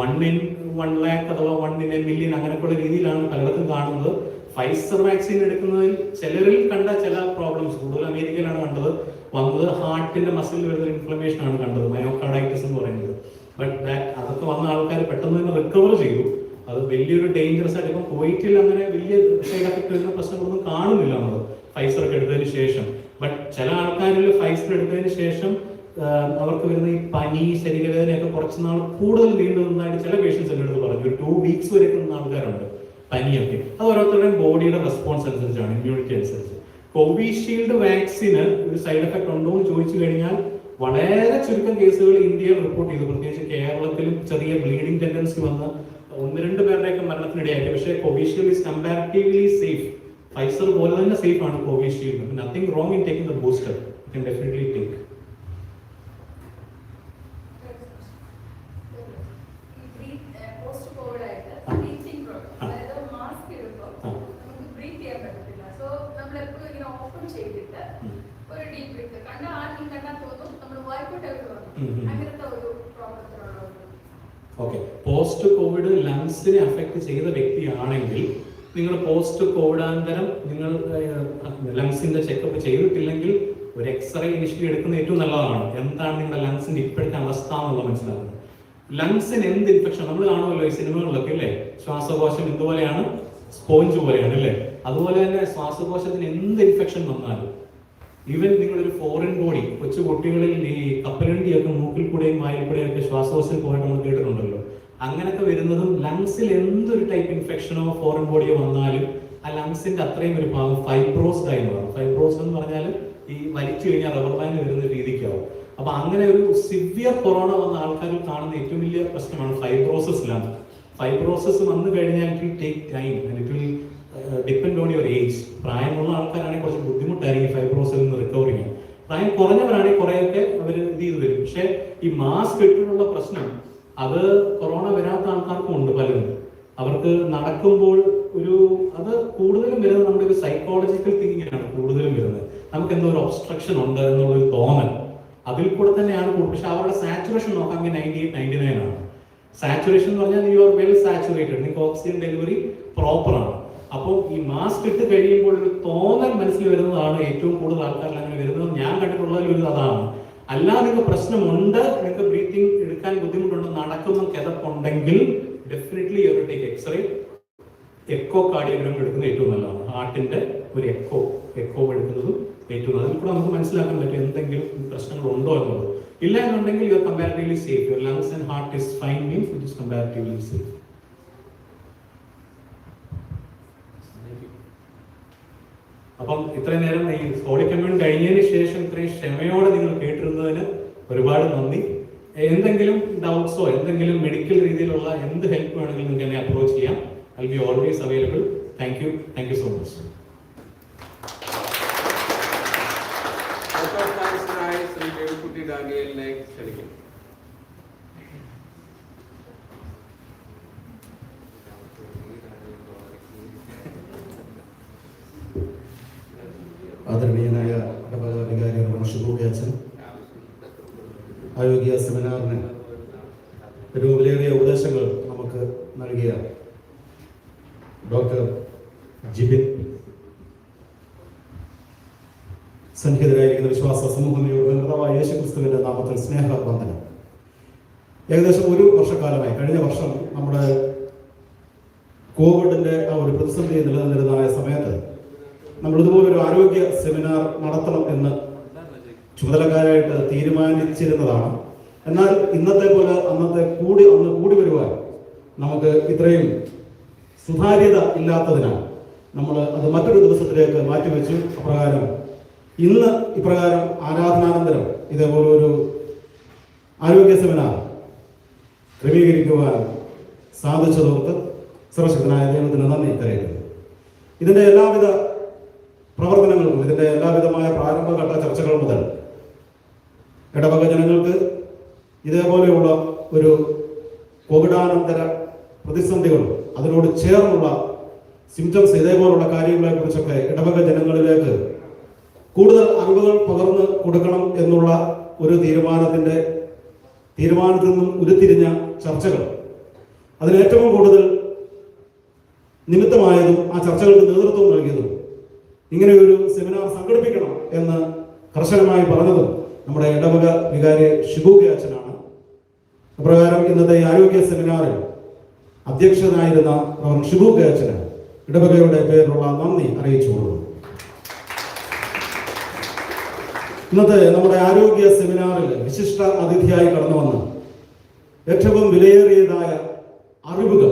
1 in 1 lakh അഥവാ 1 in a million അങ്ങനെയൊക്കെയുള്ള രീതിയിലാണ് പലയിടത്തും കാണുന്നത്. ഫൈസർ വാക്സിൻ എടുക്കുന്നതിൽ ചിലരിൽ കണ്ട ചില പ്രോബ്ലംസ്, കൂടുതൽ അമേരിക്കയിലാണ് കണ്ടത്, വന്നത് ഹാർട്ടിന്റെ മസിലിൽ വരുന്ന ഇൻഫ്ലമേഷൻ ആണ് കണ്ടത്, മയോകാർഡൈറ്റിസ് എന്ന് പറയുന്നത്. ബട്ട് അതൊക്കെ വന്ന ആൾക്കാർ പെട്ടെന്ന് തന്നെ റിക്കവർ ചെയ്തു. അത് വലിയൊരു ഡേഞ്ചറസ് ആയിട്ട് ഇപ്പം കുവൈറ്റിൽ അങ്ങനെ വലിയ സൈഡ് എഫക്ട് വരുന്ന പ്രശ്നങ്ങളൊന്നും കാണുന്നില്ല നമ്മൾ ഫൈസർ ഒക്കെ എടുത്തതിന് ശേഷം. ബട്ട് ചില ആൾക്കാരിൽ ഫൈസർ എടുത്തതിന് ശേഷം അവർക്ക് വരുന്ന ഈ പനി, ശരീരവേദനയൊക്കെ കുറച്ച് നാൾ കൂടുതൽ നീണ്ടു നിന്നായിട്ട് ചില പേഷ്യൻസ് എൻ്റെ അടുത്ത് പറഞ്ഞു. ഒരു 2 weeks വരെ നിന്ന ആൾക്കാരുണ്ട് പനിയൊക്കെ. അത് ഓരോരുത്തരുടെയും ബോഡിയുടെ റെസ്പോൺസ് അനുസരിച്ചാണ്, ഇമ്മ്യൂണിറ്റി അനുസരിച്ച്. കോവിഷീൽഡ് വാക്സിന് ഒരു സൈഡ് എഫക്ട് ഉണ്ടോ എന്ന് ചോദിച്ചു കഴിഞ്ഞാൽ വളരെ ചുരുക്കം കേസുകൾ ഇന്ത്യയിൽ റിപ്പോർട്ട് ചെയ്തു. പ്രത്യേകിച്ച് കേരളത്തിലും ചെറിയ ബ്ലീഡിംഗ് ടെൻഡൻസി വന്ന് 1-2 പേരുടെയൊക്കെ മരണത്തിനിടയാക്കി. പക്ഷേ Covishield is comparatively safe. Pfizer പോലെ തന്നെ സേഫ് ആണ് Covishield. Nothing wrong in taking the booster. You can definitely take. Okay, post covid ലങ്സിനെ അഫക്ട് ചെയ്ത വ്യക്തിയാണെങ്കിൽ നിങ്ങൾ പോസ്റ്റ് കോവിഡാനന്തരം നിങ്ങൾ ലങ്സിന്റെ ചെക്കപ്പ് ചെയ്തിട്ടില്ലെങ്കിൽ ഒരു എക്സ്റേ ഇനിഷ്യലി എടുക്കുന്നത് ഏറ്റവും നല്ലതാണ്. എന്താണ് നിങ്ങളുടെ ലങ്സിന്റെ ഇപ്പോഴത്തെ അവസ്ഥ എന്നുള്ളത് മനസ്സിലാക്കുന്നത്. ലങ്സിന് എന്ത് ഇൻഫെക്ഷൻ നമ്മൾ കാണുമല്ലോ ഈ സിനിമകളിലൊക്കെ അല്ലേ, ശ്വാസകോശം ഇതുപോലെയാണ്, സ്പോഞ്ച് പോലെയാണ് അല്ലേ. അതുപോലെ തന്നെ ശ്വാസകോശത്തിന് എന്ത് ഇൻഫെക്ഷൻ വന്നാലും, ഈവൻ നിങ്ങളൊരു ഫോറിൻ ബോഡി, കൊച്ചു കുട്ടികളിൽ ഈ കപ്പലണ്ടിയൊക്കെ മൂക്കിൽ കൂടെയും വായിൽ കൂടെയും ഒക്കെ ശ്വാസകോശത്തിൽ പോയിട്ട് നമ്മൾ കേട്ടിട്ടുണ്ടല്ലോ. അങ്ങനെയൊക്കെ വരുന്നതും ലങ്സിൽ എന്തൊരു ടൈപ്പ് ഇൻഫെക്ഷനോ ഫോറിൻ ബോഡിയോ വന്നാലും ആ ലങ്സിന്റെ അത്രയും ഒരു ഭാഗം ഫൈബ്രോസ്ഡ് ആയി മാറും. ഫൈബ്രോസ് എന്ന് പറഞ്ഞാൽ ഈ വലിച്ചു കഴിഞ്ഞാൽ റബ്ബർ ബാൻഡ് വരുന്ന രീതിക്കാവും. അപ്പൊ അങ്ങനെ ഒരു സിവിയർ കൊറോണ വന്ന ആൾക്കാരിൽ കാണുന്ന ഏറ്റവും വലിയ പ്രശ്നമാണ് ഫൈബ്രോസിസിലാണ്. ഫൈബ്രോസിസ് വന്നു കഴിഞ്ഞാൽ it will take time and it will depend on your age. പ്രായമുള്ള ആൾക്കാരാണെങ്കിൽ കുറച്ച് ബുദ്ധിമുട്ടായിരിക്കും ഫൈബ്രോസിൽ നിന്ന് റിക്കവർ ചെയ്യാൻ. പ്രായം കുറഞ്ഞവരാണെങ്കിൽ കുറേയൊക്കെ അവർ ഇത് ചെയ്ത് വരും. പക്ഷെ ഈ മാസ്ക് ഇട്ടിട്ടുള്ള പ്രശ്നം അത് കൊറോണ വരാത്ത ആൾക്കാർക്കും ഉണ്ട് പലരും. അവർക്ക് നടക്കുമ്പോൾ അത് കൂടുതലും വരുന്നത് നമ്മുടെ ഒരു സൈക്കോളജിക്കൽ തിങ്കിങ്ങാണ് കൂടുതലും വരുന്നത്. നമുക്ക് എന്തോ ഒരു ഒബ്സ്ട്രക്ഷൻ ഉണ്ട് എന്നുള്ളൊരു തോന്നൽ അതിൽ കൂടെ തന്നെയാണ്. പക്ഷെ അവരുടെ സാച്ചുറേഷൻ നോക്കാമെങ്കിൽ 98-99 ആണ്. സാച്ചുറേഷൻ എന്ന് പറഞ്ഞാൽ യു ആർ വെൽ സാച്ചുറേറ്റഡ്, നിങ്ങൾക്ക് ഓക്സിജൻ ഡെലിവറി പ്രോപ്പർ ആണ്. അപ്പോൾ ഈ മാസ്ക് ഇട്ട് കഴിയുമ്പോൾ ഒരു തോന്നൽ മനസ്സിൽ വരുന്നതാണ് ഏറ്റവും കൂടുതൽ ആൾക്കാരിൽ അങ്ങനെ വരുന്നത്. ഞാൻ കണ്ടിട്ടുള്ളതിൽ അതാണ്. അല്ലാതെ നിങ്ങൾക്ക് പ്രശ്നമുണ്ട്, നിങ്ങൾക്ക് ബ്രീത്തിങ് എടുക്കാൻ ബുദ്ധിമുട്ടുണ്ട്, നടക്കുന്ന കിതപ്പുണ്ടെങ്കിൽ definitely you take x-ray. Echocardiogram എടുക്കുന്നത് ഏറ്റവും നല്ലതാണ്. ഹാർട്ടിന്റെ ഒരു എക്കോ എടുക്കുന്നതും ഏറ്റവും അതിൽ കൂടെ നമുക്ക് മനസ്സിലാക്കാൻ പറ്റും എന്തെങ്കിലും പ്രശ്നങ്ങൾ ഉണ്ടോ എന്നുള്ളത്. ഇല്ല എന്നുണ്ടെങ്കിൽ you are comparatively safe. Your lungs and heart is fine means it is comparatively safe. അപ്പം ഇത്രയും നേരം ഈ ഹോളി കമ്മ്യൂൺ കഴിഞ്ഞതിന് ശേഷം ഇത്രയും ക്ഷമയോടെ നിങ്ങൾ കേട്ടിരുന്നതിന് ഒരുപാട് നന്ദി. എന്തെങ്കിലും ഡൗട്ട്സോ എന്തെങ്കിലും മെഡിക്കൽ രീതിയിലുള്ള എന്ത് ഹെൽപ്പ് വേണമെങ്കിലും നിങ്ങൾക്ക് എന്നെ അപ്രോച്ച് ചെയ്യാം. I'll be always available. Thank you so much. Shri Devikutty ഡാനിയലിനെ ക്ഷണിക്കും. ആദരണീയനായ വികാരി ഷിബുകെ അച്ഛൻ ആരോഗ്യ സെമിനാറിന് ഒരു വിലയേറിയ ഉപദേശങ്ങൾ നമുക്ക് നൽകിയ ഡോക്ടർ ജിബിൻ, സന്നിഹിതരായിരിക്കുന്ന വിശ്വാസ സമൂഹം യേശു ക്രിസ്തുവിന്റെ നാമത്തിൽ സ്നേഹവന്ദനം. ഏകദേശം ഒരു വർഷക്കാലമായി, കഴിഞ്ഞ വർഷം നമ്മുടെ കോവിഡിന്റെ ആ ഒരു പ്രതിസന്ധി നിലനിന്നിരുന്ന സമയത്ത് നമ്മൾ ഇതുപോലൊരു ആരോഗ്യ സെമിനാർ നടത്തണം എന്ന് ചുമതലക്കാരായിട്ട് തീരുമാനിച്ചിരുന്നതാണ്. എന്നാൽ ഇന്നത്തെ പോലെ അന്ന് കൂടി വരുവാൻ നമുക്ക് ഇത്രയും സുതാര്യത ഇല്ലാത്തതിനാൽ നമ്മൾ അത് മറ്റൊരു ദിവസത്തിലേക്ക് മാറ്റിവെച്ചു. അപ്രകാരം ഇന്ന് ഇപ്രകാരം ആരാധനാനന്തരം ഇതേപോലെ ഒരു ആരോഗ്യ സെമിനാർ ക്രമീകരിക്കുവാൻ സാധിച്ചതോർത്ത് സർവശക്തനായ ദൈവത്തിന് നന്ദി അറിയിക്കുന്നു. ഇതിന്റെ എല്ലാവിധ പ്രവർത്തനങ്ങൾക്കും ഇതിന്റെ എല്ലാവിധമായ പ്രാരംഭഘട്ട ചർച്ചകൾ മുതൽ ഇടവക ജനങ്ങൾക്ക് ഇതേപോലെയുള്ള ഒരു കോവിഡാനന്തര പ്രതിസന്ധികളും അതിനോട് ചേർന്നുള്ള സിംറ്റംസ് ഇതേപോലുള്ള കാര്യങ്ങളെ കുറിച്ചൊക്കെ ഇടവക ജനങ്ങളിലേക്ക് കൂടുതൽ അറിവുകൾ പകർന്നു കൊടുക്കണം എന്നുള്ള ഒരു തീരുമാനത്തിൽ നിന്നും ഉരുത്തിരിഞ്ഞ ചർച്ചകൾ അതിന് ഏറ്റവും കൂടുതൽ നിമിത്തമായതും ആ ചർച്ചകൾക്ക് നേതൃത്വം നൽകിയതും ഇങ്ങനെയൊരു സെമിനാർ സംഘടിപ്പിക്കണം എന്ന് കർശനമായി പറഞ്ഞതും നമ്മുടെ ഇടവക വികാരി ഷിബുകെ അച്ഛനാണ്. അപ്രകാരം ഇന്നത്തെ ആരോഗ്യ സെമിനാറിൽ അധ്യക്ഷനായിരുന്ന ഷിബുകെ അച്ഛന് ഇടവകയുടെ പേരിലുള്ള നന്ദി അറിയിച്ചു കൊടുക്കുന്നു. ഇന്നത്തെ നമ്മുടെ ആരോഗ്യ സെമിനാറിൽ വിശിഷ്ട അതിഥിയായി കടന്നു വന്ന് ഏറ്റവും വിലയേറിയതായ അറിവുകൾ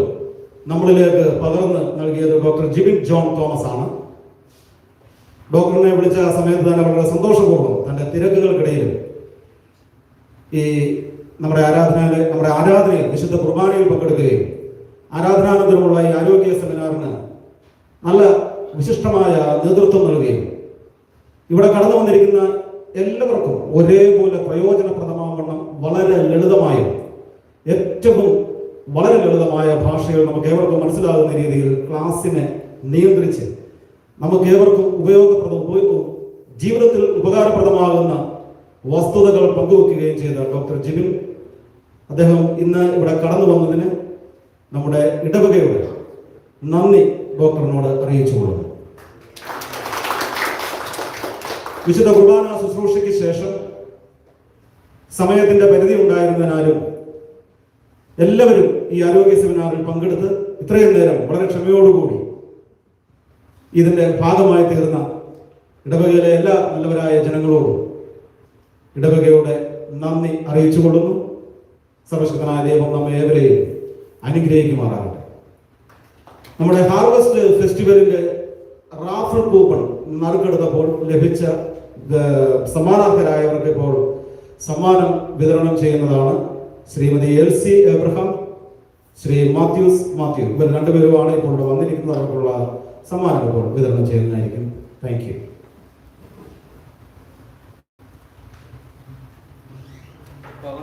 നമ്മളിലേക്ക് പകർന്ന് നൽകിയത് ഡോക്ടർ ജിബിൻ ജോൺ തോമസ് ആണ്. ഡോക്ടറിനെ വിളിച്ച സമയത്ത് തന്നെ വളരെ സന്തോഷപൂർവ്വം തന്റെ തിരക്കുകൾക്കിടയിലും ഈ നമ്മുടെ ആരാധനയിൽ വിശുദ്ധ കുർബാനയിൽ പങ്കെടുക്കുകയും ആരാധനാനന്തരമുള്ള ഈ ആരോഗ്യ സെമിനാറിന് നല്ല വിശിഷ്ടമായ നേതൃത്വം നൽകുകയും ഇവിടെ കടന്നു വന്നിരിക്കുന്ന എല്ലാവർക്കും ഒരേപോലെ പ്രയോജനപ്രദമാവണ്ണം വളരെ ലളിതമായും ഏറ്റവും വളരെ ലളിതമായ ഭാഷയിൽ നമുക്ക് ഏവർക്കും മനസ്സിലാകുന്ന രീതിയിൽ ക്ലാസ്സിനെ നിയന്ത്രിച്ച് നമുക്ക് ഏവർക്കും ജീവിതത്തിൽ ഉപകാരപ്രദമാകുന്ന വസ്തുതകൾ പങ്കുവെക്കുകയും ചെയ്ത ഡോക്ടർ ജിബിൻ, അദ്ദേഹം ഇന്ന് ഇവിടെ കടന്നു വന്നതിന് നമ്മുടെ ഇടവകയുടെ നന്ദി ഡോക്ടറിനോട് അറിയിച്ചു കൊള്ളുന്നു. വിശുദ്ധ കുർബാന ശുശ്രൂഷയ്ക്ക് ശേഷം സമയത്തിന്റെ പരിധി ഉണ്ടായിരുന്നതിനാലും എല്ലാവരും ഈ ആരോഗ്യ സെമിനാറിൽ പങ്കെടുത്ത് ഇത്രയും നേരം വളരെ ക്ഷമയോടുകൂടി ഇതിന്റെ ഭാഗമായി തീർന്ന ഇടവകയിലെ എല്ലാ നല്ലവരായ ജനങ്ങളോടും ഇടവകയുടെ നന്ദി അറിയിച്ചു കൊള്ളുന്നു. സർവശക്തനായ ദൈവം നമ്മെ ഏവരെയും അനുഗ്രഹിക്കുമാറാകട്ടെ. നമ്മുടെ ഹാർവസ്റ്റ് ഫെസ്റ്റിവലിന്റെ റാഫൽ കൂപ്പൺ നറുക്കെടുത്തപ്പോൾ ലഭിച്ച സമ്മാനാർഹരായവർക്ക് ഇപ്പോൾ സമ്മാനം വിതരണം ചെയ്യുന്നതാണ്. ശ്രീമതി എൽസി എബ്രഹാം, ശ്രീ മാത്യൂസ് മാത്യു, ഇവർ രണ്ടുപേരുമാണ് ഇപ്പോൾ ഇവിടെ വന്നിരിക്കുന്നത്. അവർക്കുള്ള സമ്മാനം ഇപ്പോൾ വിതരണം ചെയ്യുന്നതായിരിക്കും. Thank you.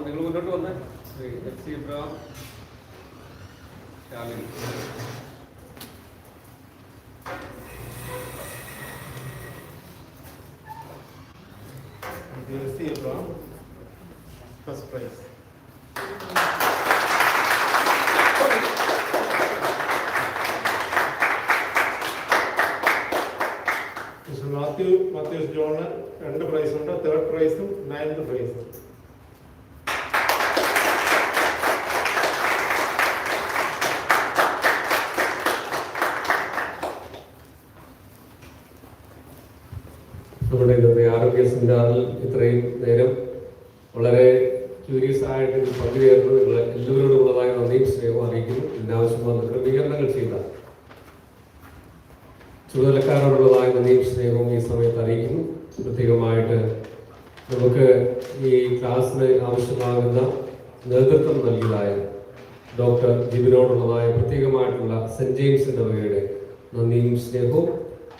നിങ്ങൾ മുന്നോട്ട് വന്നേ. Shri Elsy Abraham, Shalini. First prize. Mathews John 2 prize ഉണ്ട്. 3rd പ്രൈസും 9th പ്രൈസും. നമ്മുടെ ഇന്നത്തെ ആരോഗ്യ സെമിനാറിൽ ഇത്രയും നേരം വളരെ ക്യൂരിയസ് ആയിട്ട് ഇത് പങ്കുചേർന്ന് നിങ്ങൾ എല്ലാവരോടുമുള്ളതായ നന്ദിയും സ്നേഹവും അറിയിക്കുന്നു. ഇതിനാവശ്യമായ ക്രമീകരണങ്ങൾ ചെയ്ത ചുമതലക്കാരോടുള്ളതായ നന്ദിയും സ്നേഹവും ഈ സമയത്ത് അറിയിക്കുന്നു. പ്രത്യേകമായിട്ട് നമുക്ക് ഈ ക്ലാസ്സിന് ആവശ്യമാകുന്ന നേതൃത്വം നൽകിയതായ ഡോക്ടർ ജിബിനോടുള്ളതായ പ്രത്യേകമായിട്ടുള്ള സെന്റ് ജെയിംസിന്റെ വകയുടെ നന്ദിയും സ്നേഹവും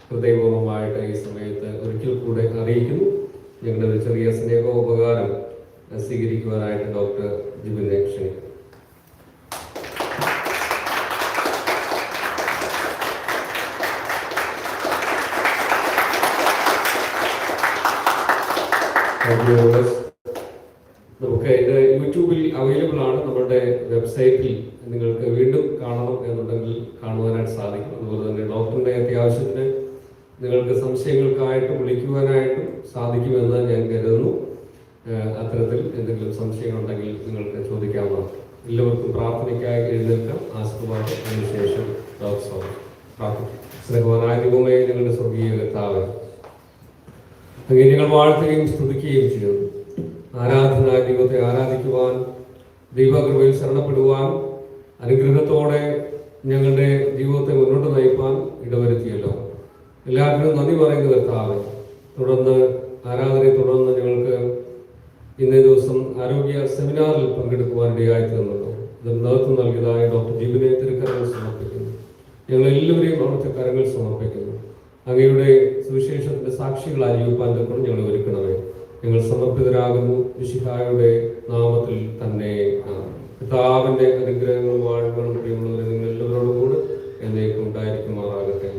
ഹൃദയപൂർവ്വമായിട്ട് ഈ സമയത്ത് ഒരിക്കൽ കൂടെ അറിയിക്കുന്നു. ഞങ്ങളുടെ ഒരു ചെറിയ സ്നേഹോപകാരം സ്വീകരിക്കുവാനായിട്ട് ഡോക്ടർ ജിബിനെ ക്ഷണിക്കുന്നു. നമുക്ക് ഇത് യൂട്യൂബിൽ അവൈലബിൾ ആണ്. നമ്മുടെ വെബ്സൈറ്റിൽ നിങ്ങൾക്ക് വീണ്ടും കാണണം എന്നുണ്ടെങ്കിൽ കാണുവാനായിട്ട് സാധിക്കും. അതുപോലെ തന്നെ ഡോക്ടറിന്റെ അത്യാവശ്യത്തിന് നിങ്ങൾക്ക് സംശയങ്ങൾക്കായിട്ട് വിളിക്കുവാനായിട്ടും സാധിക്കുമെന്ന് ഞാൻ കരുതുന്നു. അത്തരത്തിൽ എന്തെങ്കിലും സംശയങ്ങളുണ്ടെങ്കിൽ നിങ്ങൾക്ക് ചോദിക്കാവുന്നതാണ്. എല്ലാവർക്കും പ്രാർത്ഥനയ്ക്കായി എഴുന്നേൽക്കാം. ആസ്തുവായിട്ട് അതിനുശേഷം പ്രാർത്ഥിക്കും. സ്നേഹവാനായ ദൈവമേ, നിങ്ങളുടെ സ്വർഗീയ കർത്താവേ, അങ്ങനെ ഞങ്ങൾ വാഴ്ത്തുകയും സ്തുതിക്കുകയും ചെയ്യുന്നു. ആരാധനായ ദൈവത്തെ ആരാധിക്കുവാൻ, ദൈവകൃപയിൽ ശരണപ്പെടുവാൻ, അനുഗ്രഹത്തോടെ ഞങ്ങളുടെ ജീവിതത്തെ മുന്നോട്ട് നയിപ്പാൻ ഇടവരുത്തിയല്ലോ. എല്ലാവരും നന്ദി പറയുന്ന കർത്താവേ. തുടർന്ന് ആരാധനയെ തുടർന്ന് ഞങ്ങൾക്ക് ഇന്നേ ദിവസം ആരോഗ്യ സെമിനാറിൽ പങ്കെടുക്കുവാനിടയായി തീർന്നല്ലോ. ഇതിന് നേതൃത്വം നൽകിയതായ ഡോക്ടർ ജിബിനെ തിരുക്കരങ്ങൾ സമർപ്പിക്കുന്നു. ഞങ്ങളെല്ലാവരെയും അവിടുത്തെ കരങ്ങൾ സമർപ്പിക്കുന്നു. അങ്ങയുടെ സുവിശേഷത്തിന്റെ സാക്ഷികളായി ജീവിപ്പാൻ കൊണ്ട് ഞങ്ങൾ ഒരുക്കണമേ. ഞങ്ങൾ സമർപ്പിതരാകുന്നു മിശിഹായുടെ നാമത്തിൽ തന്നെ. പിതാവിന്റെ അനുഗ്രഹങ്ങളും വാഴ്വുകളും പ്രിയമുള്ളവരെ നിങ്ങൾ എല്ലാവരോടും കൂടെ എന്നേക്കും ഉണ്ടായിരിക്കുമാറാകട്ടെ.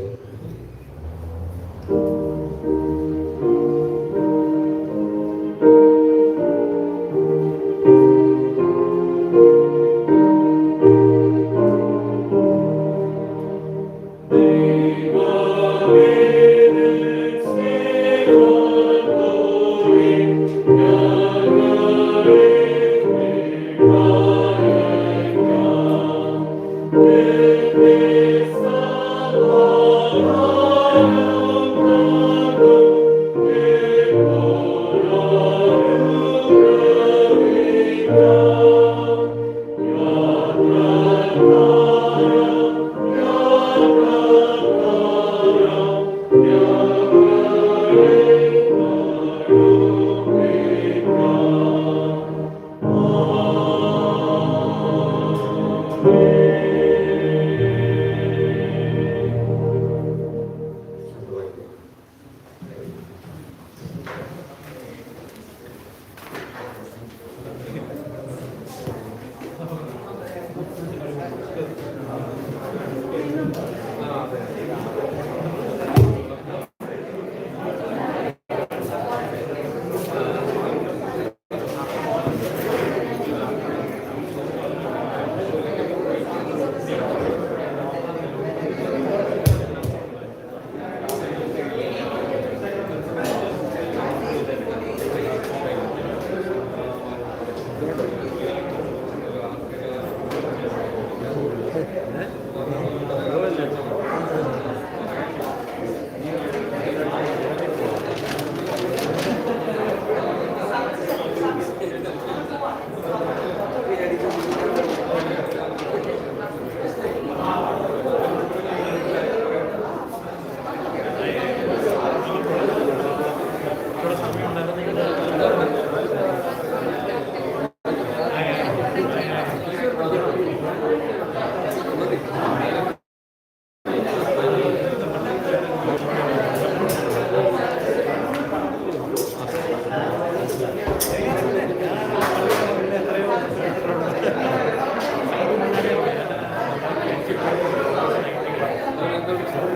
സന്തോഷം